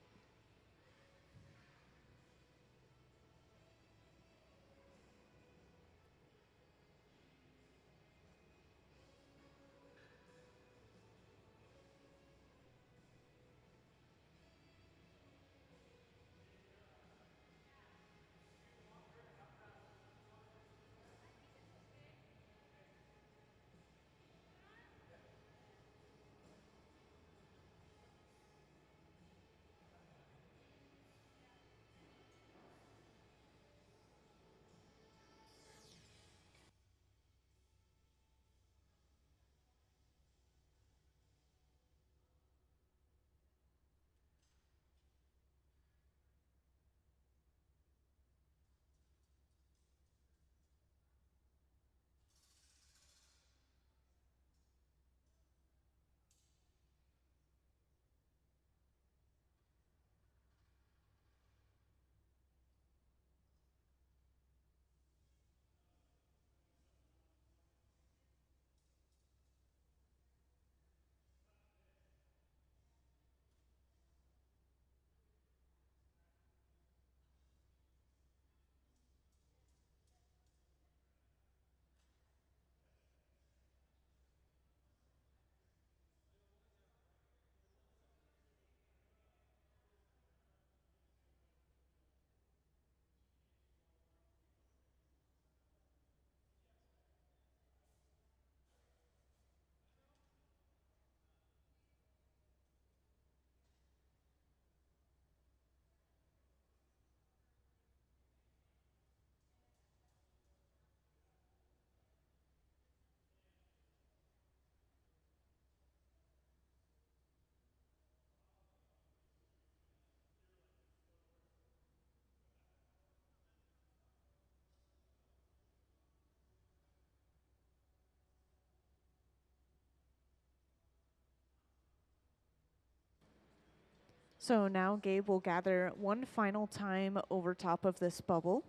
So now Gabe will gather one final time over top of this bubble.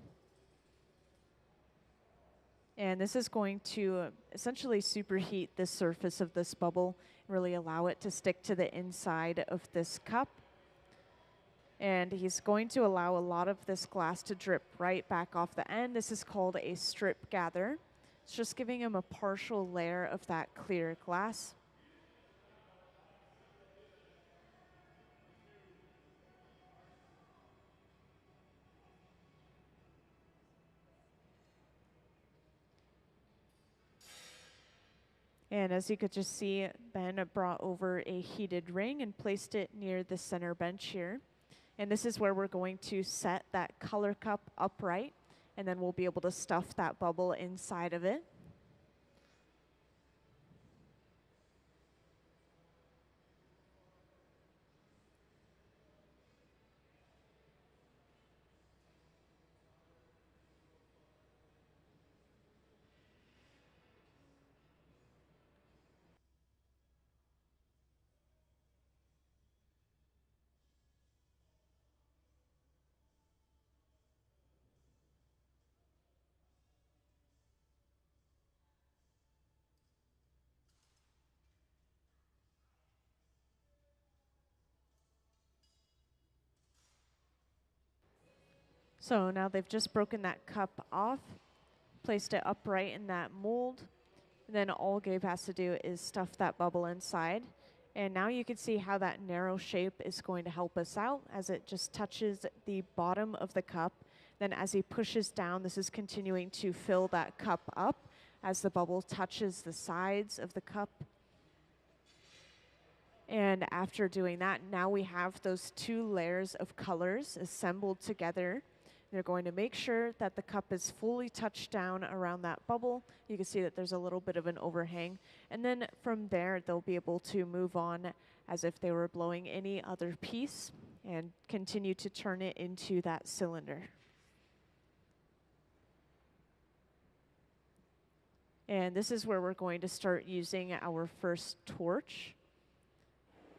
And this is going to essentially superheat the surface of this bubble, really allow it to stick to the inside of this cup. And he's going to allow a lot of this glass to drip right back off the end. This is called a strip gather. It's just giving him a partial layer of that clear glass. And as you could just see, Ben brought over a heated ring and placed it near the center bench here. And this is where we're going to set that color cup upright. and then we'll be able to stuff that bubble inside of it. So now they've just broken that cup off, placed it upright in that mold. And then all Gabe has to do is stuff that bubble inside. And now you can see how that narrow shape is going to help us out as it just touches the bottom of the cup. Then as he pushes down, this is continuing to fill that cup up as the bubble touches the sides of the cup. And after doing that, now we have those two layers of colors assembled together. They're going to make sure that the cup is fully touched down around that bubble. You can see that there's a little bit of an overhang. And then from there, they'll be able to move on as if they were blowing any other piece and continue to turn it into that cylinder. And this is where we're going to start using our first torch.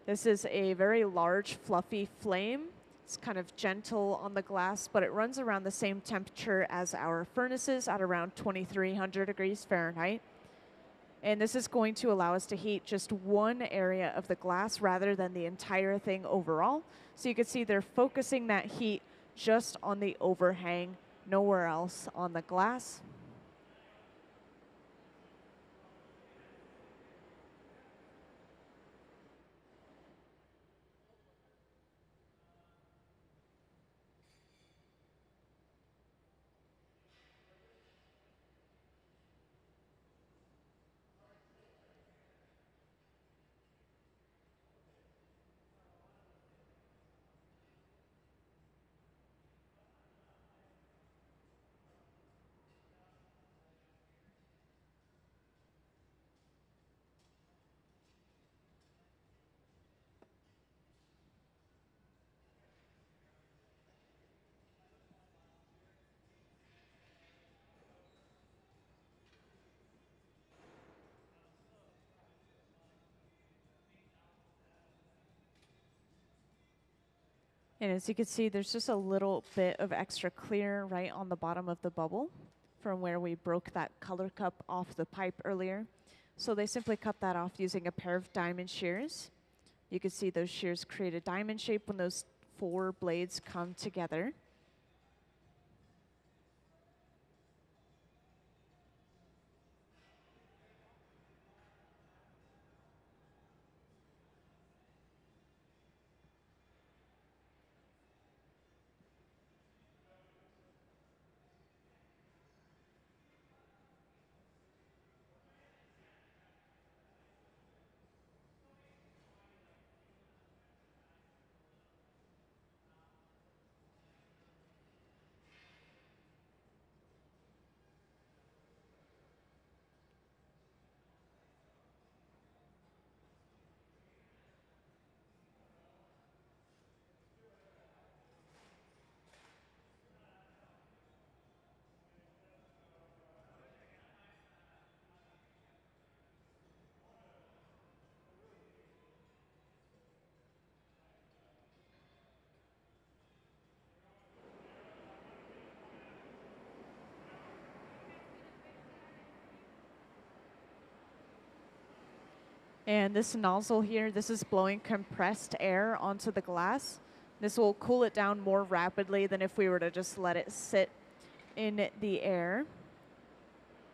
This is a very large, fluffy flame. It's kind of gentle on the glass, but it runs around the same temperature as our furnaces at around 2300 degrees Fahrenheit. And this is going to allow us to heat just one area of the glass rather than the entire thing overall. So you can see they're focusing that heat just on the overhang, nowhere else on the glass. And as you can see, there's just a little bit of extra clear right on the bottom of the bubble from where we broke that color cup off the pipe earlier. So they simply cut that off using a pair of diamond shears. You can see those shears create a diamond shape when those four blades come together. And this nozzle here, this is blowing compressed air onto the glass. This will cool it down more rapidly than if we were to just let it sit in the air.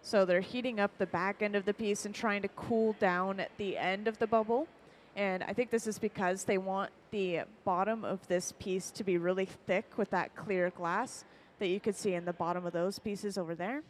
So they're heating up the back end of the piece and trying to cool down the end of the bubble. And I think this is because they want the bottom of this piece to be really thick with that clear glass that you could see in the bottom of those pieces over there.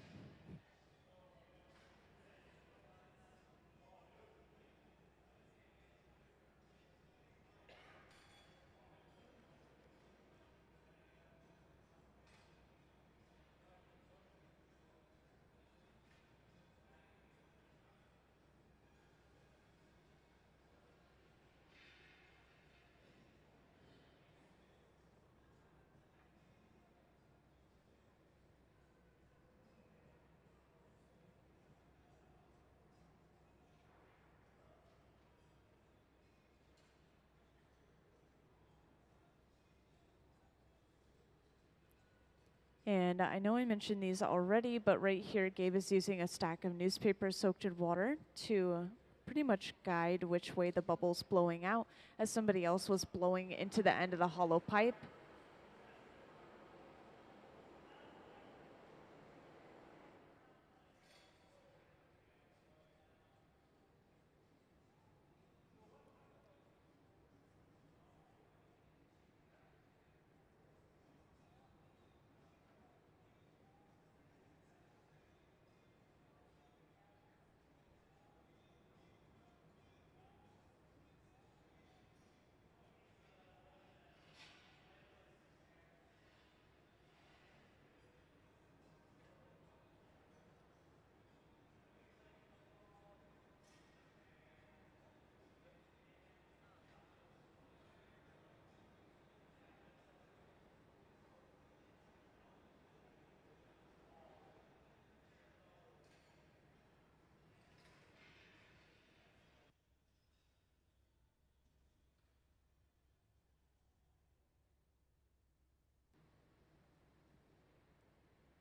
And I know I mentioned these already, but right here, Gabe is using a stack of newspaper soaked in water to pretty much guide which way the bubble's blowing out, as somebody else was blowing into the end of the hollow pipe.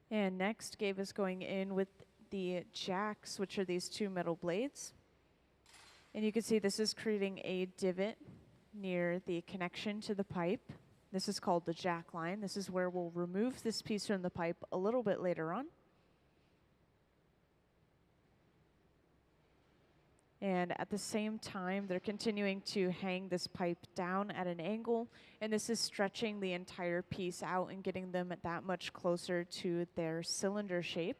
And next, Gabe is going in with the jacks, which are these two metal blades. And you can see this is creating a divot near the connection to the pipe. This is called the jack line. This is where we'll remove this piece from the pipe a little bit later on. And at the same time, they're continuing to hang this pipe down at an angle, and this is stretching the entire piece out and getting them that much closer to their cylinder shape.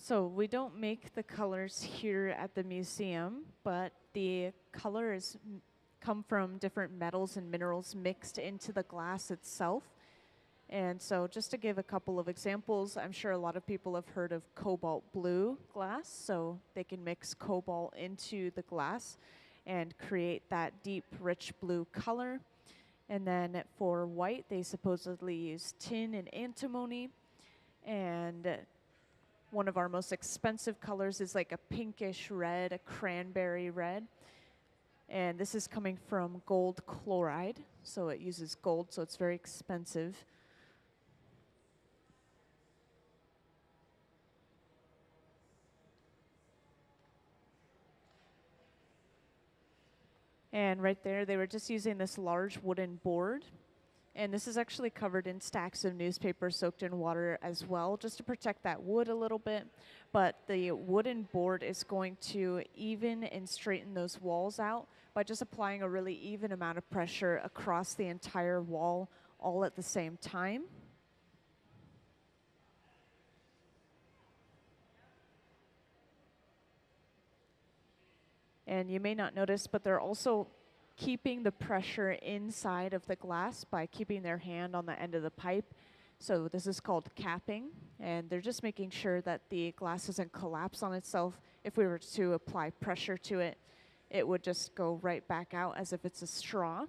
So we don't make the colors here at the museum, but the colors come from different metals and minerals mixed into the glass itself. And so just to give a couple of examples, I'm sure a lot of people have heard of cobalt blue glass. So they can mix cobalt into the glass and create that deep, rich blue color. And then for white, they supposedly use tin and antimony. And one of our most expensive colors is like a pinkish red, a cranberry red. And this is coming from gold chloride. So it uses gold, so it's very expensive. And right there, they were just using this large wooden board. And this is actually covered in stacks of newspaper soaked in water as well, just to protect that wood a little bit. But the wooden board is going to even and straighten those walls out by just applying a really even amount of pressure across the entire wall all at the same time. And you may not notice, but they're also keeping the pressure inside of the glass by keeping their hand on the end of the pipe. So this is called capping, and they're just making sure that the glass doesn't collapse on itself. If we were to apply pressure to it, it would just go right back out as if it's a straw.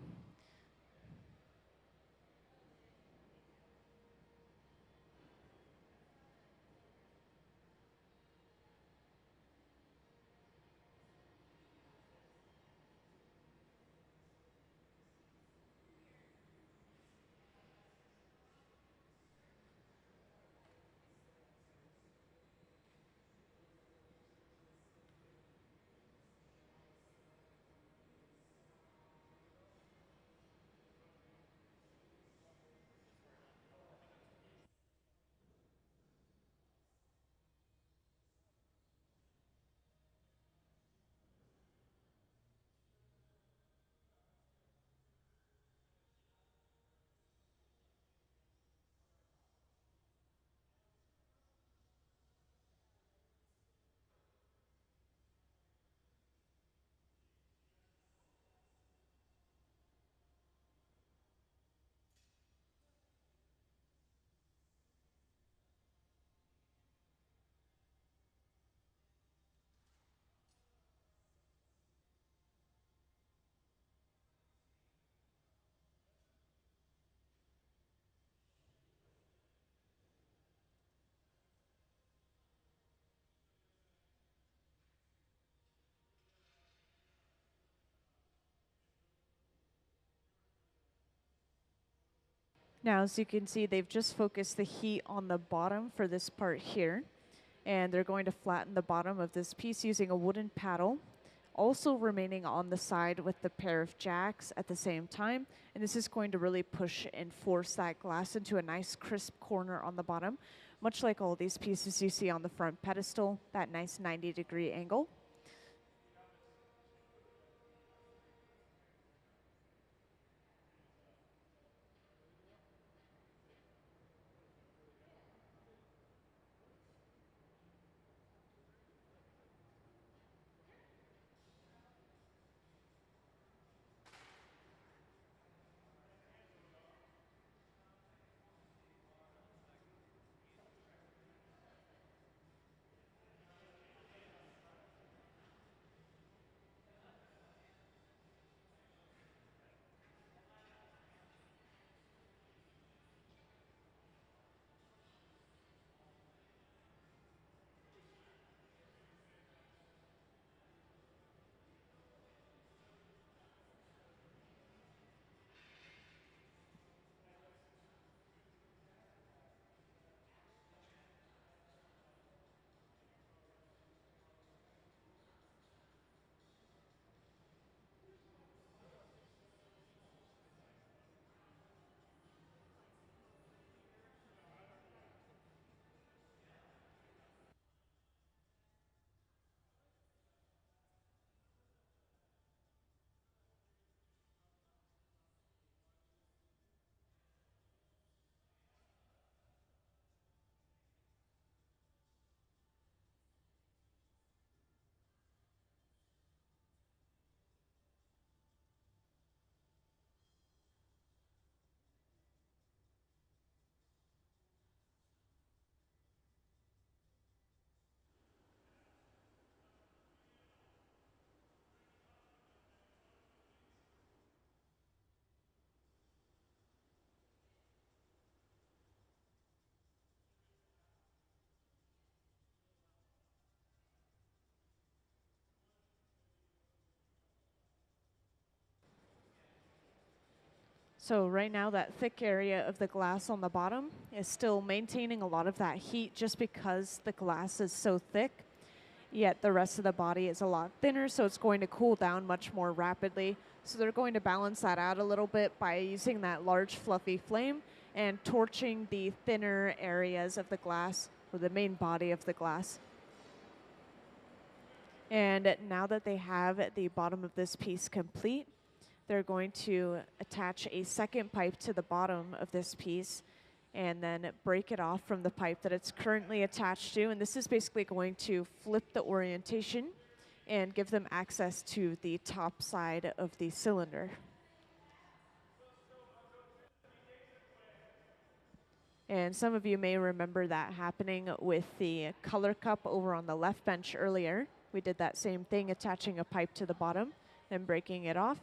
Now, as you can see, they've just focused the heat on the bottom for this part here. And they're going to flatten the bottom of this piece using a wooden paddle, also remaining on the side with the pair of jacks at the same time. And this is going to really push and force that glass into a nice crisp corner on the bottom, much like all these pieces you see on the front pedestal, that nice 90-degree angle. So right now that thick area of the glass on the bottom is still maintaining a lot of that heat just because the glass is so thick, yet the rest of the body is a lot thinner, so it's going to cool down much more rapidly. So they're going to balance that out a little bit by using that large fluffy flame and torching the thinner areas of the glass, or the main body of the glass. And now that they have the bottom of this piece complete, they're going to attach a second pipe to the bottom of this piece and then break it off from the pipe that it's currently attached to. And this is basically going to flip the orientation and give them access to the top side of the cylinder. And some of you may remember that happening with the color cup over on the left bench earlier. We did that same thing, attaching a pipe to the bottom and breaking it off.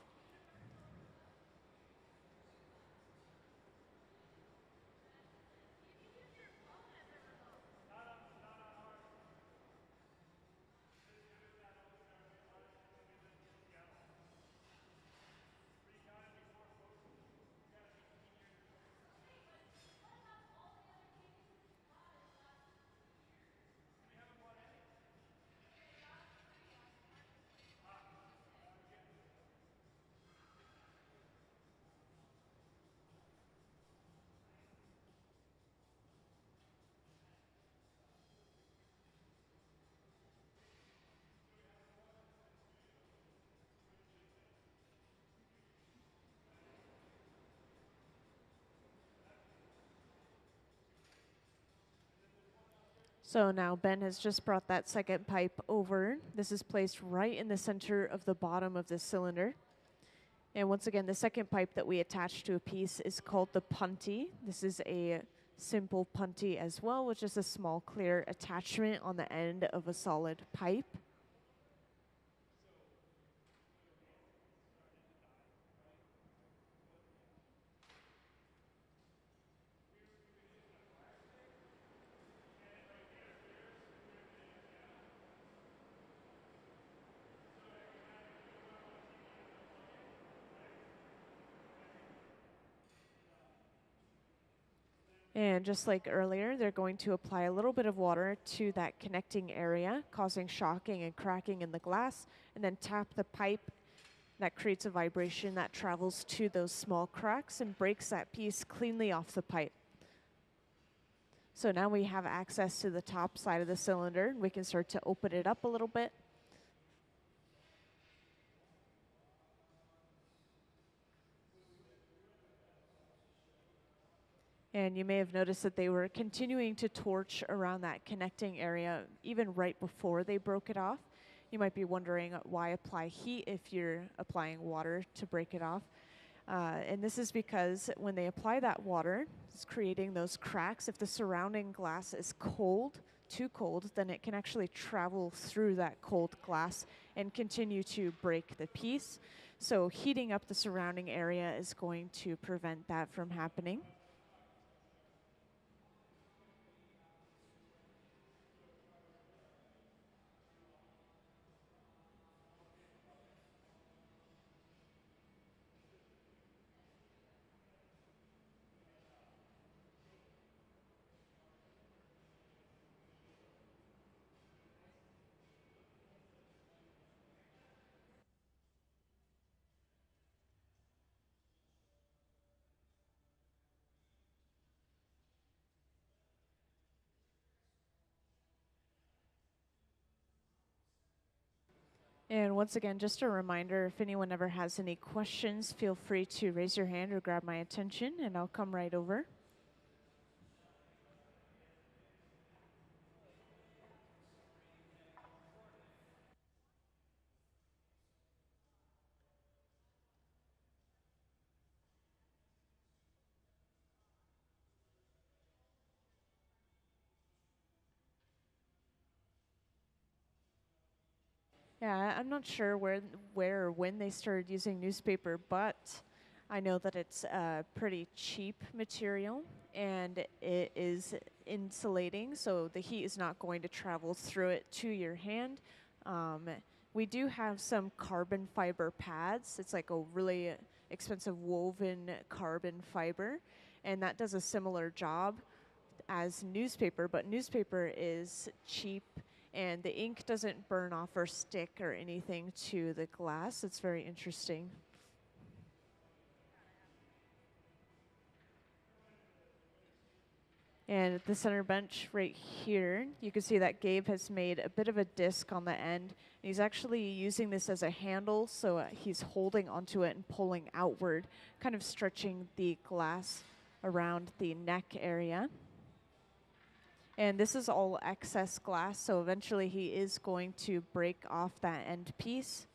So now Ben has just brought that second pipe over. This is placed right in the center of the bottom of this cylinder. And once again, the second pipe that we attach to a piece is called the punty. This is a simple punty as well, which is a small clear attachment on the end of a solid pipe. And just like earlier, they're going to apply a little bit of water to that connecting area, causing shocking and cracking in the glass, and then tap the pipe. That creates a vibration that travels to those small cracks and breaks that piece cleanly off the pipe. So now we have access to the top side of the cylinder. We can start to open it up a little bit. And you may have noticed that they were continuing to torch around that connecting area even right before they broke it off. You might be wondering why apply heat if you're applying water to break it off. And this is because when they apply that water, it's creating those cracks. If the surrounding glass is cold, too cold, then it can actually travel through that cold glass and continue to break the piece. So heating up the surrounding area is going to prevent that from happening. And once again, just a reminder, if anyone ever has any questions, feel free to raise your hand or grab my attention, and I'll come right over. Yeah, I'm not sure where or when they started using newspaper, but I know that it's a pretty cheap material and it is insulating, so the heat is not going to travel through it to your hand. We do have some carbon fiber pads. It's like a really expensive woven carbon fiber, and that does a similar job as newspaper, but newspaper is cheap and the ink doesn't burn off or stick or anything to the glass. It's very interesting. And at the center bench right here, you can see that Gabe has made a bit of a disc on the end. He's actually using this as a handle, so he's holding onto it and pulling outward, kind of stretching the glass around the neck area. And this is all excess glass, so eventually he is going to break off that end piece.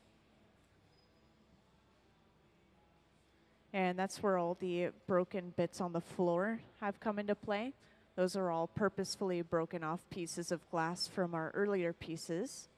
And that's where all the broken bits on the floor have come into play. Those are all purposefully broken off pieces of glass from our earlier pieces.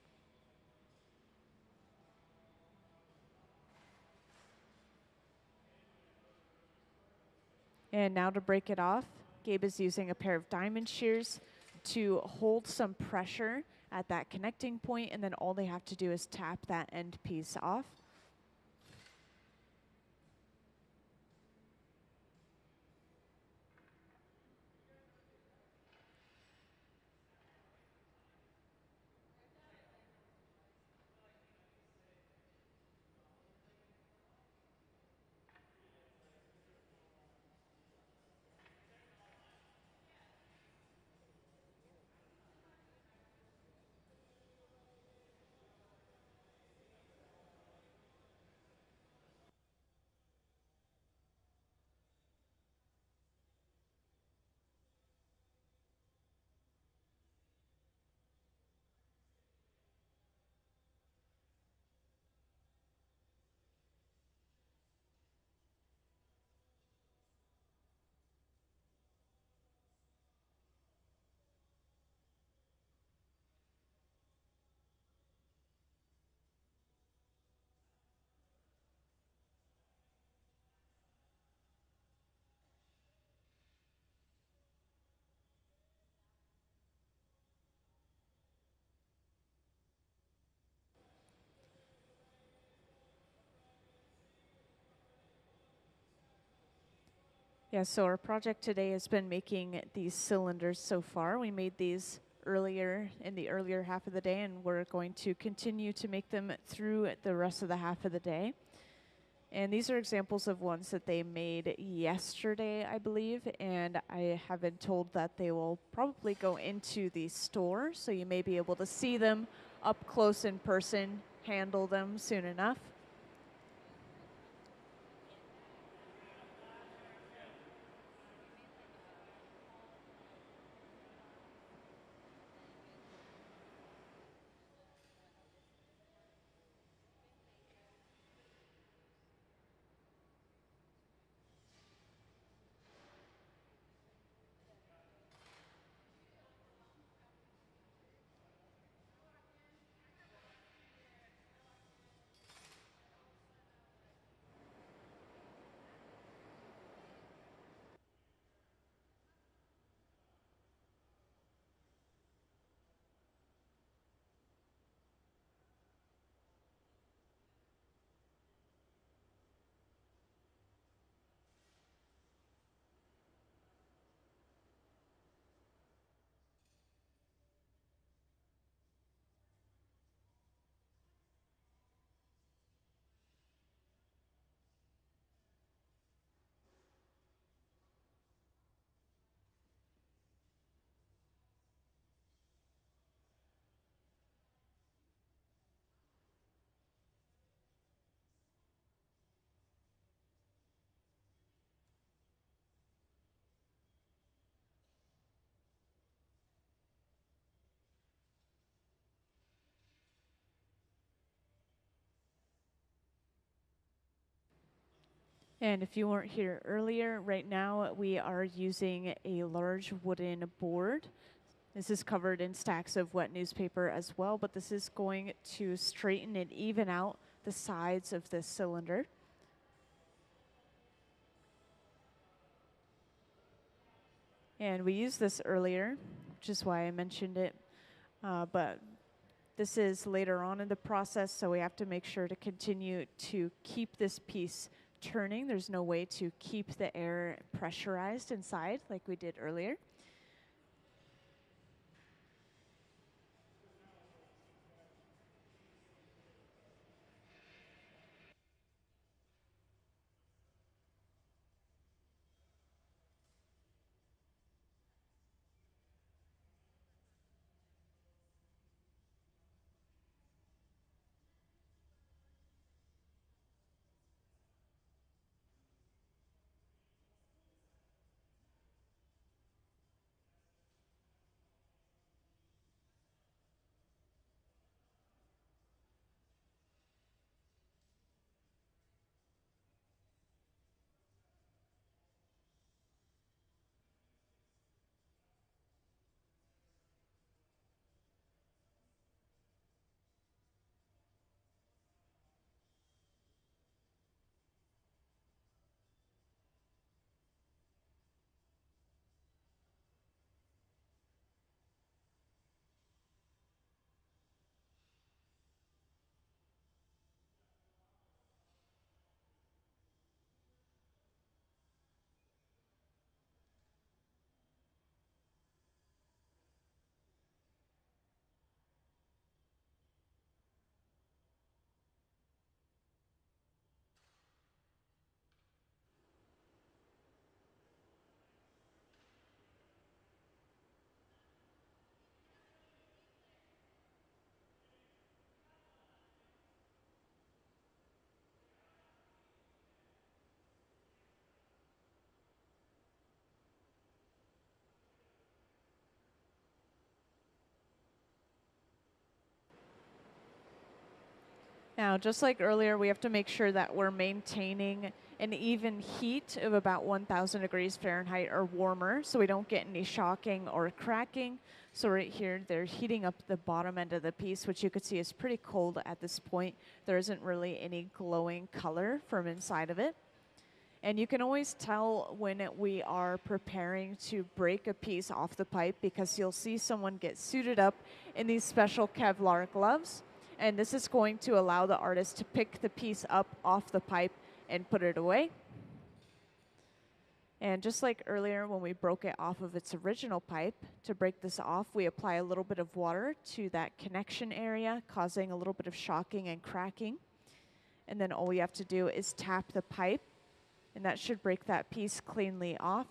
And now to break it off, Gabe is using a pair of diamond shears to hold some pressure at that connecting point, and then all they have to do is tap that end piece off. Yeah, so our project today has been making these cylinders so far. We made these earlier in the earlier half of the day, and we're going to continue to make them through the rest of the half of the day. And these are examples of ones that they made yesterday, I believe, and I have been told that they will probably go into the store, so you may be able to see them up close in person, handle them soon enough. And if you weren't here earlier, right now we are using a large wooden board. This is covered in stacks of wet newspaper as well, but this is going to straighten and even out the sides of this cylinder. And we used this earlier, which is why I mentioned it, but this is later on in the process, so we have to make sure to continue to keep this piece turning. There's no way to keep the air pressurized inside like we did earlier. Now, just like earlier, we have to make sure that we're maintaining an even heat of about 1,000 degrees Fahrenheit or warmer, so we don't get any shocking or cracking. So right here, they're heating up the bottom end of the piece, which you could see is pretty cold at this point. There isn't really any glowing color from inside of it. And you can always tell when we are preparing to break a piece off the pipe, because you'll see someone get suited up in these special Kevlar gloves. And this is going to allow the artist to pick the piece up off the pipe and put it away. And just like earlier when we broke it off of its original pipe, to break this off, we apply a little bit of water to that connection area, causing a little bit of shocking and cracking. And then all we have to do is tap the pipe, and that should break that piece cleanly off.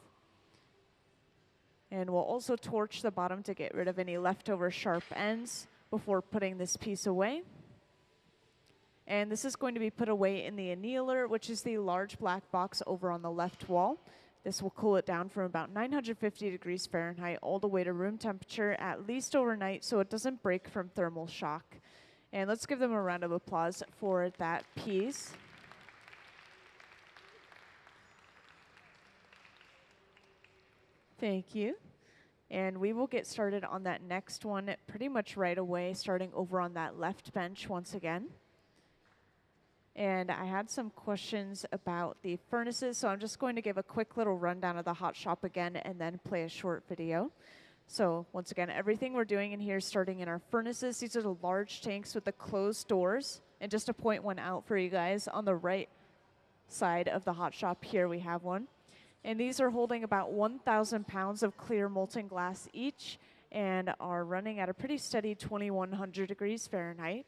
And we'll also torch the bottom to get rid of any leftover sharp ends before putting this piece away. And this is going to be put away in the annealer, which is the large black box over on the left wall. This will cool it down from about 950 degrees Fahrenheit all the way to room temperature, at least overnight, so it doesn't break from thermal shock. And let's give them a round of applause for that piece. Thank you. And we will get started on that next one pretty much right away, starting over on that left bench once again. And I had some questions about the furnaces, so I'm just going to give a quick little rundown of the hot shop again and then play a short video. So once again, everything we're doing in here is starting in our furnaces. These are the large tanks with the closed doors. And just to point one out for you guys, on the right side of the hot shop here we have one. And these are holding about 1,000 pounds of clear molten glass each and are running at a pretty steady 2,100 degrees Fahrenheit.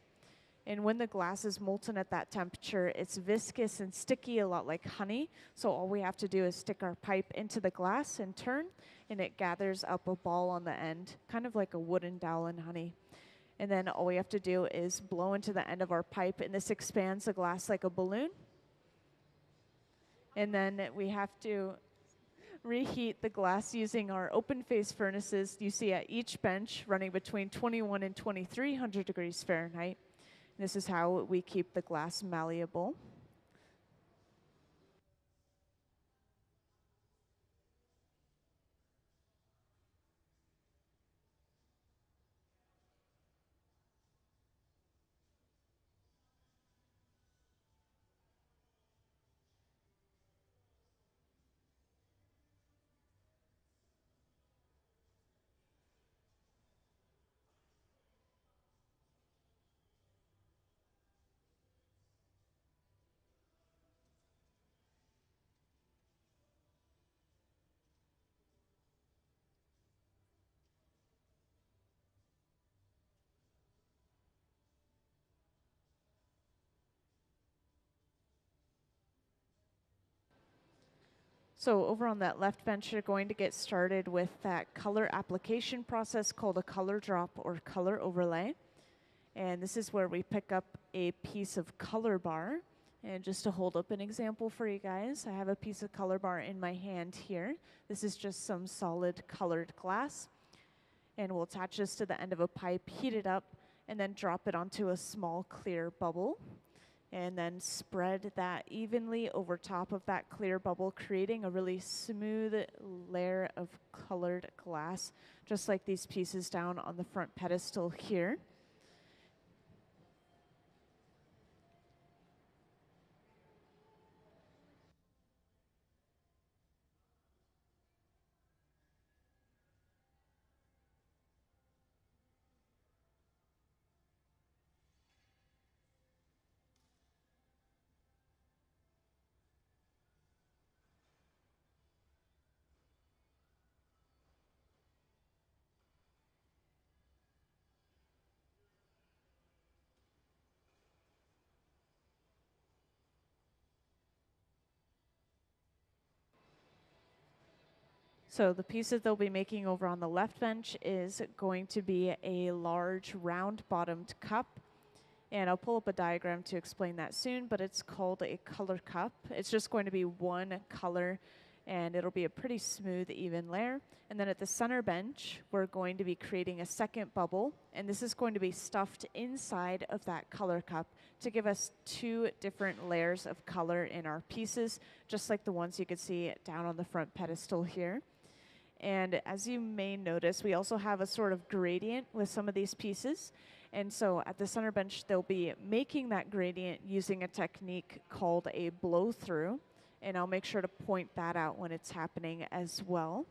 And when the glass is molten at that temperature, it's viscous and sticky, a lot like honey. So all we have to do is stick our pipe into the glass and turn, and it gathers up a ball on the end, kind of like a wooden dowel in honey. And then all we have to do is blow into the end of our pipe, and this expands the glass like a balloon. And then we have to reheat the glass using our open face furnaces you see at each bench, running between 21 and 2,300 degrees Fahrenheit. This is how we keep the glass malleable. So over on that left bench, you're going to get started with that color application process called a color drop or color overlay. And this is where we pick up a piece of color bar. And just to hold up an example for you guys, I have a piece of color bar in my hand here. This is just some solid colored glass. And we'll attach this to the end of a pipe, heat it up, and then drop it onto a small clear bubble. And then spread that evenly over top of that clear bubble, creating a really smooth layer of colored glass, just like these pieces down on the front pedestal here. So the piece that they'll be making over on the left bench is going to be a large round-bottomed cup. And I'll pull up a diagram to explain that soon, but it's called a color cup. It's just going to be one color, and it'll be a pretty smooth, even layer. And then at the center bench, we're going to be creating a second bubble, and this is going to be stuffed inside of that color cup to give us two different layers of color in our pieces, just like the ones you could see down on the front pedestal here. And as you may notice, we also have a sort of gradient with some of these pieces. And so at the center bench, they'll be making that gradient using a technique called a blow-through. And I'll make sure to point that out when it's happening as well.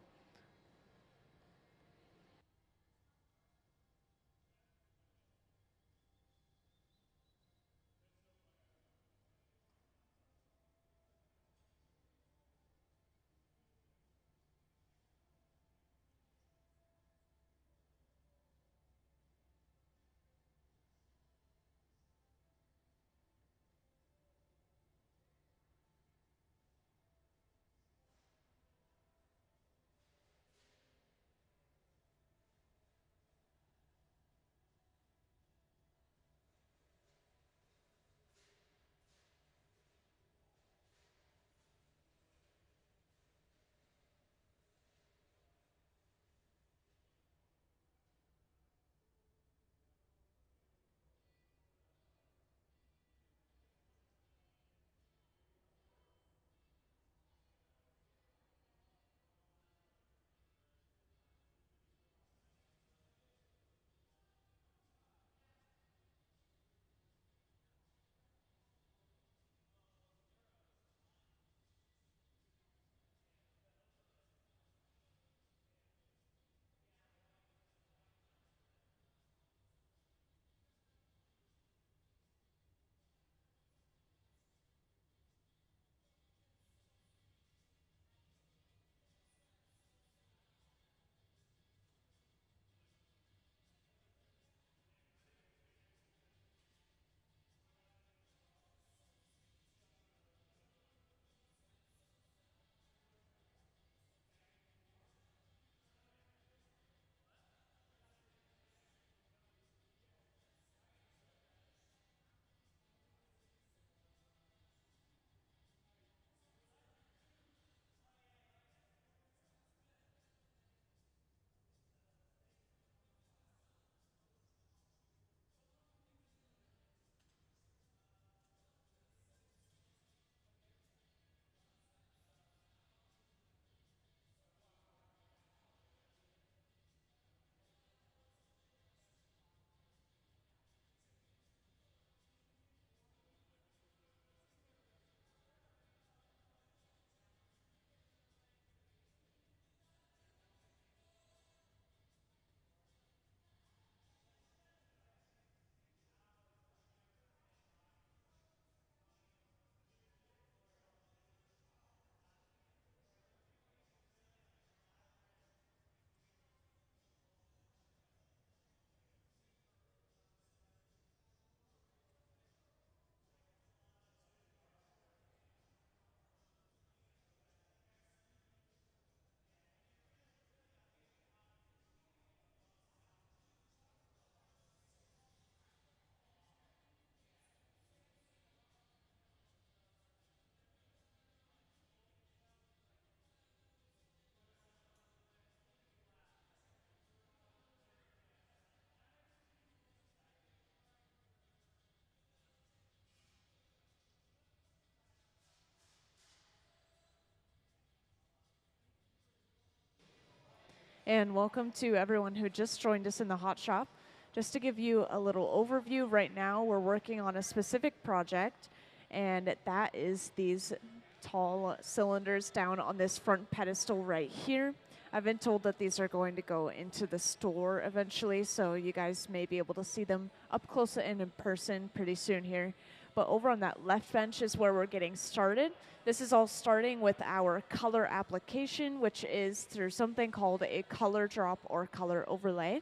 And welcome to everyone who just joined us in the hot shop. Just to give you a little overview, right now we're working on a specific project, and that is these tall cylinders down on this front pedestal right here. I've been told that these are going to go into the store eventually, so you guys may be able to see them up close and in person pretty soon here. But over on that left bench is where we're getting started. This is all starting with our color application, which is through something called a color drop or color overlay.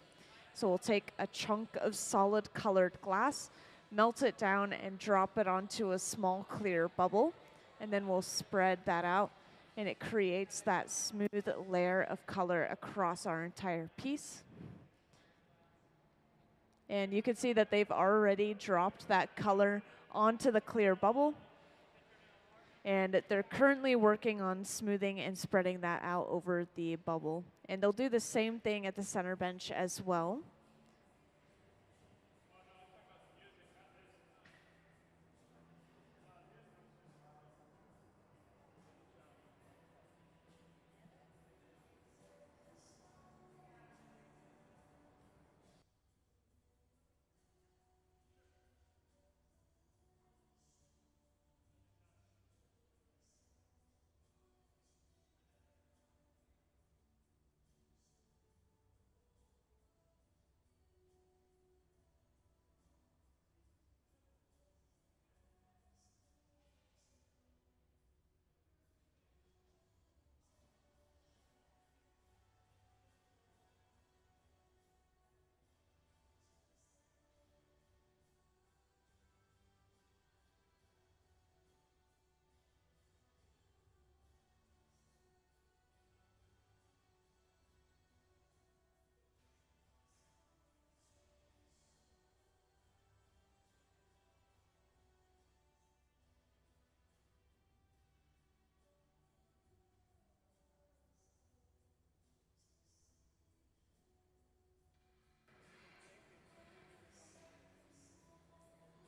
So we'll take a chunk of solid colored glass, melt it down, and drop it onto a small clear bubble. And then we'll spread that out, and it creates that smooth layer of color across our entire piece. And you can see that they've already dropped that color onto the clear bubble. And they're currently working on smoothing and spreading that out over the bubble. And they'll do the same thing at the center bench as well.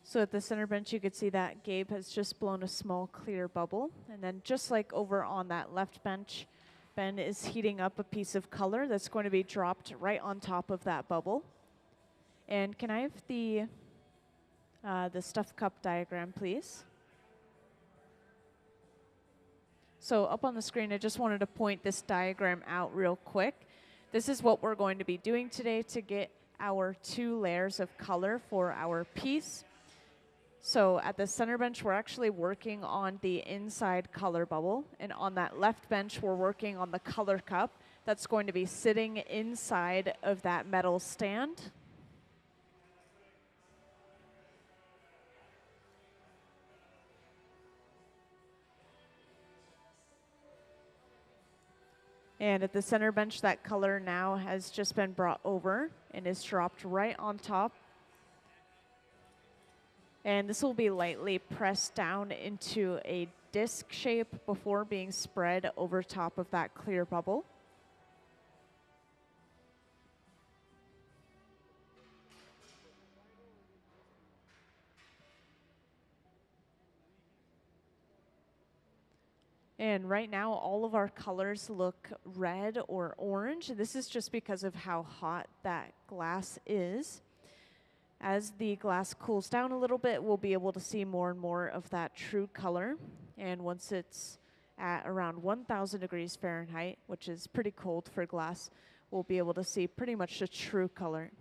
So at the center bench, you could see that Gabe has just blown a small clear bubble. And then just like over on that left bench, Ben is heating up a piece of color that's going to be dropped right on top of that bubble. And can I have the stuffed cup diagram, please? So up on the screen, I just wanted to point this diagram out real quick. This is what we're going to be doing today to get our 2 layers of color for our piece. So at the center bench, we're actually working on the inside color bubble. And on that left bench, we're working on the color cup that's going to be sitting inside of that metal stand. And at the center bench, that color now has just been brought over and is dropped right on top. And this will be lightly pressed down into a disc shape before being spread over top of that clear bubble. And right now, all of our colors look red or orange. This is just because of how hot that glass is. As the glass cools down a little bit, we'll be able to see more and more of that true color. And once it's at around 1,000 degrees Fahrenheit, which is pretty cold for glass, we'll be able to see pretty much the true color.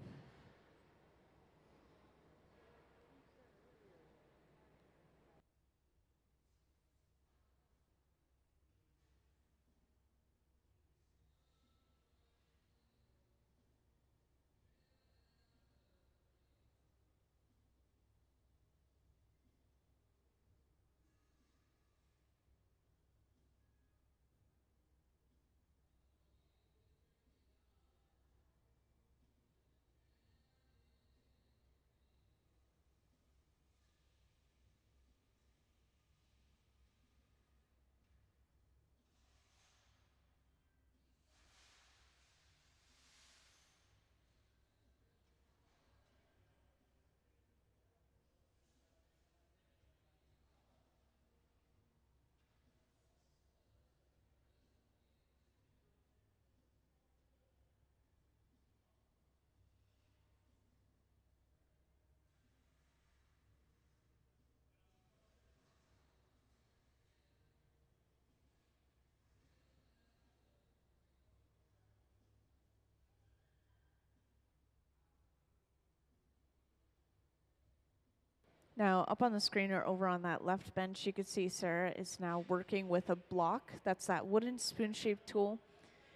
Now, up on the screen or over on that left bench, you can see Sarah is now working with a block. That's that wooden spoon-shaped tool.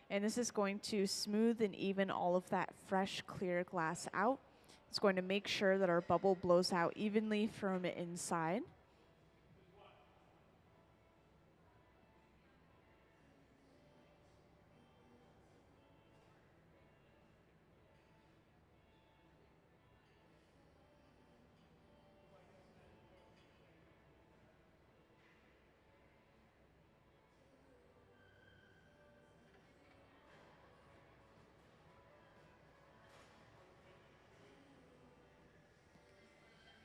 And this is going to smooth and even all of that fresh, clear glass out. It's going to make sure that our bubble blows out evenly from inside.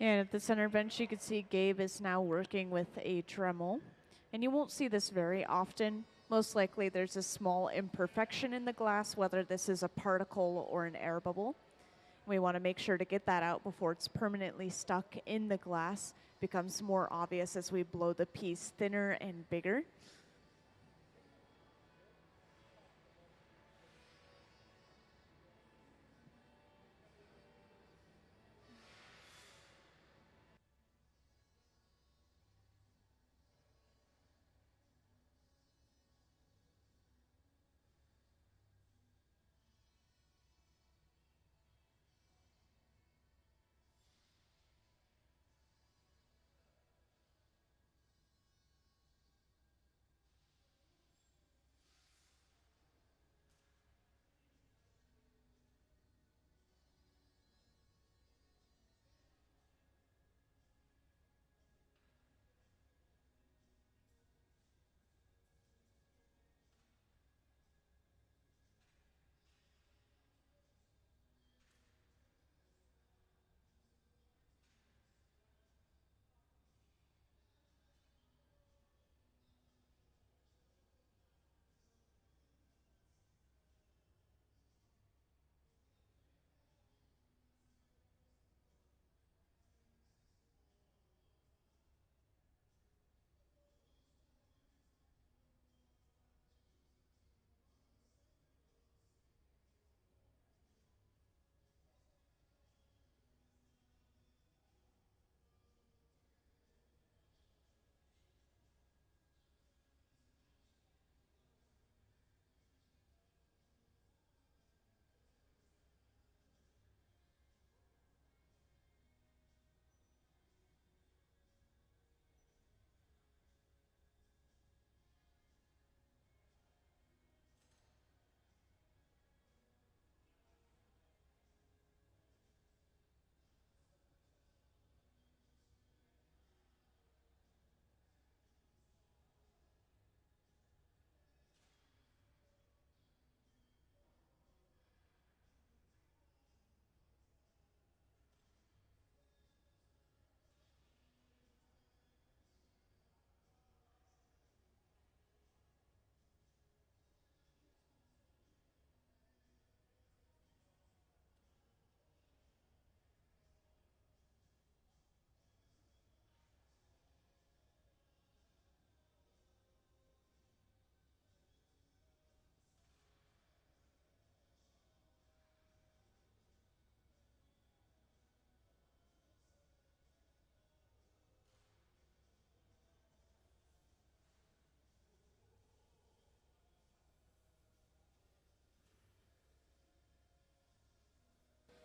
And at the center bench, you can see Gabe is now working with a Dremel. And you won't see this very often. Most likely there's a small imperfection in the glass, whether this is a particle or an air bubble. We want to make sure to get that out before it's permanently stuck in the glass. Becomes more obvious as we blow the piece thinner and bigger.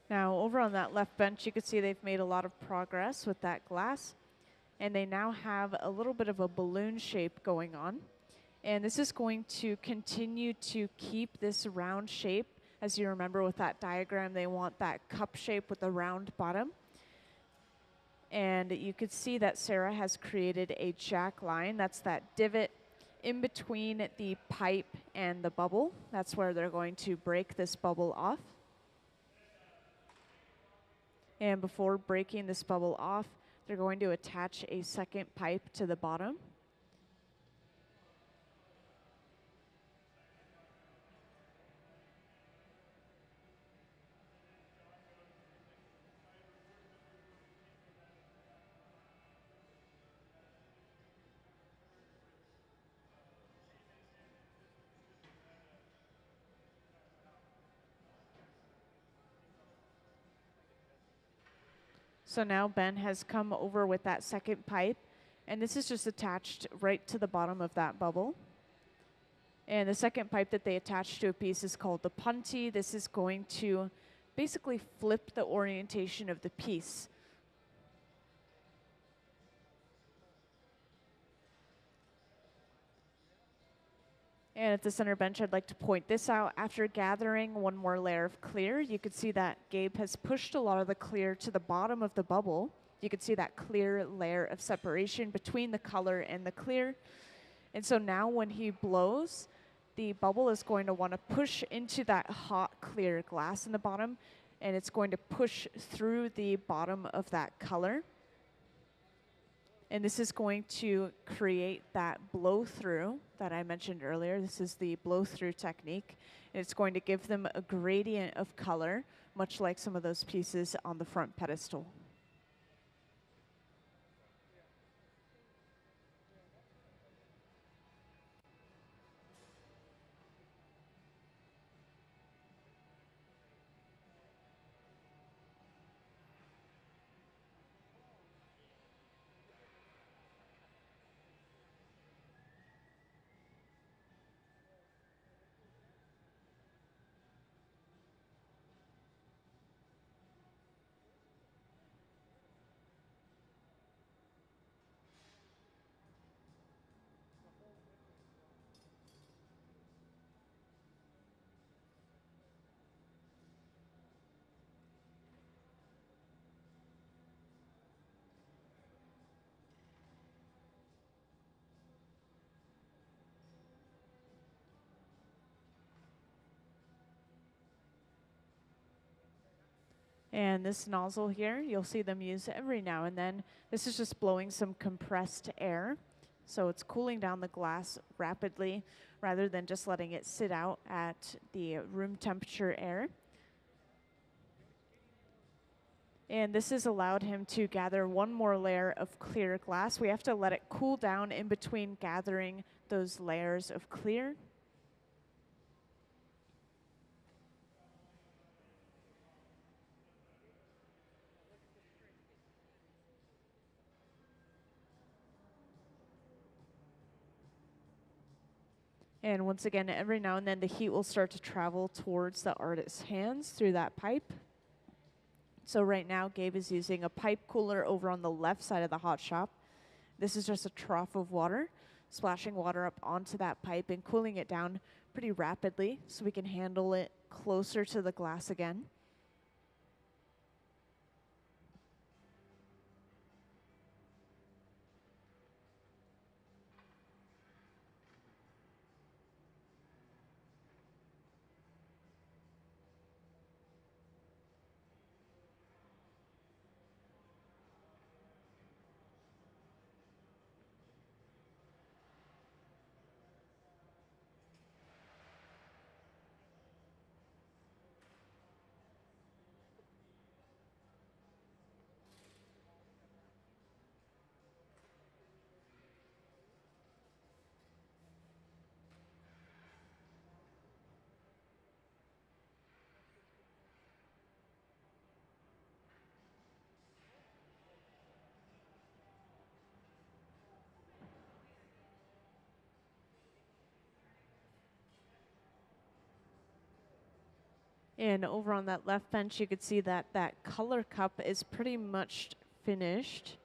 Now, over on that left bench, you can see they've made a lot of progress with that glass. And they now have a little bit of a balloon shape going on. And this is going to continue to keep this round shape. As you remember with that diagram, they want that cup shape with a round bottom. And you could see that Sarah has created a jack line. That's that divot in between the pipe and the bubble. That's where they're going to break this bubble off. And before breaking this bubble off, they're going to attach a second pipe to the bottom. So now Ben has come over with that second pipe, and this is just attached right to the bottom of that bubble. And the second pipe that they attach to a piece is called the punty. This is going to basically flip the orientation of the piece. And at the center bench, I'd like to point this out. After gathering one more layer of clear, you could see that Gabe has pushed a lot of the clear to the bottom of the bubble. You could see that clear layer of separation between the color and the clear. And so now when he blows, the bubble is going to want to push into that hot, clear glass in the bottom, and it's going to push through the bottom of that color. And this is going to create that blow through that I mentioned earlier. This is the blow through technique. And it's going to give them a gradient of color, much like some of those pieces on the front pedestal. And this nozzle here, you'll see them use every now and then. This is just blowing some compressed air. So it's cooling down the glass rapidly rather than just letting it sit out at the room temperature air. And this has allowed him to gather one more layer of clear glass. We have to let it cool down in between gathering those layers of clear. And once again, every now and then the heat will start to travel towards the artist's hands through that pipe. So right now, Gabe is using a pipe cooler over on the left side of the hot shop. This is just a trough of water, splashing water up onto that pipe and cooling it down pretty rapidly so we can handle it closer to the glass again. And over on that left bench, you could see that that color cup is pretty much finished.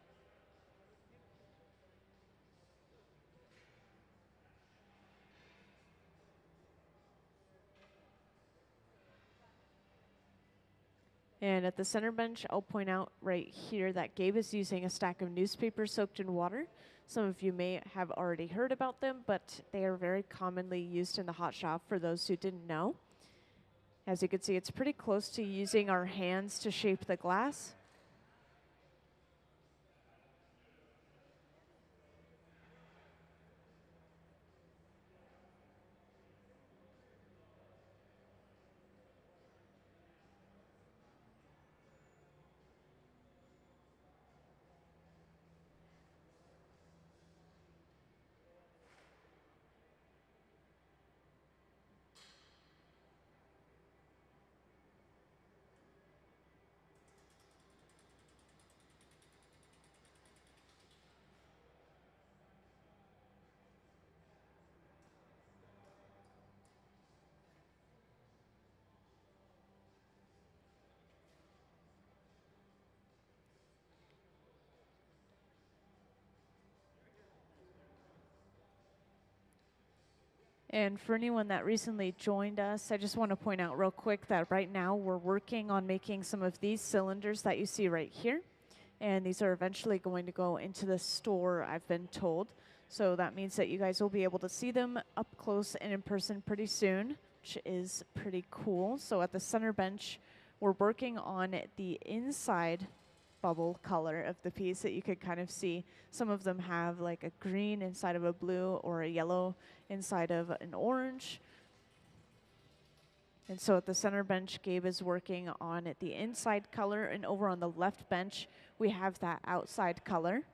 And at the center bench, I'll point out right here that Gabe is using a stack of newspapers soaked in water. Some of you may have already heard about them, but they are very commonly used in the hot shop for those who didn't know. As you can see, it's pretty close to using our hands to shape the glass. And for anyone that recently joined us, I just want to point out real quick that right now we're working on making some of these cylinders that you see right here. And these are eventually going to go into the store, I've been told. So that means that you guys will be able to see them up close and in person pretty soon, which is pretty cool. So at the center bench, we're working on the inside bubble color of the piece that you could kind of see. Some of them have like a green inside of a blue or a yellow inside of an orange. And so at the center bench, Gabe is working on the inside color, and over on the left bench, we have that outside color.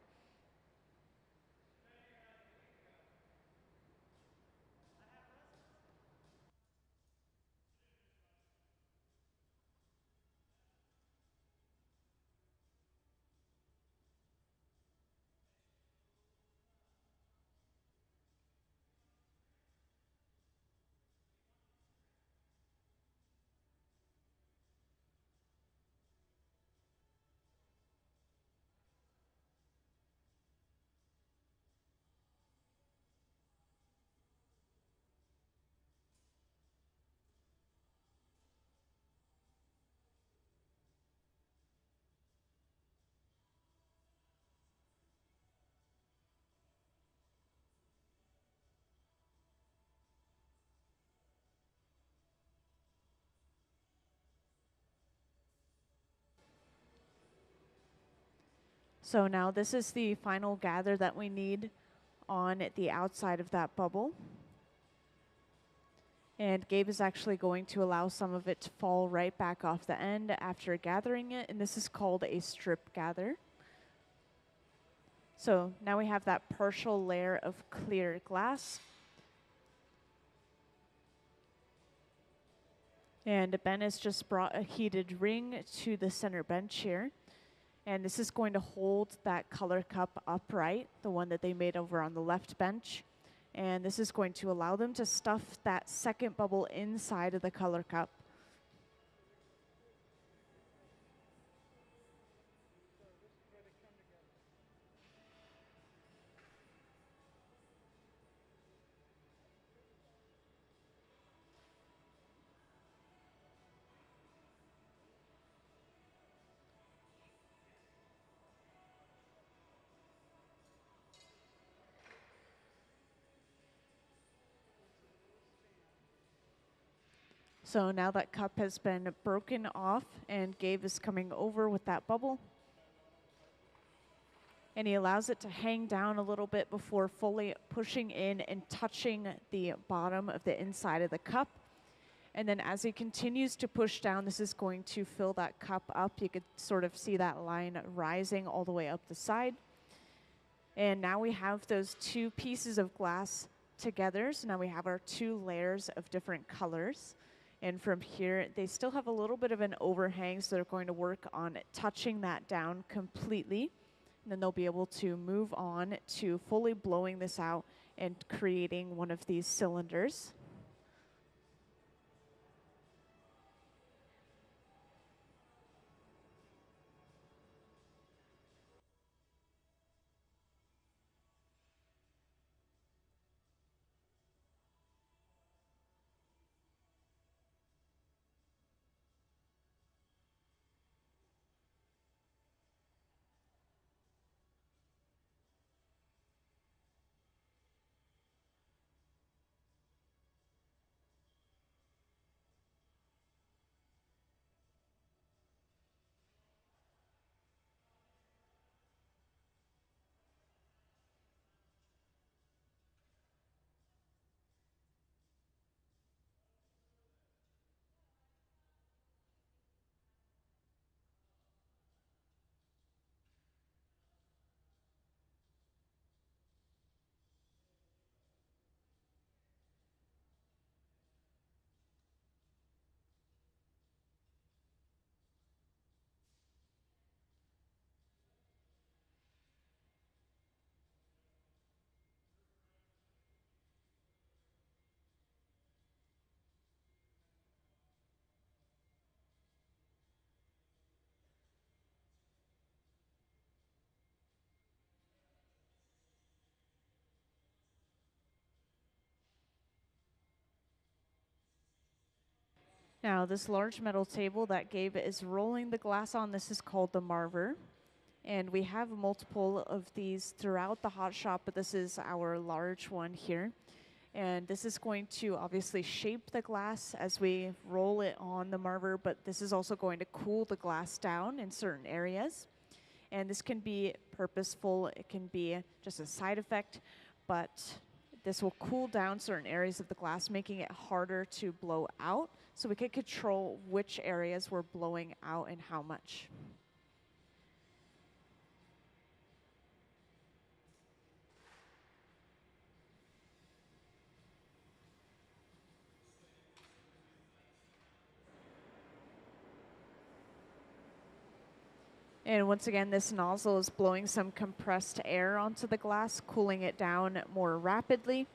So now this is the final gather that we need on the outside of that bubble. And Gabe is actually going to allow some of it to fall right back off the end after gathering it, and this is called a strip gather. So now we have that partial layer of clear glass. And Ben has just brought a heated ring to the center bench here. And this is going to hold that color cup upright, the one that they made over on the left bench. And this is going to allow them to stuff that second bubble inside of the color cup. So now that cup has been broken off, and Gabe is coming over with that bubble. And he allows it to hang down a little bit before fully pushing in and touching the bottom of the inside of the cup. And then as he continues to push down, this is going to fill that cup up. You could sort of see that line rising all the way up the side. And now we have those two pieces of glass together. So now we have our two layers of different colors. And from here, they still have a little bit of an overhang, so they're going to work on touching that down completely. And then they'll be able to move on to fully blowing this out and creating one of these cylinders. Now, this large metal table that Gabe is rolling the glass on, this is called the marver. And we have multiple of these throughout the hot shop, but this is our large one here. And this is going to obviously shape the glass as we roll it on the marver, but this is also going to cool the glass down in certain areas. And this can be purposeful, it can be just a side effect, but this will cool down certain areas of the glass, making it harder to blow out. So we can control which areas we're blowing out and how much. And once again, this nozzle is blowing some compressed air onto the glass, cooling it down more rapidly.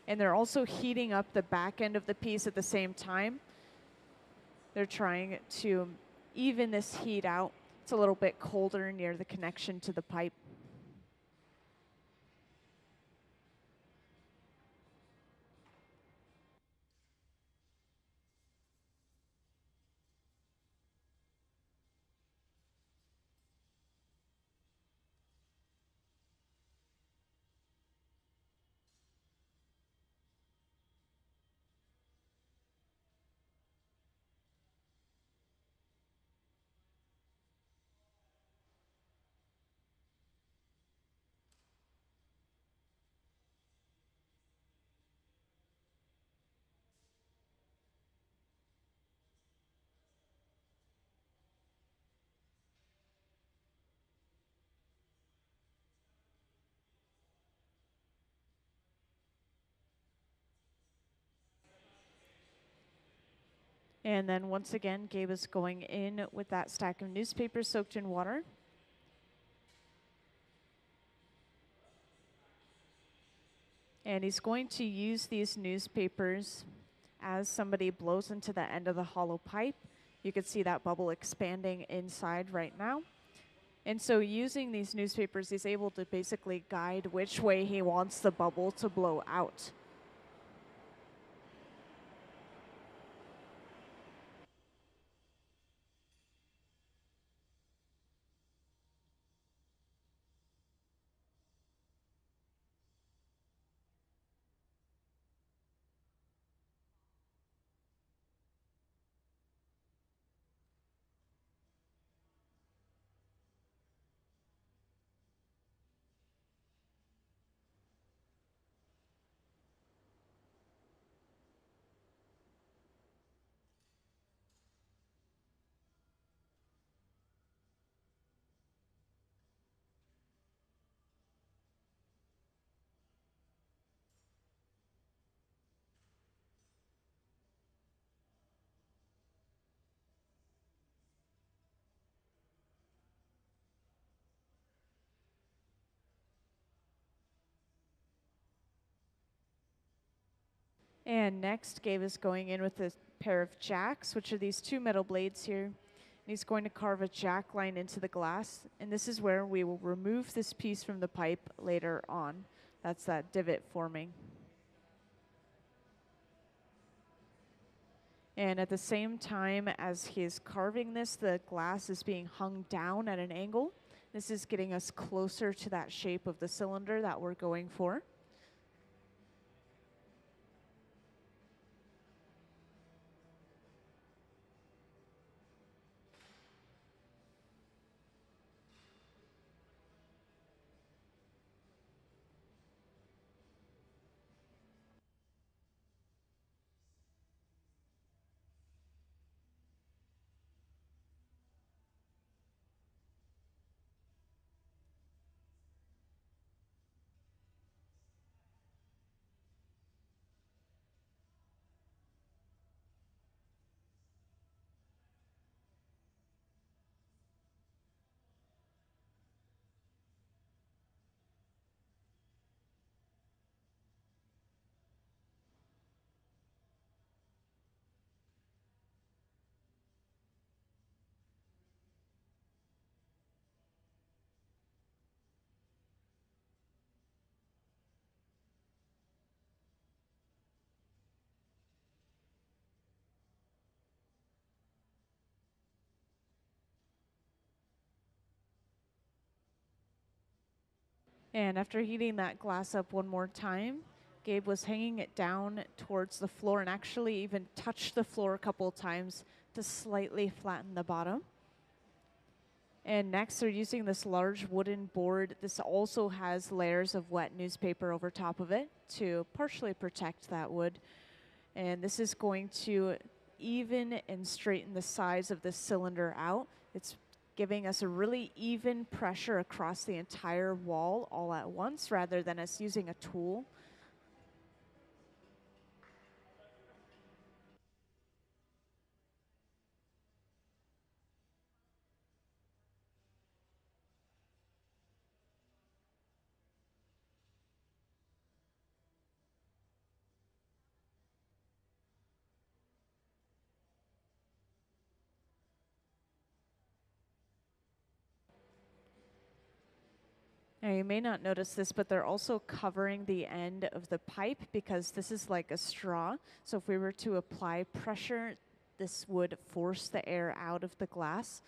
And they're also heating up the back end of the piece at the same time. They're trying to even this heat out. It's a little bit colder near the connection to the pipe. And then once again, Gabe is going in with that stack of newspapers soaked in water. And he's going to use these newspapers as somebody blows into the end of the hollow pipe. You can see that bubble expanding inside right now. And so using these newspapers, he's able to basically guide which way he wants the bubble to blow out. And next, Gabe is going in with a pair of jacks, which are these two metal blades here. And he's going to carve a jack line into the glass. And this is where we will remove this piece from the pipe later on. That's that divot forming. And at the same time as he's carving this, the glass is being hung down at an angle. This is getting us closer to that shape of the cylinder that we're going for. And after heating that glass up one more time, Gabe was hanging it down towards the floor and actually even touched the floor a couple of times to slightly flatten the bottom. And next, they're using this large wooden board. This also has layers of wet newspaper over top of it to partially protect that wood. And this is going to even and straighten the sides of this cylinder out. It's giving us a really even pressure across the entire wall all at once rather than us using a tool. Now you may not notice this, but they're also covering the end of the pipe because this is like a straw. So if we were to apply pressure, this would force the air out of the glass.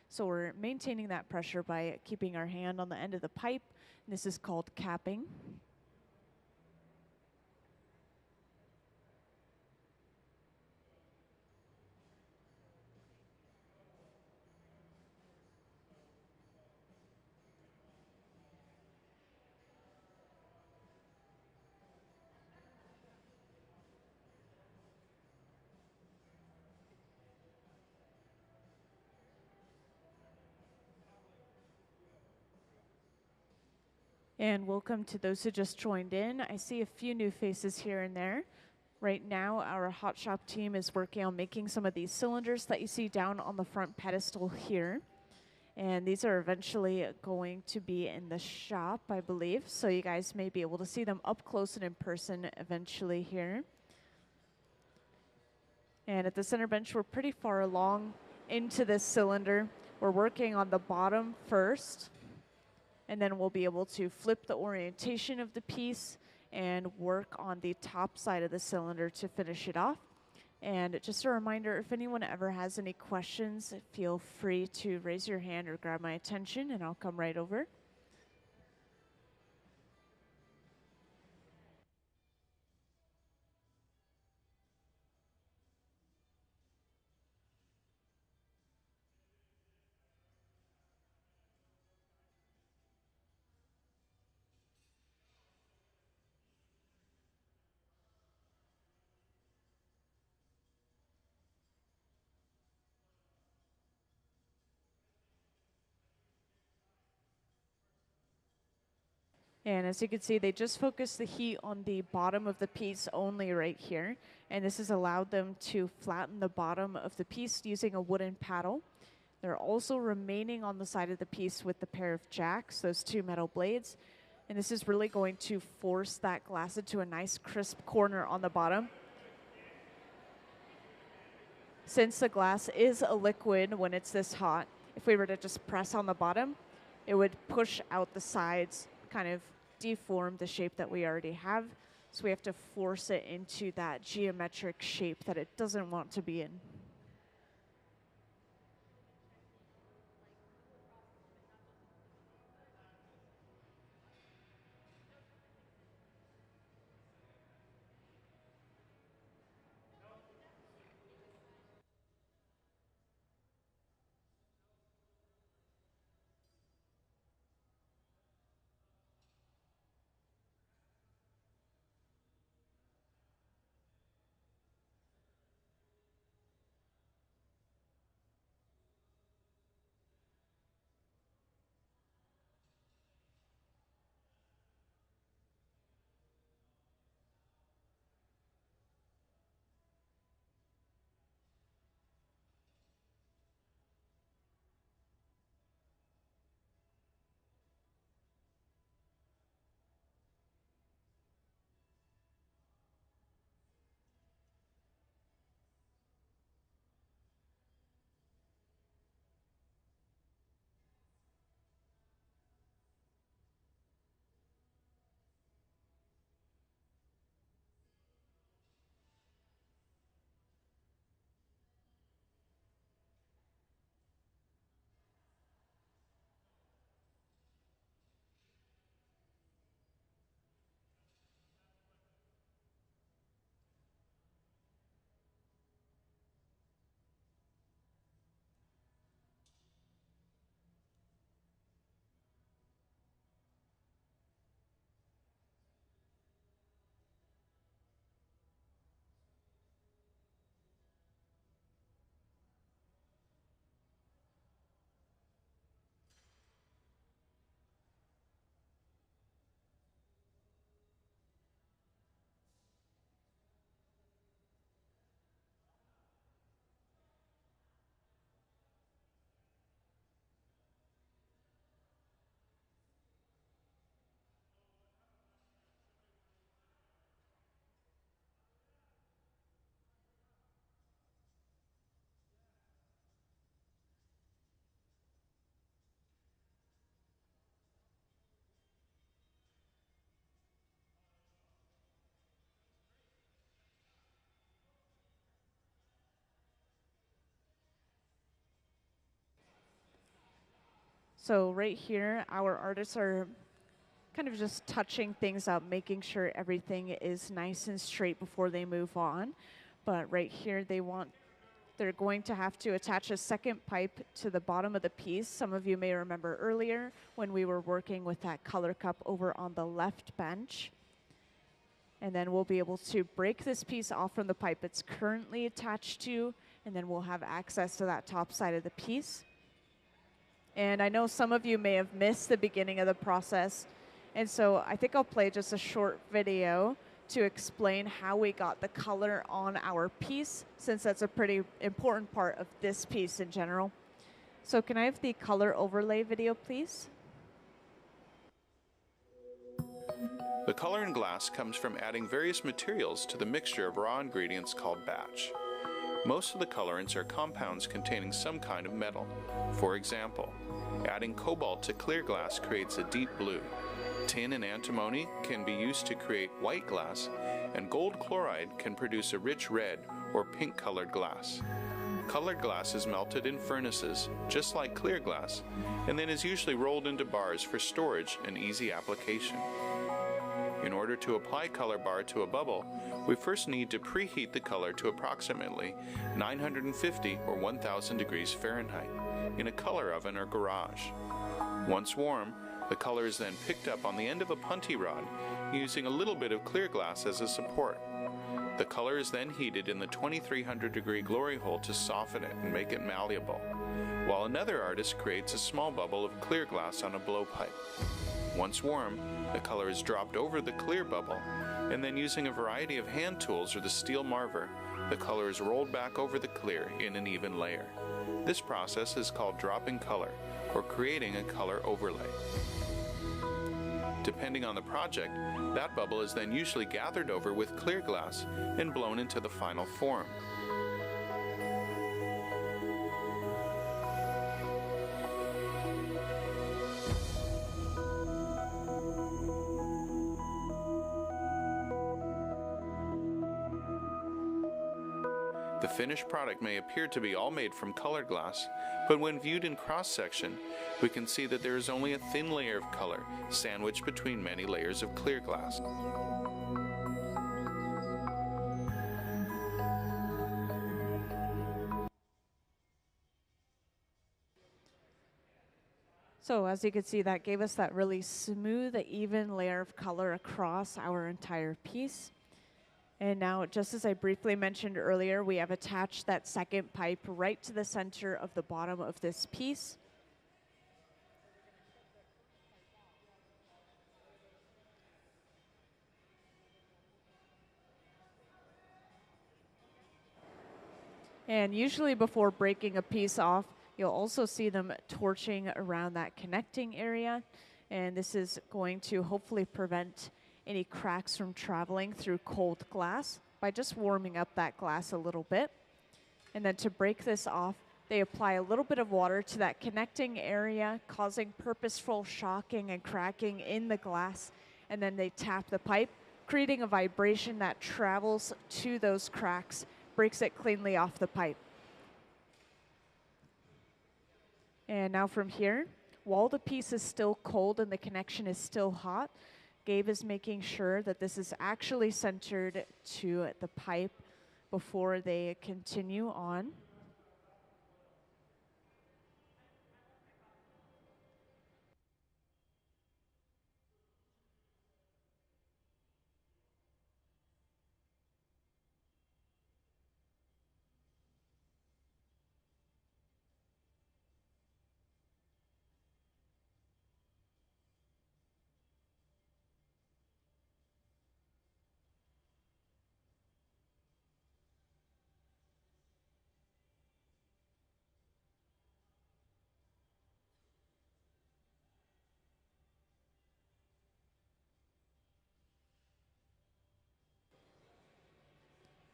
So we're maintaining that pressure by keeping our hand on the end of the pipe. This is called capping. And welcome to those who just joined in. I see a few new faces here and there. Right now, our hot shop team is working on making some of these cylinders that you see down on the front pedestal here. And these are eventually going to be in the shop, I believe. So you guys may be able to see them up close and in person eventually here. And at the center bench, we're pretty far along into this cylinder. We're working on the bottom first, and then we'll be able to flip the orientation of the piece and work on the top side of the cylinder to finish it off. And just a reminder, if anyone ever has any questions, feel free to raise your hand or grab my attention and I'll come right over. And as you can see, they just focused the heat on the bottom of the piece only right here. And this has allowed them to flatten the bottom of the piece using a wooden paddle. They're also remaining on the side of the piece with the pair of jacks, those two metal blades. And this is really going to force that glass into a nice crisp corner on the bottom. Since the glass is a liquid when it's this hot, if we were to just press on the bottom, it would push out the sides, kind of deform the shape that we already have. So we have to force it into that geometric shape that it doesn't want to be in. So right here, our artists are kind of just touching things up, making sure everything is nice and straight before they move on. But right here, they're going to have to attach a second pipe to the bottom of the piece. Some of you may remember earlier when we were working with that color cup over on the left bench. And then we'll be able to break this piece off from the pipe it's currently attached to, and then we'll have access to that top side of the piece. And I know some of you may have missed the beginning of the process, and so I think I'll play just a short video to explain how we got the color on our piece, since that's a pretty important part of this piece in general. So can I have the color overlay video, please? The color in glass comes from adding various materials to the mixture of raw ingredients called batch. Most of the colorants are compounds containing some kind of metal. For example, adding cobalt to clear glass creates a deep blue. Tin and antimony can be used to create white glass, and gold chloride can produce a rich red or pink colored glass. Colored glass is melted in furnaces, just like clear glass, and then is usually rolled into bars for storage and easy application. In order to apply color bar to a bubble, we first need to preheat the color to approximately 950 or 1000 degrees Fahrenheit in a color oven or garage. Once warm, the color is then picked up on the end of a punty rod using a little bit of clear glass as a support. The color is then heated in the 2300 degree glory hole to soften it and make it malleable, while another artist creates a small bubble of clear glass on a blowpipe. Once warm, the color is dropped over the clear bubble, and then using a variety of hand tools or the steel marver, the color is rolled back over the clear in an even layer. This process is called dropping color, or creating a color overlay. Depending on the project, that bubble is then usually gathered over with clear glass and blown into the final form. The finished product may appear to be all made from colored glass, but when viewed in cross-section, we can see that there is only a thin layer of color sandwiched between many layers of clear glass. So as you can see, that gave us that really smooth, even layer of color across our entire piece. And now, just as I briefly mentioned earlier, we have attached that second pipe right to the center of the bottom of this piece. And usually before breaking a piece off, you'll also see them torching around that connecting area. And this is going to hopefully prevent any cracks from traveling through cold glass by just warming up that glass a little bit. And then to break this off, they apply a little bit of water to that connecting area, causing purposeful shocking and cracking in the glass. And then they tap the pipe, creating a vibration that travels to those cracks, breaks it cleanly off the pipe. And now from here, while the piece is still cold and the connection is still hot, Gabe is making sure that this is actually centered to the pipe before they continue on.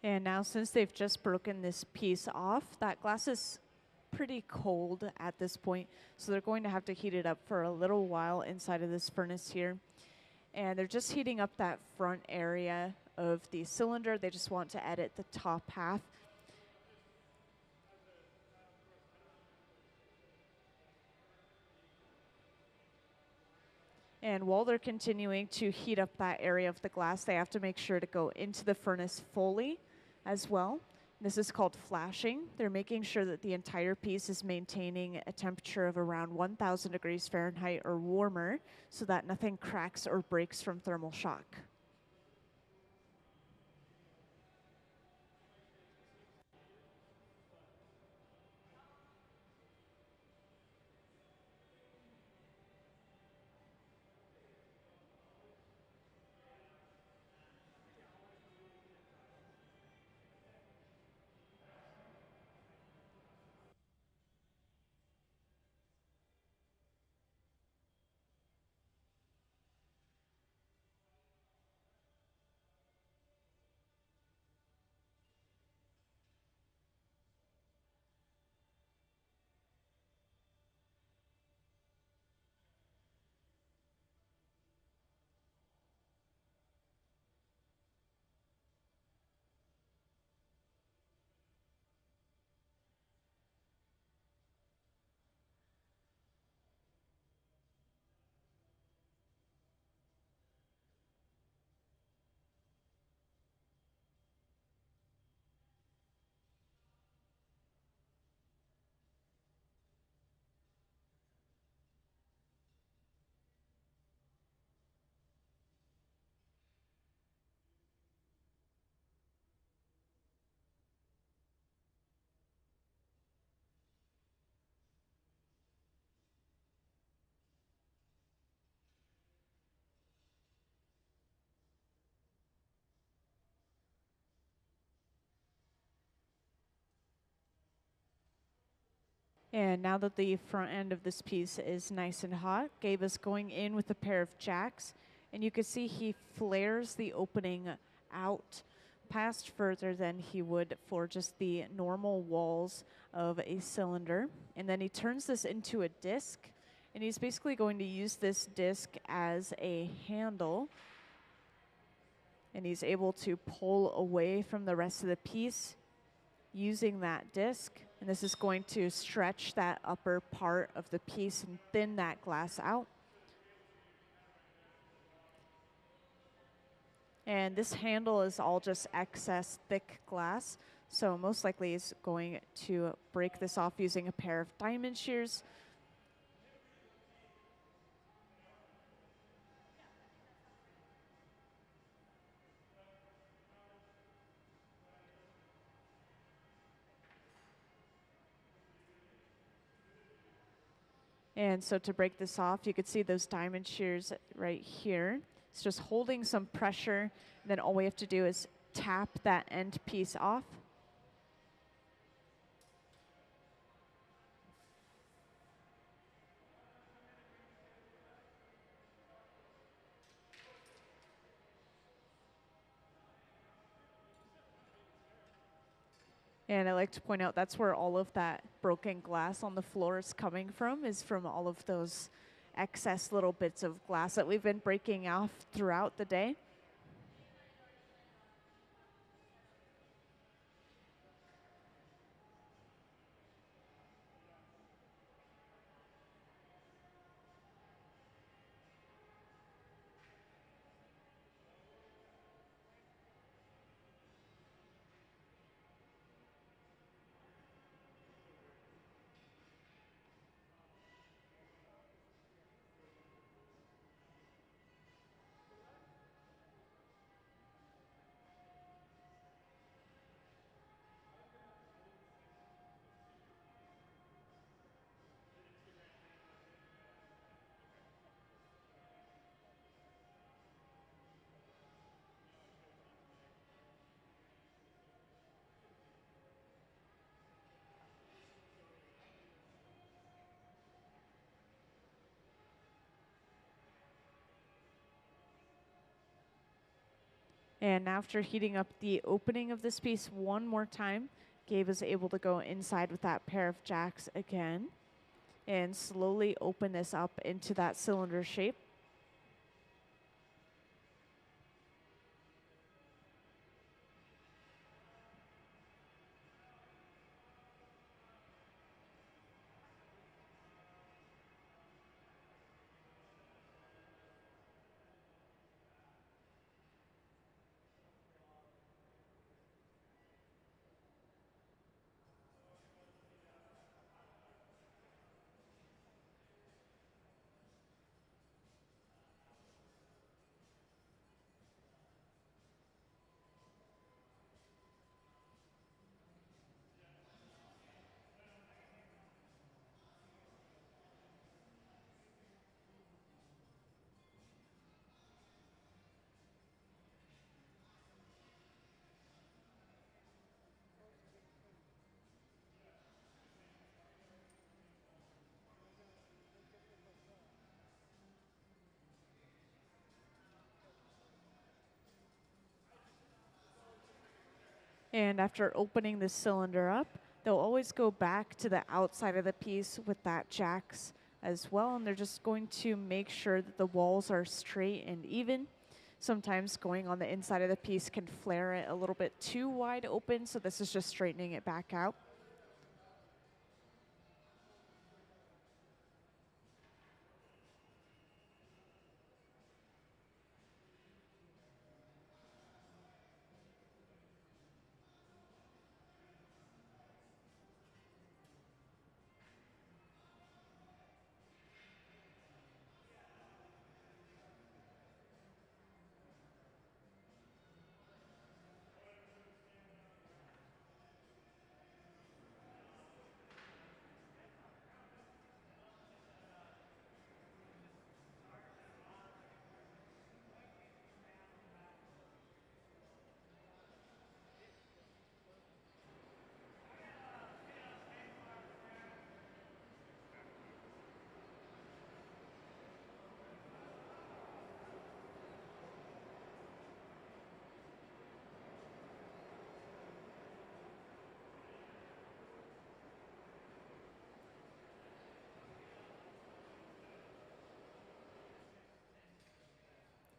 And now since they've just broken this piece off, that glass is pretty cold at this point, so they're going to have to heat it up for a little while inside of this furnace here. And they're just heating up that front area of the cylinder. They just want to edit the top half. And while they're continuing to heat up that area of the glass, they have to make sure to go into the furnace fully as well. This is called flashing. They're making sure that the entire piece is maintaining a temperature of around 1,000 degrees Fahrenheit or warmer so that nothing cracks or breaks from thermal shock. And now that the front end of this piece is nice and hot, Gabe is going in with a pair of jacks, and you can see he flares the opening out past further than he would for just the normal walls of a cylinder. And then he turns this into a disc, and he's basically going to use this disc as a handle, and he's able to pull away from the rest of the piece using that disc. And this is going to stretch that upper part of the piece and thin that glass out. And this handle is all just excess thick glass, so most likely he's going to break this off using a pair of diamond shears. And so to break this off, you could see those diamond shears right here. It's just holding some pressure. And then all we have to do is tap that end piece off. And I like to point out that's where all of that broken glass on the floor is coming from, is from all of those excess little bits of glass that we've been breaking off throughout the day. And after heating up the opening of this piece one more time, Gabe is able to go inside with that pair of jacks again and slowly open this up into that cylinder shape. And after opening the cylinder up, they'll always go back to the outside of the piece with that jacks as well, and they're just going to make sure that the walls are straight and even. Sometimes going on the inside of the piece can flare it a little bit too wide open, so this is just straightening it back out.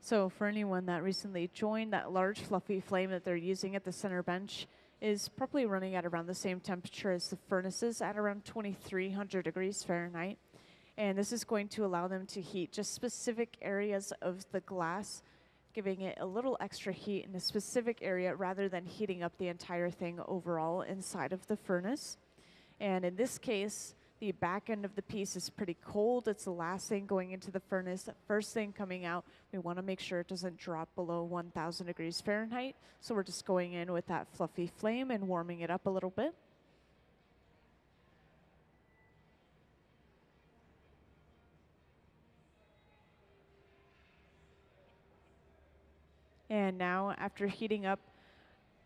So for anyone that recently joined, that large fluffy flame that they're using at the center bench is probably running at around the same temperature as the furnaces at around 2300 degrees Fahrenheit. And this is going to allow them to heat just specific areas of the glass, giving it a little extra heat in a specific area rather than heating up the entire thing overall inside of the furnace. And in this case, the back end of the piece is pretty cold. It's the last thing going into the furnace. First thing coming out, we want to make sure it doesn't drop below 1000 degrees Fahrenheit. So we're just going in with that fluffy flame and warming it up a little bit. And now, after heating up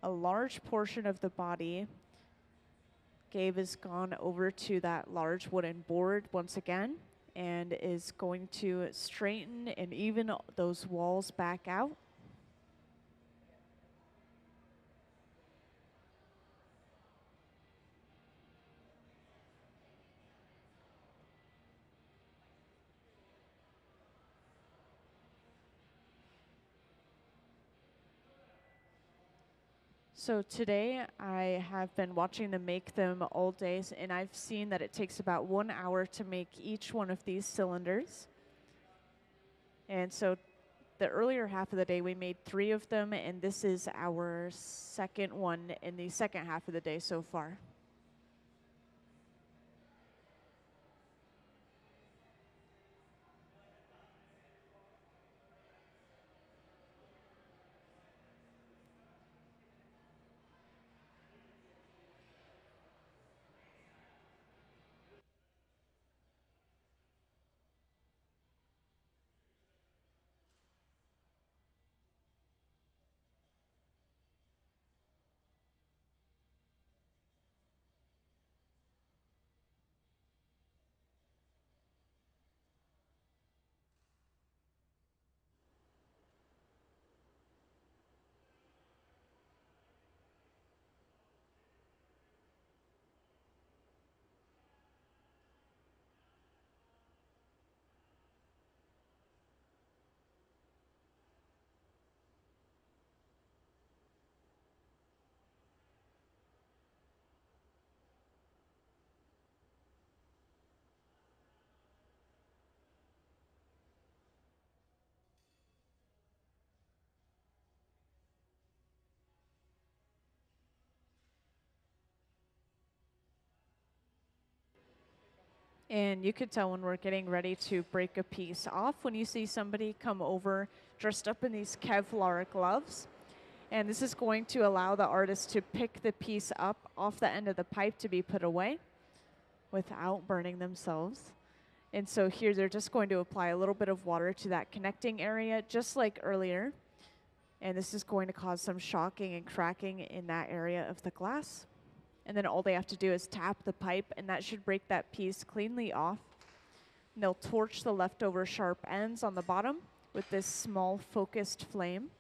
a large portion of the body, Gabe has gone over to that large wooden board once again and is going to straighten and even those walls back out. So today I have been watching them make them all day, and I've seen that it takes about 1 hour to make each one of these cylinders. And so the earlier half of the day we made 3 of them, and this is our second one in the second half of the day so far. And you could tell when we're getting ready to break a piece off when you see somebody come over dressed up in these Kevlar gloves. And this is going to allow the artist to pick the piece up off the end of the pipe to be put away without burning themselves. And so here they're just going to apply a little bit of water to that connecting area, just like earlier. And this is going to cause some shocking and cracking in that area of the glass. And then all they have to do is tap the pipe, and that should break that piece cleanly off. And they'll torch the leftover sharp ends on the bottom with this small focused flame.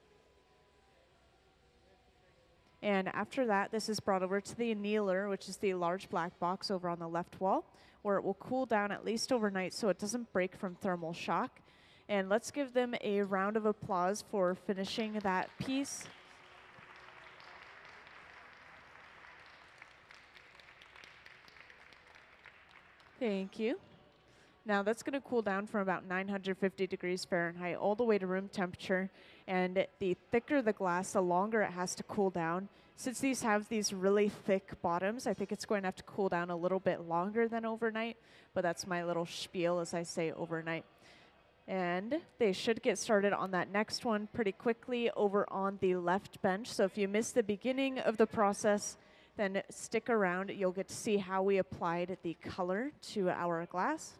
And after that, this is brought over to the annealer, which is the large black box over on the left wall, where it will cool down at least overnight so it doesn't break from thermal shock. And let's give them a round of applause for finishing that piece. Thank you. Now that's going to cool down from about 950 degrees Fahrenheit all the way to room temperature. And the thicker the glass, the longer it has to cool down. Since these have these really thick bottoms, I think it's going to have to cool down a little bit longer than overnight. But that's my little spiel as I say overnight. And they should get started on that next one pretty quickly over on the left bench. So if you missed the beginning of the process, then stick around. You'll get to see how we applied the color to our glass.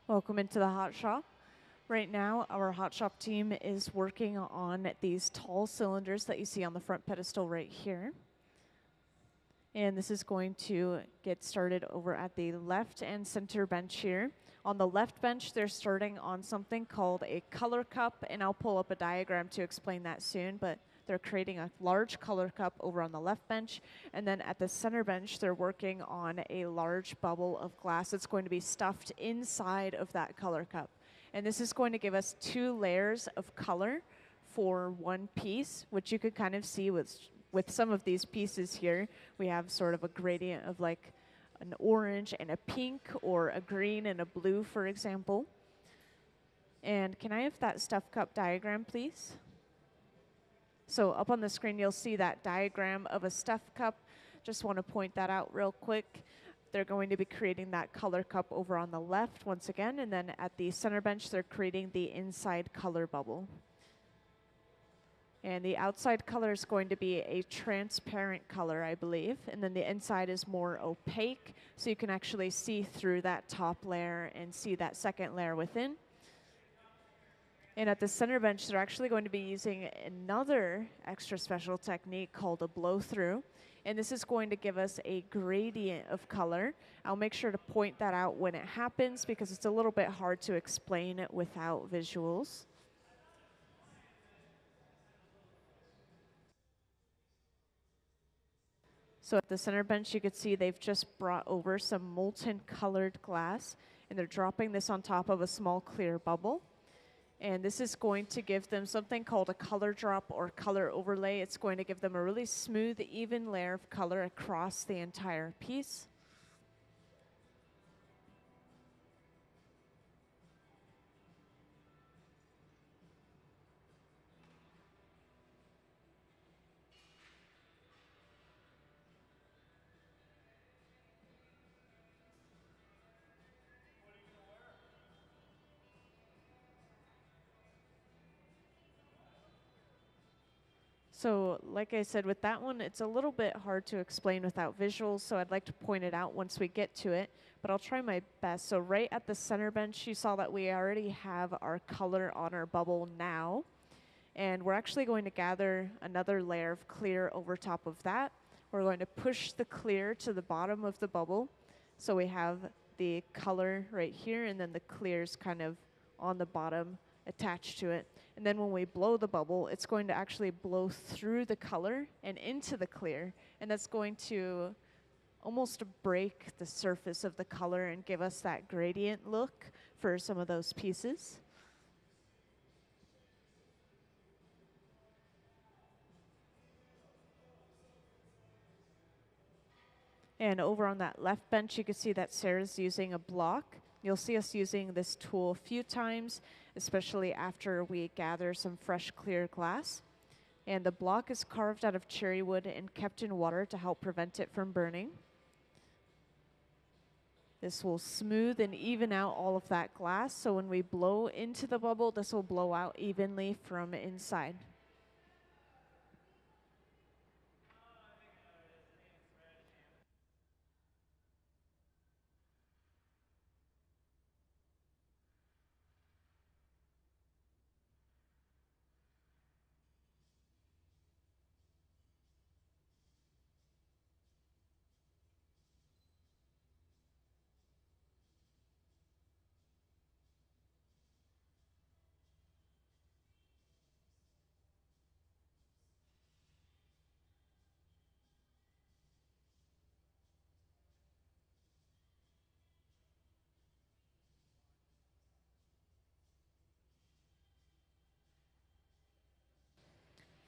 Welcome into the hot shop. Right now, our hot shop team is working on these tall cylinders that you see on the front pedestal right here. And this is going to get started over at the left and center bench here. On the left bench, they're starting on something called a color cup, and I'll pull up a diagram to explain that soon, but they're creating a large color cup over on the left bench. And then at the center bench, they're working on a large bubble of glass that's going to be stuffed inside of that color cup. And this is going to give us 2 layers of color for one piece, which you could kind of see with some of these pieces here. We have sort of a gradient of like an orange and a pink, or a green and a blue, for example. And can I have that stuffed cup diagram, please? So up on the screen, you'll see that diagram of a stuffed cup. Just want to point that out real quick. They're going to be creating that color cup over on the left once again, and then at the center bench, they're creating the inside color bubble. And the outside color is going to be a transparent color, I believe, and then the inside is more opaque, so you can actually see through that top layer and see that second layer within. And at the center bench, they're actually going to be using another extra special technique called a blow-through. And this is going to give us a gradient of color. I'll make sure to point that out when it happens, because it's a little bit hard to explain it without visuals. So at the center bench, you could see they've just brought over some molten colored glass, and they're dropping this on top of a small clear bubble. And this is going to give them something called a color drop or color overlay. It's going to give them a really smooth, even layer of color across the entire piece. So like I said, with that one, it's a little bit hard to explain without visuals, so I'd like to point it out once we get to it, but I'll try my best. So right at the center bench, you saw that we already have our color on our bubble now, and we're actually going to gather another layer of clear over top of that. We're going to push the clear to the bottom of the bubble, so we have the color right here, and then the clear's kind of on the bottom attached to it. And then when we blow the bubble, it's going to actually blow through the color and into the clear, and that's going to almost break the surface of the color and give us that gradient look for some of those pieces. And over on that left bench, you can see that Sarah's using a block. You'll see us using this tool a few times, especially after we gather some fresh clear glass. And the block is carved out of cherry wood and kept in water to help prevent it from burning. This will smooth and even out all of that glass, so when we blow into the bubble, this will blow out evenly from inside.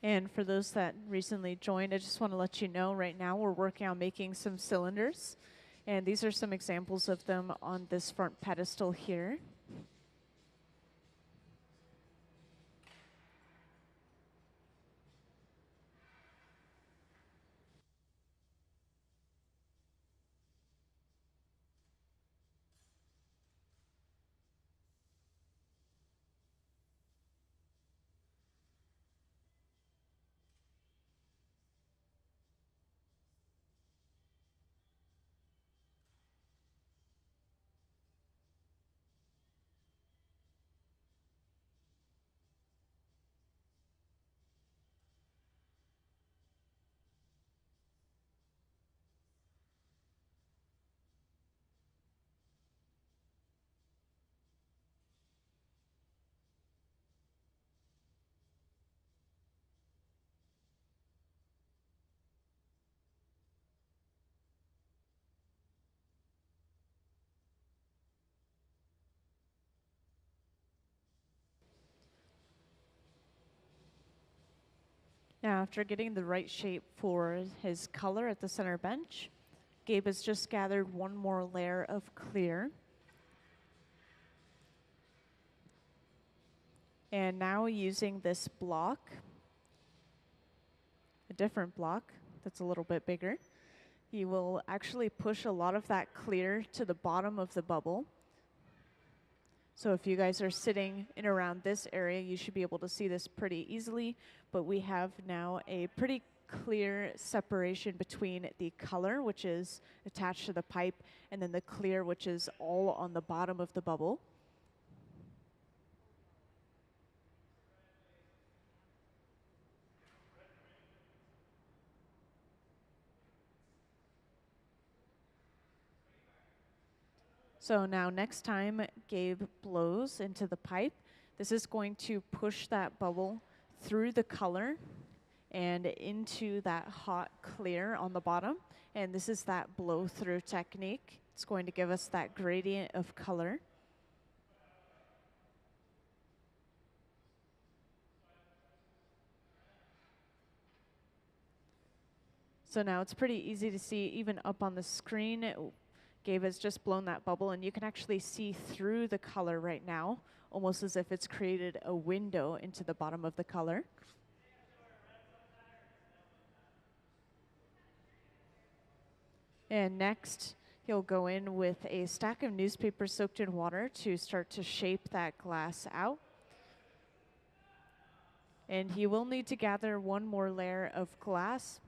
And for those that recently joined, I just want to let you know right now we're working on making some cylinders. And these are some examples of them on this front pedestal here. Now, after getting the right shape for his color at the center bench, Gabe has just gathered one more layer of clear. And now using this block, a different block that's a little bit bigger, he will actually push a lot of that clear to the bottom of the bubble. So if you guys are sitting in around this area, you should be able to see this pretty easily, but we have now a pretty clear separation between the color, which is attached to the pipe, and then the clear, which is all on the bottom of the bubble. So now next time Gabe blows into the pipe, this is going to push that bubble through the color and into that hot clear on the bottom. And this is that blow through technique. It's going to give us that gradient of color. So now it's pretty easy to see even up on the screen. Gabe has just blown that bubble, and you can actually see through the color right now, almost as if it's created a window into the bottom of the color. And next, he'll go in with a stack of newspapers soaked in water to start to shape that glass out. And he will need to gather one more layer of glass.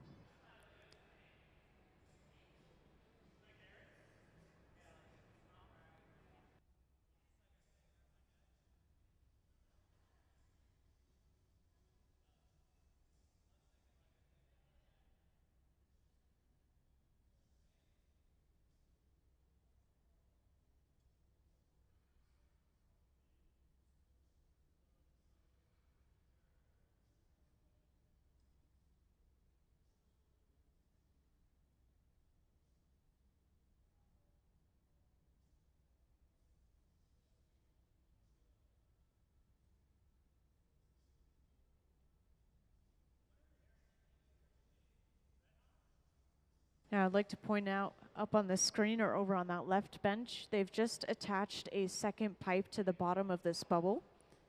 Now I'd like to point out up on the screen or over on that left bench, they've just attached a second pipe to the bottom of this bubble.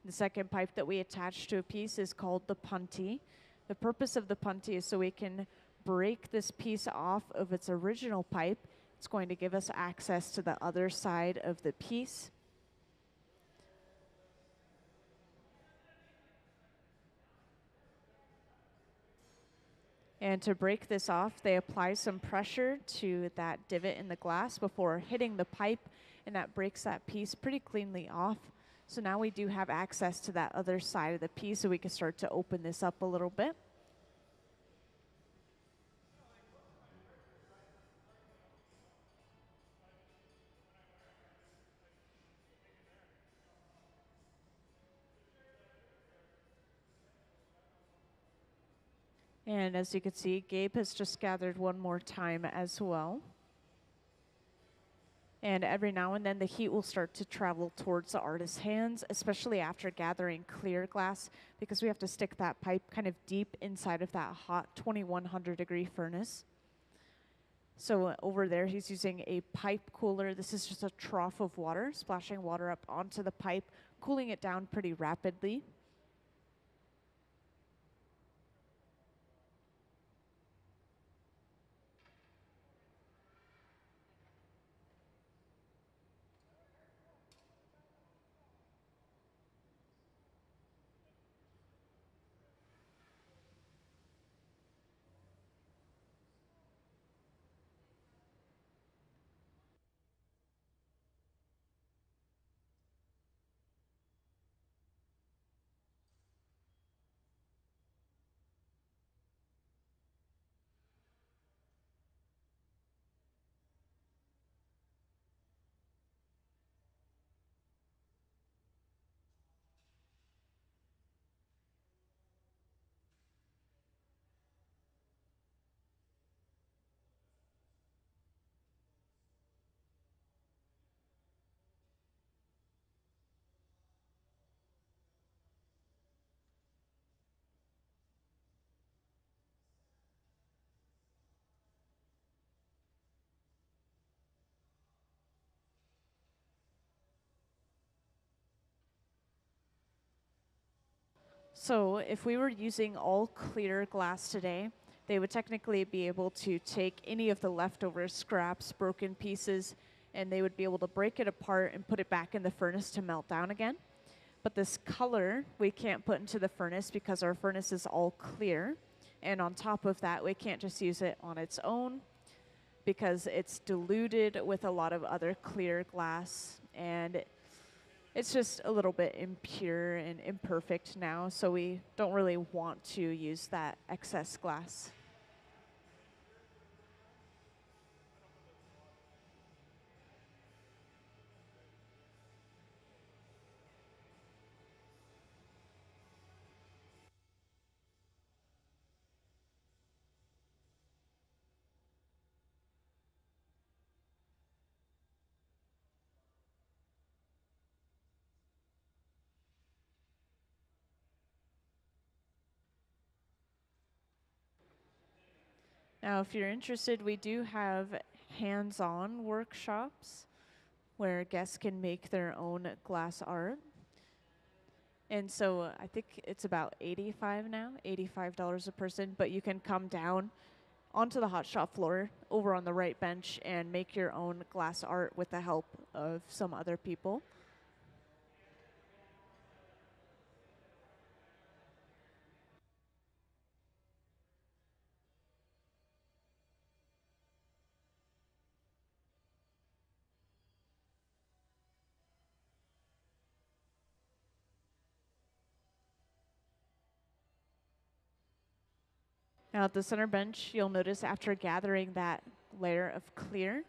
The second pipe that we attach to a piece is called the punty. The purpose of the punty is so we can break this piece off of its original pipe. It's going to give us access to the other side of the piece. And to break this off, they apply some pressure to that divot in the glass before hitting the pipe, and that breaks that piece pretty cleanly off. So now we do have access to that other side of the piece, so we can start to open this up a little bit. And as you can see, Gabe has just gathered one more time as well. And every now and then the heat will start to travel towards the artist's hands, especially after gathering clear glass, because we have to stick that pipe kind of deep inside of that hot 2100 degree furnace. So over there, he's using a pipe cooler. This is just a trough of water, splashing water up onto the pipe, cooling it down pretty rapidly. So if we were using all clear glass today, they would technically be able to take any of the leftover scraps, broken pieces, and they would be able to break it apart and put it back in the furnace to melt down again. But this color we can't put into the furnace because our furnace is all clear. And on top of that, we can't just use it on its own because it's diluted with a lot of other clear glass, and it's just a little bit impure and imperfect now, so we don't really want to use that excess glass. Now, if you're interested, we do have hands-on workshops where guests can make their own glass art. And so I think it's about $85 a person, but you can come down onto the hot shop floor over on the right bench and make your own glass art with the help of some other people. Now at the center bench, you'll notice after gathering that layer of clear,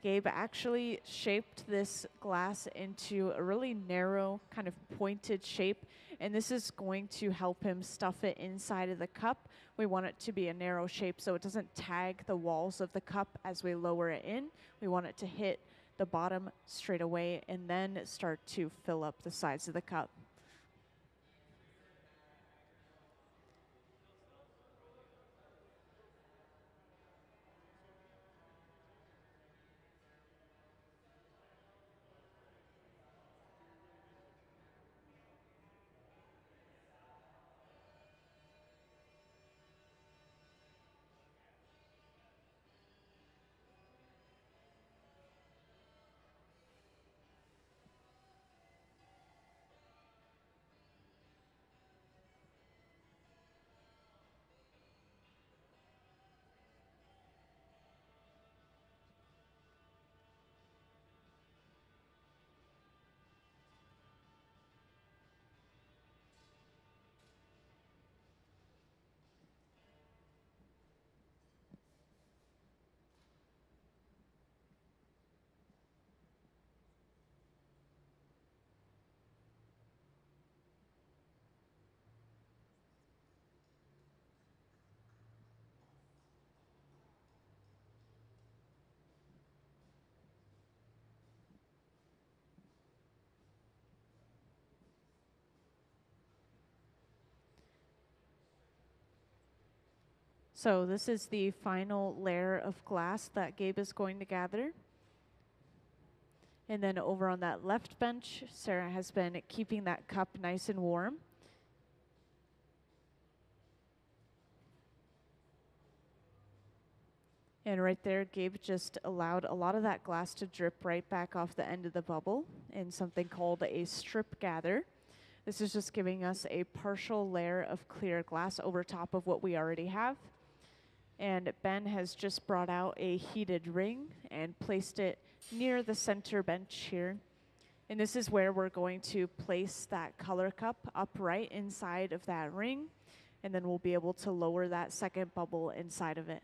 Gabe actually shaped this glass into a really narrow, kind of pointed shape, and this is going to help him stuff it inside of the cup. We want it to be a narrow shape so it doesn't tag the walls of the cup as we lower it in. We want it to hit the bottom straight away and then start to fill up the sides of the cup. So this is the final layer of glass that Gabe is going to gather. And then over on that left bench, Sarah has been keeping that cup nice and warm. And right there, Gabe just allowed a lot of that glass to drip right back off the end of the bubble in something called a strip gather. This is just giving us a partial layer of clear glass over top of what we already have. And Ben has just brought out a heated ring and placed it near the center bench here. And this is where we're going to place that color cup upright inside of that ring. And then we'll be able to lower that second bubble inside of it.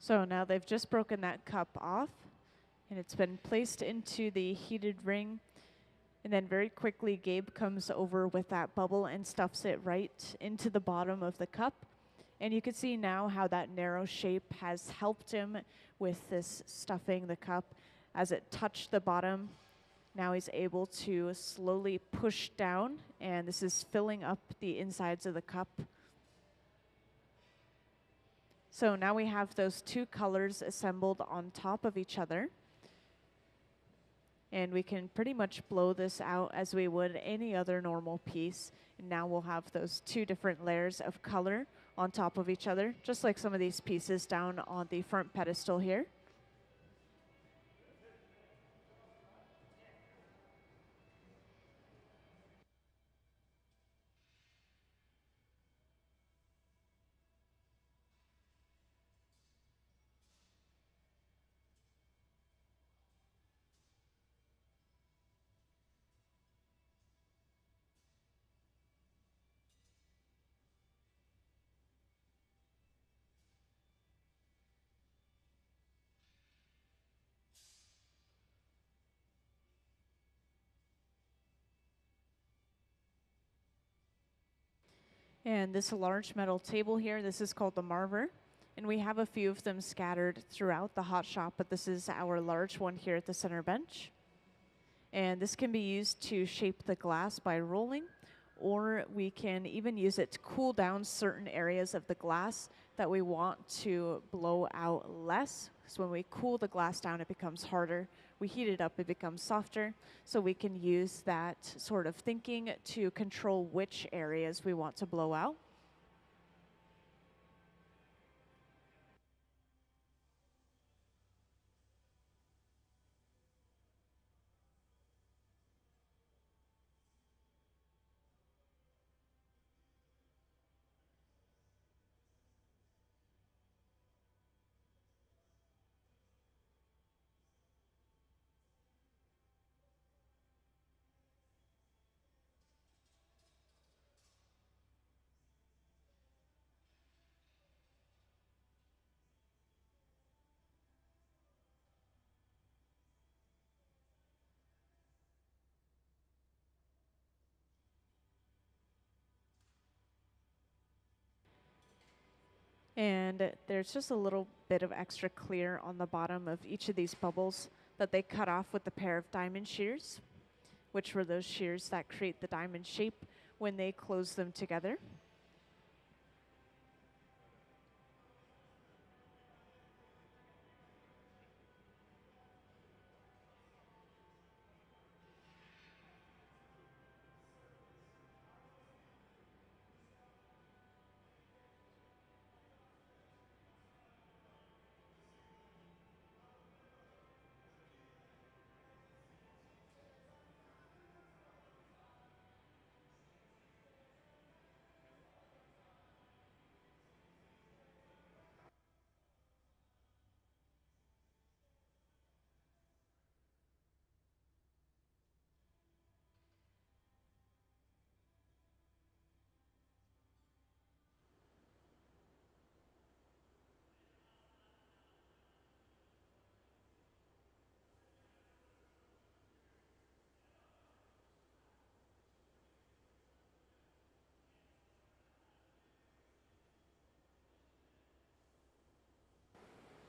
So now they've just broken that cup off, and it's been placed into the heated ring. And then very quickly, Gabe comes over with that bubble and stuffs it right into the bottom of the cup. And you can see now how that narrow shape has helped him with this stuffing the cup. As it touched the bottom, now he's able to slowly push down, and this is filling up the insides of the cup. So now we have those two colors assembled on top of each other. And we can pretty much blow this out as we would any other normal piece. And now we'll have those two different layers of color on top of each other, just like some of these pieces down on the front pedestal here. And this large metal table here, this is called the Marver. And we have a few of them scattered throughout the hot shop, but this is our large one here at the center bench. And this can be used to shape the glass by rolling, or we can even use it to cool down certain areas of the glass that we want to blow out less. So when we cool the glass down, it becomes harder. We heat it up, it becomes softer. So we can use that sort of thinking to control which areas we want to blow out. And there's just a little bit of extra clear on the bottom of each of these bubbles that they cut off with a pair of diamond shears, which were those shears that create the diamond shape when they close them together.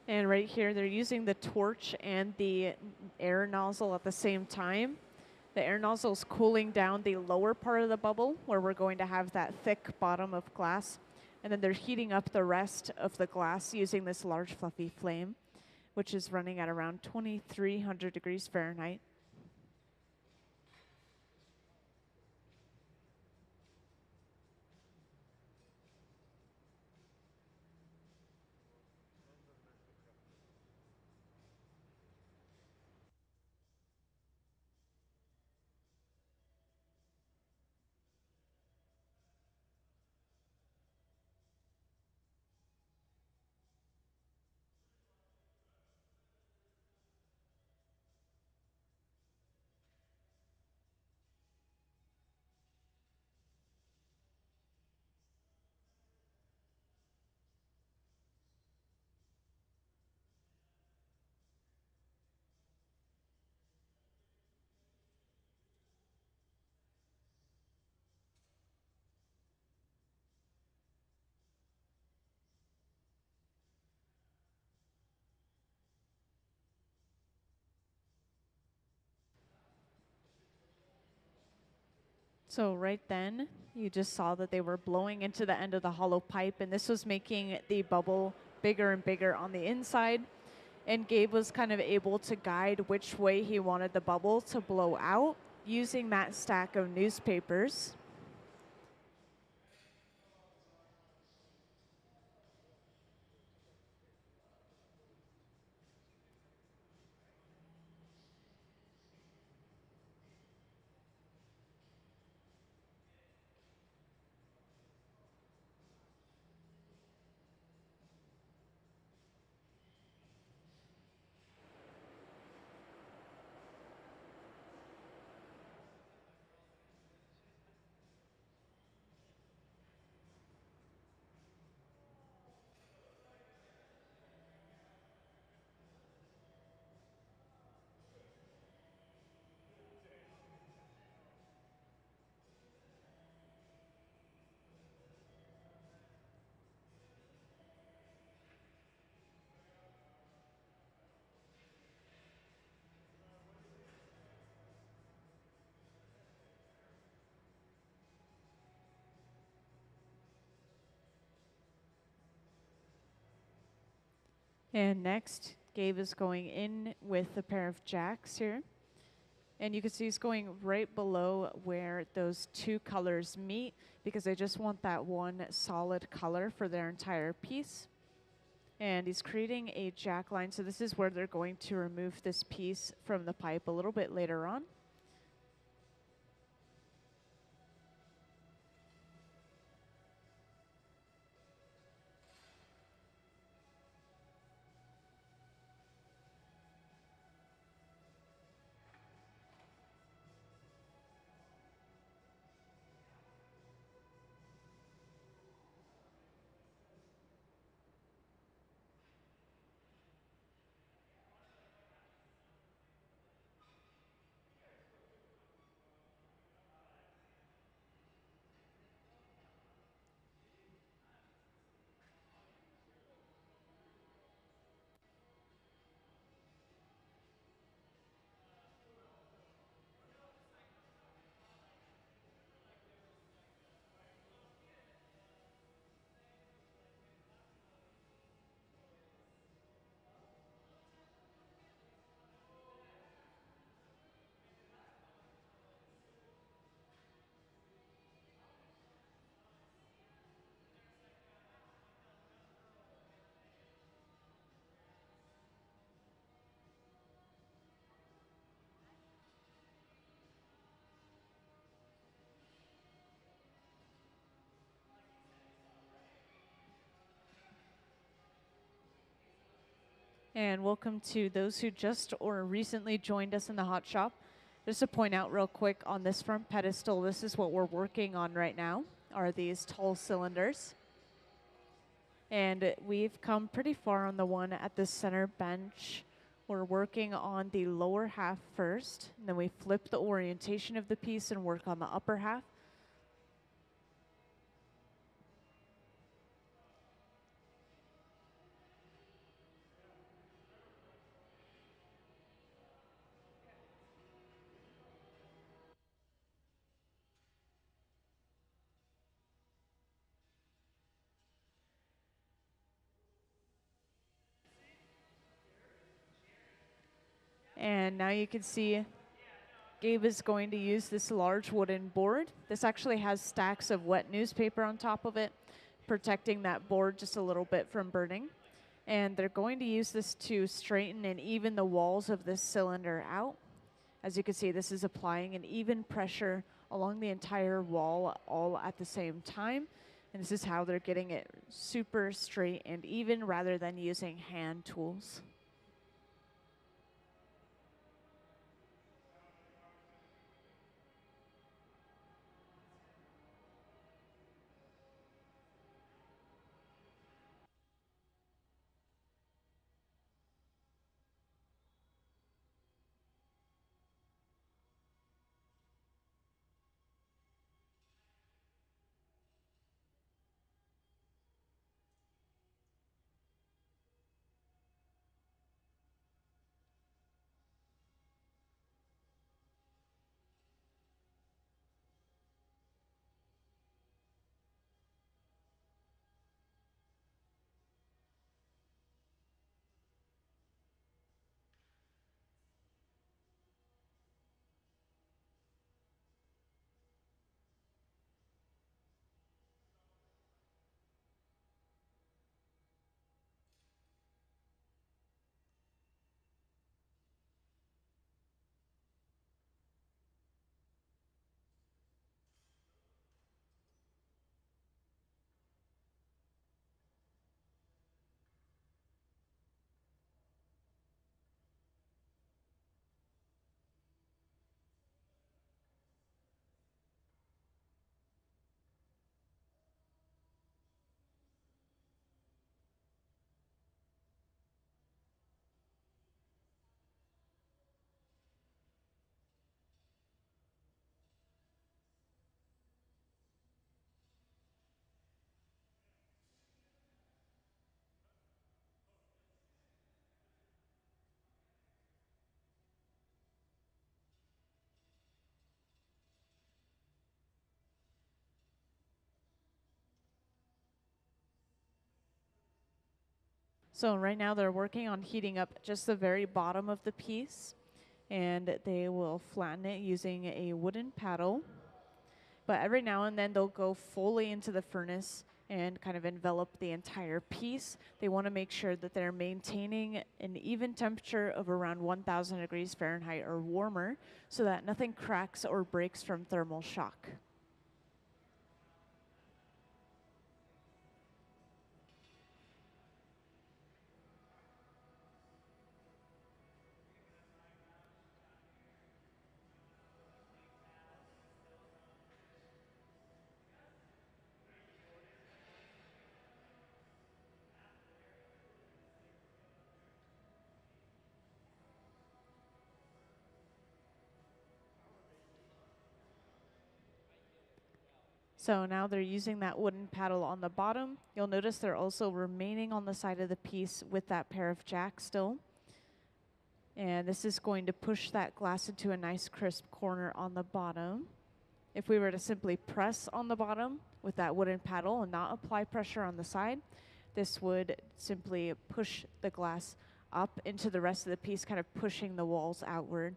And right here, they're using the torch and the air nozzle at the same time. The air nozzle is cooling down the lower part of the bubble where we're going to have that thick bottom of glass. And then they're heating up the rest of the glass using this large fluffy flame, which is running at around 2,300 degrees Fahrenheit. So right then, you just saw that they were blowing into the end of the hollow pipe, and this was making the bubble bigger and bigger on the inside. And Gabe was kind of able to guide which way he wanted the bubble to blow out using that stack of newspapers. And next, Gabe is going in with a pair of jacks here. And you can see he's going right below where those two colors meet because they just want that one solid color for their entire piece. And he's creating a jack line. So this is where they're going to remove this piece from the pipe a little bit later on. And welcome to those who just or recently joined us in the hot shop. Just to point out real quick on this front pedestal, this is what we're working on right now, are these tall cylinders. And we've come pretty far on the one at the center bench. We're working on the lower half first, and then we flip the orientation of the piece and work on the upper half. And now you can see Gabe is going to use this large wooden board. This actually has stacks of wet newspaper on top of it, protecting that board just a little bit from burning. And they're going to use this to straighten and even the walls of this cylinder out. As you can see, this is applying an even pressure along the entire wall all at the same time. And this is how they're getting it super straight and even rather than using hand tools. So right now they're working on heating up just the very bottom of the piece, and they will flatten it using a wooden paddle. But every now and then they'll go fully into the furnace and kind of envelop the entire piece. They want to make sure that they're maintaining an even temperature of around 1,000 degrees Fahrenheit or warmer so that nothing cracks or breaks from thermal shock. So now they're using that wooden paddle on the bottom. You'll notice they're also remaining on the side of the piece with that pair of jacks still. And this is going to push that glass into a nice crisp corner on the bottom. If we were to simply press on the bottom with that wooden paddle and not apply pressure on the side, this would simply push the glass up into the rest of the piece, kind of pushing the walls outward.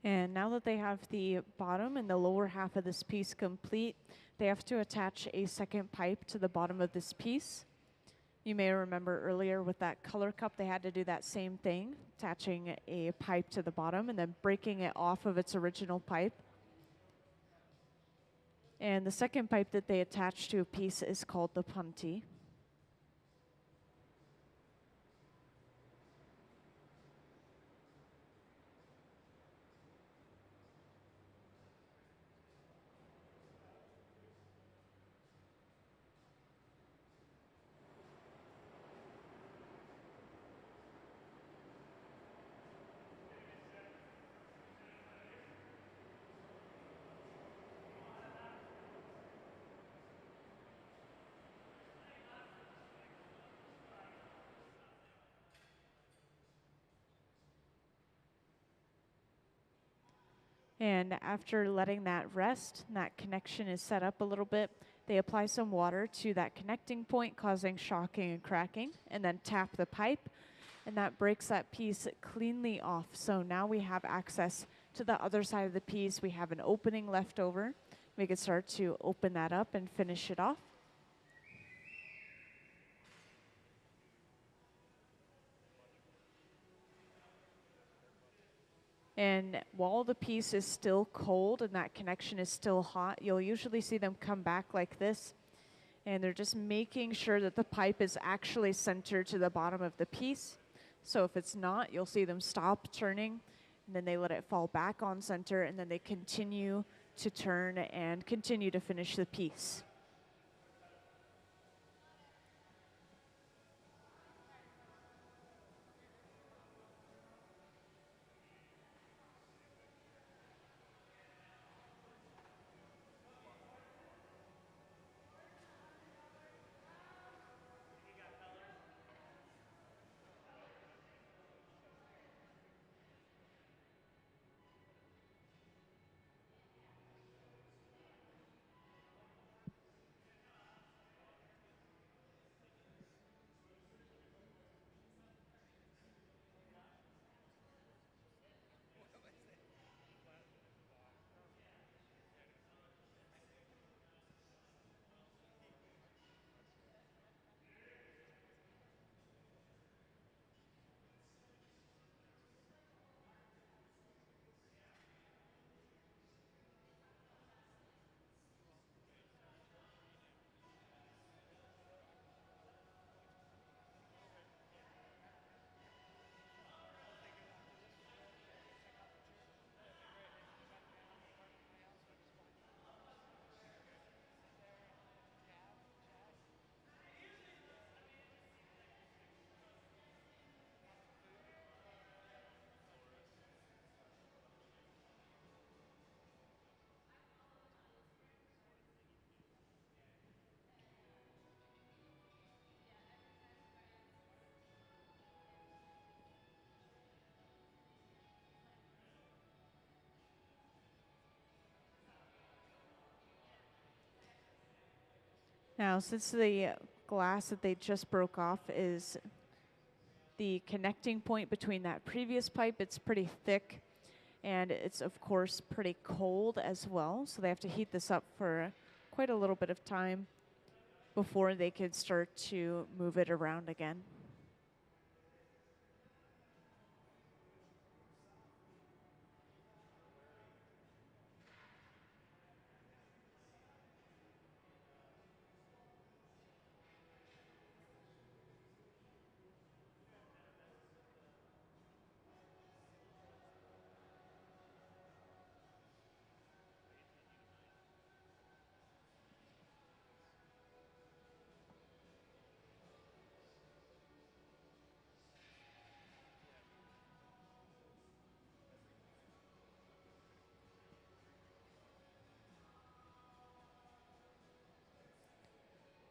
And now that they have the bottom and the lower half of this piece complete, they have to attach a second pipe to the bottom of this piece. You may remember earlier with that color cup, they had to do that same thing, attaching a pipe to the bottom and then breaking it off of its original pipe. And the second pipe that they attach to a piece is called the punty. And after letting that rest, and that connection is set up a little bit, they apply some water to that connecting point, causing shocking and cracking, and then tap the pipe, and that breaks that piece cleanly off. So now we have access to the other side of the piece. We have an opening left over. We can start to open that up and finish it off. And while the piece is still cold and that connection is still hot, you'll usually see them come back like this. And they're just making sure that the pipe is actually centered to the bottom of the piece. So if it's not, you'll see them stop turning, and then they let it fall back on center, and then they continue to turn and continue to finish the piece. Now, since the glass that they just broke off is the connecting point between that previous pipe, it's pretty thick, and it's of course pretty cold as well. So they have to heat this up for quite a little bit of time before they could start to move it around again.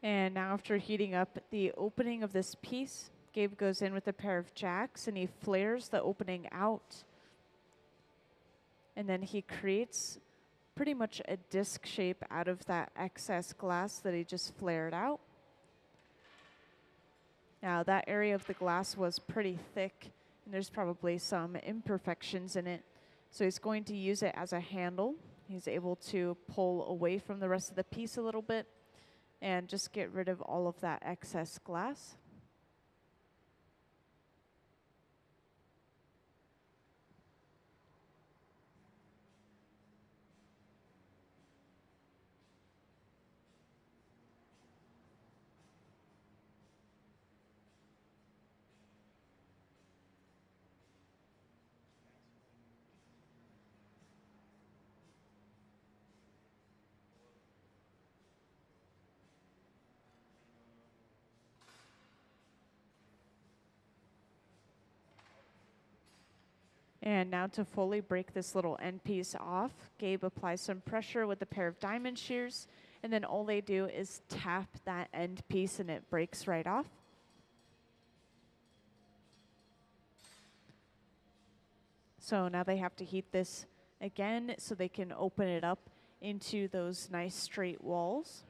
And now after heating up the opening of this piece, Gabe goes in with a pair of jacks and he flares the opening out. And then he creates pretty much a disc shape out of that excess glass that he just flared out. Now that area of the glass was pretty thick and there's probably some imperfections in it. So he's going to use it as a handle. He's able to pull away from the rest of the piece a little bit and just get rid of all of that excess glass. And now to fully break this little end piece off, Gabe applies some pressure with a pair of diamond shears, and then all they do is tap that end piece and it breaks right off. So now they have to heat this again so they can open it up into those nice straight walls.